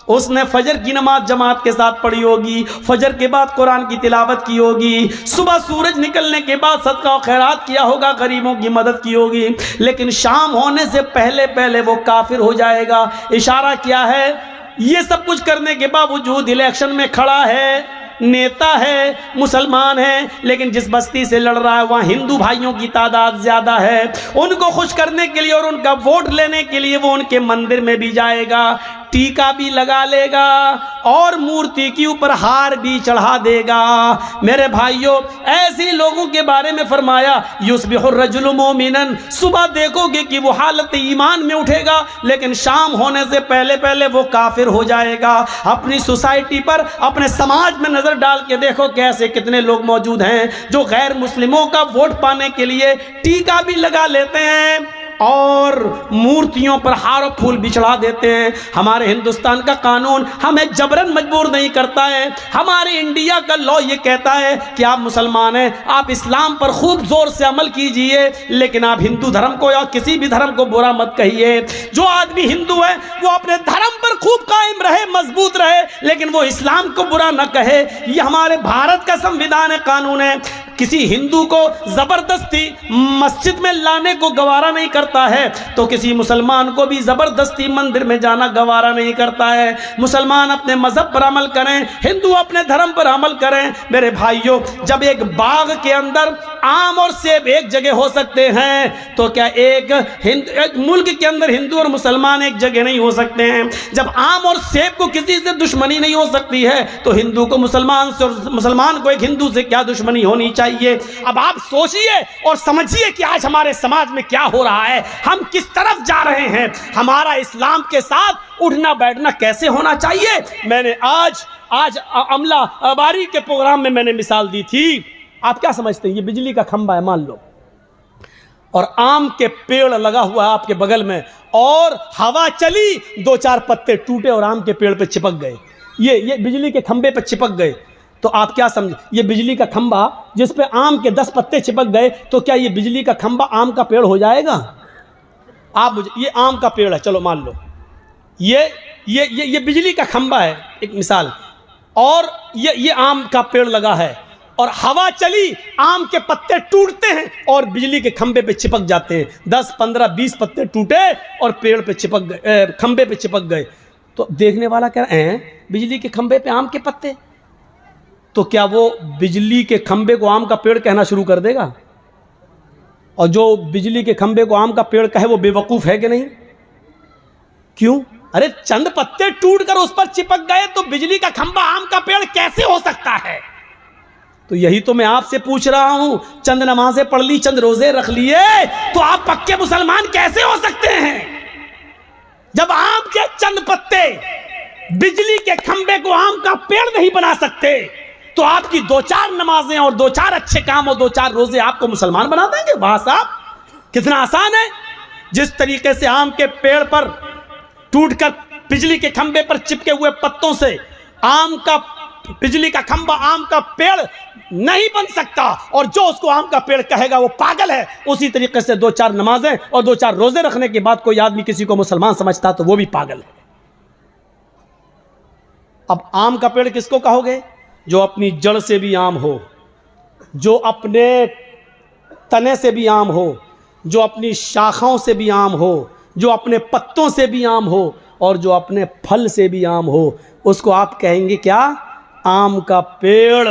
उसने फजर की नमाज जमात के साथ पढ़ी होगी, फजर के बाद कुरान की तिलावत की होगी, सुबह सूरज निकलने के बाद सदका और खैरात किया होगा, गरीबों की मदद की होगी, लेकिन शाम होने से पहले पहले वो काफिर हो जाएगा। इशारा क्या है? ये सब कुछ करने के बावजूद इलेक्शन में खड़ा है, नेता है, मुसलमान है, लेकिन जिस बस्ती से लड़ रहा है वहाँ हिंदू भाइयों की तादाद ज़्यादा है। उनको खुश करने के लिए और उनका वोट लेने के लिए वो उनके मंदिर में भी जाएगा, टीका भी लगा लेगा और मूर्ति के ऊपर हार भी चढ़ा देगा। मेरे भाइयों, ऐसे लोगों के बारे में फरमाया युस्बिहुर रजुलु मोमिनन, सुबह देखोगे कि वो हालत ईमान में उठेगा, लेकिन शाम होने से पहले पहले वो काफिर हो जाएगा। अपनी सोसाइटी पर, अपने समाज में नजर डाल के देखो कैसे कितने लोग मौजूद हैं जो गैर मुस्लिमों का वोट पाने के लिए टीका भी लगा लेते हैं और मूर्तियों पर हार और फूल भी चढ़ा देते हैं। हमारे हिंदुस्तान का कानून हमें जबरन मजबूर नहीं करता है। हमारे इंडिया का लॉ ये कहता है कि आप मुसलमान हैं, आप इस्लाम पर खूब जोर से अमल कीजिए, लेकिन आप हिंदू धर्म को या किसी भी धर्म को बुरा मत कहिए। जो आदमी हिंदू है वो अपने धर्म पर खूब कायम रहे, मजबूत रहे, लेकिन वो इस्लाम को बुरा न कहे। ये हमारे भारत का संविधान है, कानून है। किसी हिंदू को जबरदस्ती मस्जिद में लाने को गवारा नहीं करता है, तो किसी मुसलमान को भी जबरदस्ती मंदिर में जाना गवारा नहीं करता है। मुसलमान अपने मजहब पर अमल करें, हिंदू अपने धर्म पर अमल करें। मेरे भाइयों, जब एक बाग के अंदर आम और सेब एक जगह हो सकते हैं, तो क्या एक मुल्क के अंदर हिंदू और मुसलमान एक जगह नहीं हो सकते हैं? जब आम और सेब को किसी से दुश्मनी नहीं हो सकती है, तो हिंदू को मुसलमान से और मुसलमान को एक हिंदू से क्या दुश्मनी होनी चाहिए? अब आप सोचिए और समझिए कि आज हमारे समाज में क्या हो रहा है, हम किस तरफ जा रहे हैं, हमारा इस्लाम के साथ उठना बैठना कैसे होना चाहिए। मैंने आज अमला बारी के प्रोग्राम में मैंने मिसाल दी थी। आप क्या समझते हैं? ये बिजली का खंभा है मान लो, और आम के पेड़ लगा हुआ है आपके बगल में, और हवा चली, दो चार पत्ते टूटे और आम के पेड़ पे चिपक गए, ये बिजली के खंभे पे चिपक गए। तो आप क्या समझे? ये बिजली का खंभा जिस पे आम के 10 पत्ते चिपक गए, तो क्या ये बिजली का खंभा आम का पेड़ हो जाएगा? आप मुझे, ये आम का पेड़ है, चलो मान लो ये बिजली का खंभा है, एक मिसाल, और ये आम का पेड़ लगा है, और हवा चली, आम के पत्ते टूटते हैं और बिजली के खंभे पे चिपक जाते हैं। 10, 15, 20 पत्ते टूटे और पेड़ पे चिपक गए, खंभे पे चिपक गए। तो देखने वाला कह रहा है बिजली के खंभे पे आम के पत्ते, तो क्या वो बिजली के खंभे को आम का पेड़ कहना शुरू कर देगा? और जो बिजली के खंभे को आम का पेड़ कहे वो बेवकूफ़ है कि नहीं? क्यों? अरे चंद पत्ते टूटकर उस पर चिपक गए तो बिजली का खंभा, आम का पेड़ कैसे हो सकता है? तो यही तो मैं आपसे पूछ रहा हूं, चंद नमाजें पढ़ ली, चंद रोजे रख लिए, तो आप पक्के मुसलमान कैसे हो सकते हैं? जब आम के चंद पत्ते बिजली के खंभे को आम का पेड़ नहीं बना सकते, तो आपकी 2-4 नमाजें और 2-4 अच्छे काम और 2-4 रोजे आपको मुसलमान बना देंगे? वाह साहब, कितना आसान है। जिस तरीके से आम के पेड़ पर टूटकर बिजली के खंभे पर चिपके हुए पत्तों से बिजली का खंभा आम का पेड़ नहीं बन सकता, और जो उसको आम का पेड़ कहेगा वो पागल है, उसी तरीके से 2-4 नमाजें और 2-4 रोजे रखने के बाद कोई आदमी किसी को मुसलमान समझता तो वो भी पागल है। अब आम का पेड़ किसको कहोगे? जो अपनी जड़ से भी आम हो, जो अपने तने से भी आम हो, जो अपनी शाखाओं से भी आम हो, जो अपने पत्तों से भी आम हो, और जो अपने फल से भी आम हो, उसको आप कहेंगे क्या? आम का पेड़।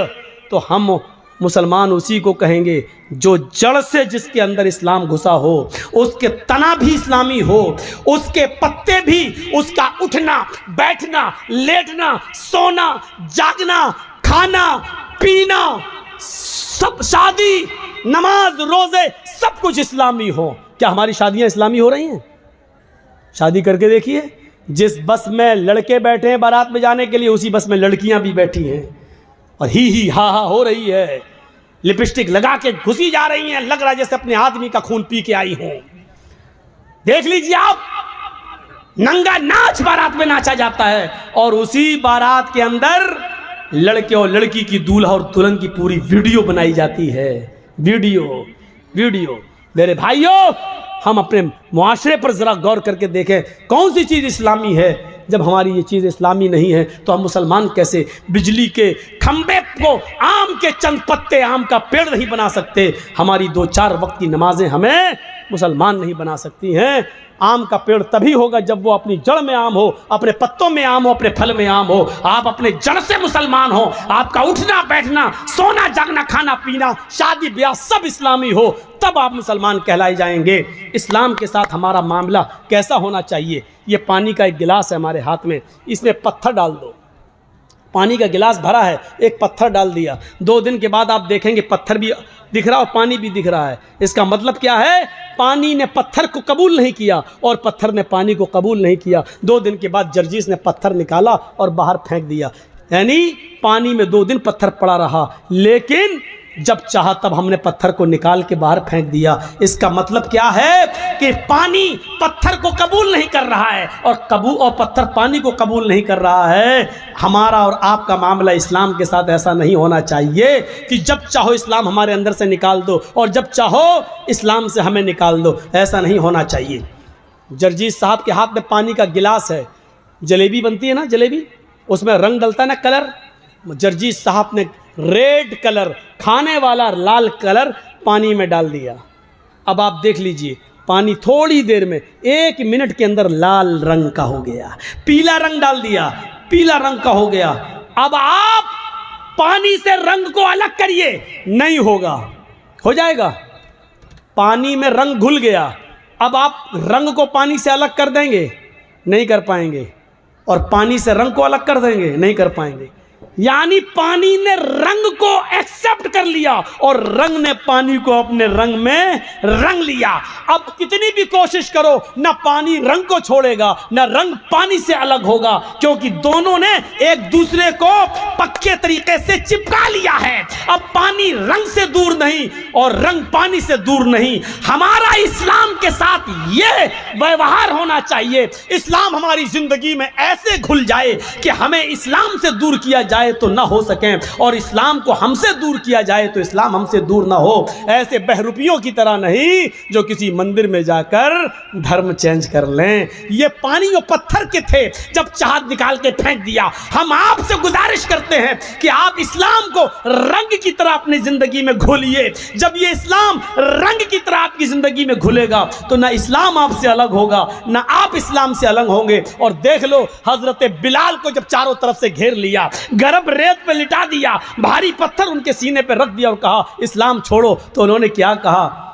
तो हम मुसलमान उसी को कहेंगे जो जड़ से, जिसके अंदर इस्लाम घुसा हो, उसके तना भी इस्लामी हो, उसके पत्ते भी, उसका उठना बैठना लेटना सोना जागना खाना पीना सब, शादी नमाज रोजे सब कुछ इस्लामी हो। क्या हमारी शादियां इस्लामी हो रही हैं? शादी करके देखिए, जिस बस में लड़के बैठे हैं बारात में जाने के लिए, उसी बस में लड़कियां भी बैठी हैं और ही हा हा हो रही है, लिपस्टिक लगा के घुसी जा रही हैं, लग रहा है जैसे अपने आदमी का खून पी के आई हों। देख लीजिए आप, नंगा नाच बारात में नाचा जाता है, और उसी बारात के अंदर लड़के और लड़की की दूल्हा और दुल्हन की पूरी वीडियो बनाई जाती है। वीडियो मेरे भाइयों, हम अपने मुआशरे पर जरा गौर करके देखें, कौन सी चीज़ इस्लामी है। जब हमारी ये चीज़ इस्लामी नहीं है तो हम मुसलमान कैसे बिजली के खंबे को आम के चंद पत्ते आम का पेड़ नहीं बना सकते? हमारी 2-4 वक्त की नमाजें हमें मुसलमान नहीं बना सकती हैं। आम का पेड़ तभी होगा जब वो अपनी जड़ में आम हो, अपने पत्तों में आम हो, अपने फल में आम हो। आप अपने जड़ से मुसलमान हो, आपका उठना बैठना सोना जागना खाना पीना शादी ब्याह सब इस्लामी हो, तब आप मुसलमान कहलाए जाएंगे। इस्लाम के साथ हमारा मामला कैसा होना चाहिए? ये पानी का एक गिलास है हमारे हाथ में, इसमें पत्थर डाल दो। पानी का गिलास भरा है, एक पत्थर डाल दिया, 2 दिन के बाद आप देखेंगे पत्थर भी दिख रहा और पानी भी दिख रहा है। इसका मतलब क्या है? पानी ने पत्थर को कबूल नहीं किया और पत्थर ने पानी को कबूल नहीं किया। 2 दिन के बाद जर्जीस ने पत्थर निकाला और बाहर फेंक दिया, यानी पानी में 2 दिन पत्थर पड़ा रहा, लेकिन जब चाहा तब हमने पत्थर को निकाल के बाहर फेंक दिया। इसका मतलब क्या है कि पानी पत्थर को कबूल नहीं कर रहा है और पत्थर पानी को कबूल नहीं कर रहा है। हमारा और आपका मामला इस्लाम के साथ ऐसा नहीं होना चाहिए कि जब चाहो इस्लाम हमारे अंदर से निकाल दो और जब चाहो इस्लाम से हमें निकाल दो, ऐसा नहीं होना चाहिए। जर्जीस साहब के हाथ में पानी का गिलास है, जलेबी बनती है ना, जलेबी उसमें रंग डलता है ना, कलर। जर्जीस साहब ने रेड कलर, खाने वाला लाल कलर पानी में डाल दिया। अब आप देख लीजिए, पानी थोड़ी देर में 1 मिनट के अंदर लाल रंग का हो गया। पीला रंग डाल दिया, पीला रंग का हो गया। अब आप पानी से रंग को अलग करिए, नहीं होगा, हो जाएगा। पानी में रंग घुल गया, अब आप रंग को पानी से अलग कर देंगे, नहीं कर पाएंगे, और पानी से रंग को अलग कर देंगे, नहीं कर पाएंगे। यानी पानी ने रंग को एक्सेप्ट कर लिया और रंग ने पानी को अपने रंग में रंग लिया। अब कितनी भी कोशिश करो, ना पानी रंग को छोड़ेगा ना रंग पानी से अलग होगा, क्योंकि दोनों ने एक दूसरे को पक्के तरीके से चिपका लिया है। अब पानी रंग से दूर नहीं और रंग पानी से दूर नहीं। हमारा इस्लाम के साथ यह व्यवहार होना चाहिए। इस्लाम हमारी जिंदगी में ऐसे घुल जाए कि हमें इस्लाम से दूर किया जाए तो ना हो सके, और इस्लाम को हमसे दूर किया जाए तो इस्लाम हमसे दूर ना हो। ऐसे बहरूपियों की तरह नहीं जो किसी मंदिर में जाकर धर्म चेंज कर लें। ये पानी और पत्थर के थे, जब चाहत निकाल के फेंक दिया। हम आपसे गुजारिश करते हैं कि आप इस्लाम को रंग की तरह अपनी जिंदगी में घोलिए। जब ये इस्लाम रंग की तरह आपकी जिंदगी में घुलेगा तो ना इस्लाम आपसे अलग होगा ना आप इस्लाम से अलग होंगे। और देख लो, हजरत बिलाल को जब चारों तरफ से घेर लिया, गरम रेत पे लिटा दिया, भारी पत्थर उनके सीने पे रख दिया और कहा इस्लाम छोड़ो, तो उन्होंने क्या कहा?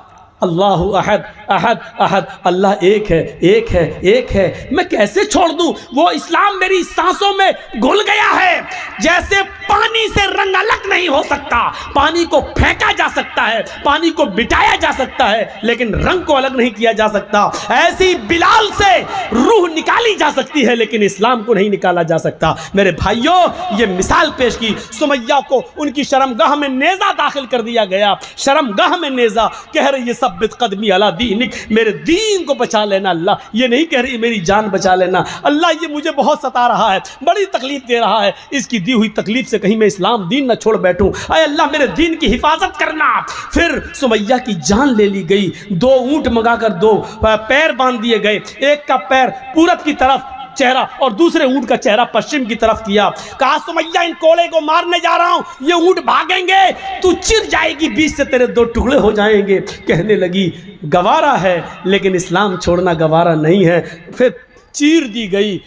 अल्लाहु अहद अहद अहद, अल्लाह एक है, एक है, एक है। मैं कैसे छोड़ दूं? वो इस्लाम मेरी सांसों में घुल गया है। जैसे पानी से रंग अलग नहीं हो सकता, पानी को फेंका जा सकता है, पानी को बिटाया जा सकता है, लेकिन रंग को अलग नहीं किया जा सकता। ऐसी बिलाल से रूह निकाली जा सकती है, लेकिन इस्लाम को नहीं निकाला जा सकता। मेरे भाइयों, ये मिसाल पेश की। सुमैया को उनकी शर्मगाह में नेज़ा दाखिल कर दिया गया। शर्मगाह में नेज़ा, कह रही है सब्बित कदमी अला दीनिक, मेरे दीन को बचा लेना अल्लाह। ये नहीं कह रही मेरी जान बचा लेना अल्लाह, ये मुझे बहुत सता रहा है, बड़ी तकलीफ दे रहा है, इसकी दी हुई तकलीफ से कहीं मैं इस्लाम दीन न छोड़ बैठूं। अय अल्लाह, मेरे दीन की हिफाजत करना। फिर सुमैया की जान ले ली गई। 2 ऊंट मंगाकर 2 पैर बांध दिए गए, एक का पैर पूरब की तरफ चेहरा और दूसरे ऊंट का चेहरा पश्चिम की तरफ किया। कहा सुमैया, इन कोड़े को मारने जा रहा हूं, ये ऊंट भागेंगे, तू चिर जाएगी, बीच से तेरे 2 टुकड़े हो जाएंगे। कहने लगी गवारा है, लेकिन इस्लाम छोड़ना गवारा नहीं है। फिर चीर दी गई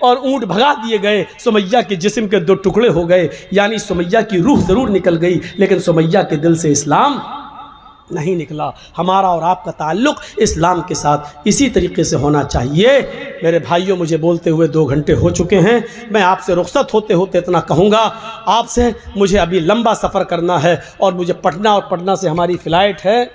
और ऊंट भगा दिए गए। सुमैया के जिस्म के 2 टुकड़े हो गए, यानी सुमैया की रूह जरूर निकल गई, लेकिन सुमैया के दिल से इस्लाम नहीं निकला। हमारा और आपका ताल्लुक़ इस्लाम के साथ इसी तरीके से होना चाहिए। मेरे भाइयों, मुझे बोलते हुए 2 घंटे हो चुके हैं। मैं आपसे रुखसत होते होते इतना कहूँगा, आपसे मुझे अभी लंबा सफ़र करना है और मुझे पटना, और पटना से हमारी फ़्लाइट है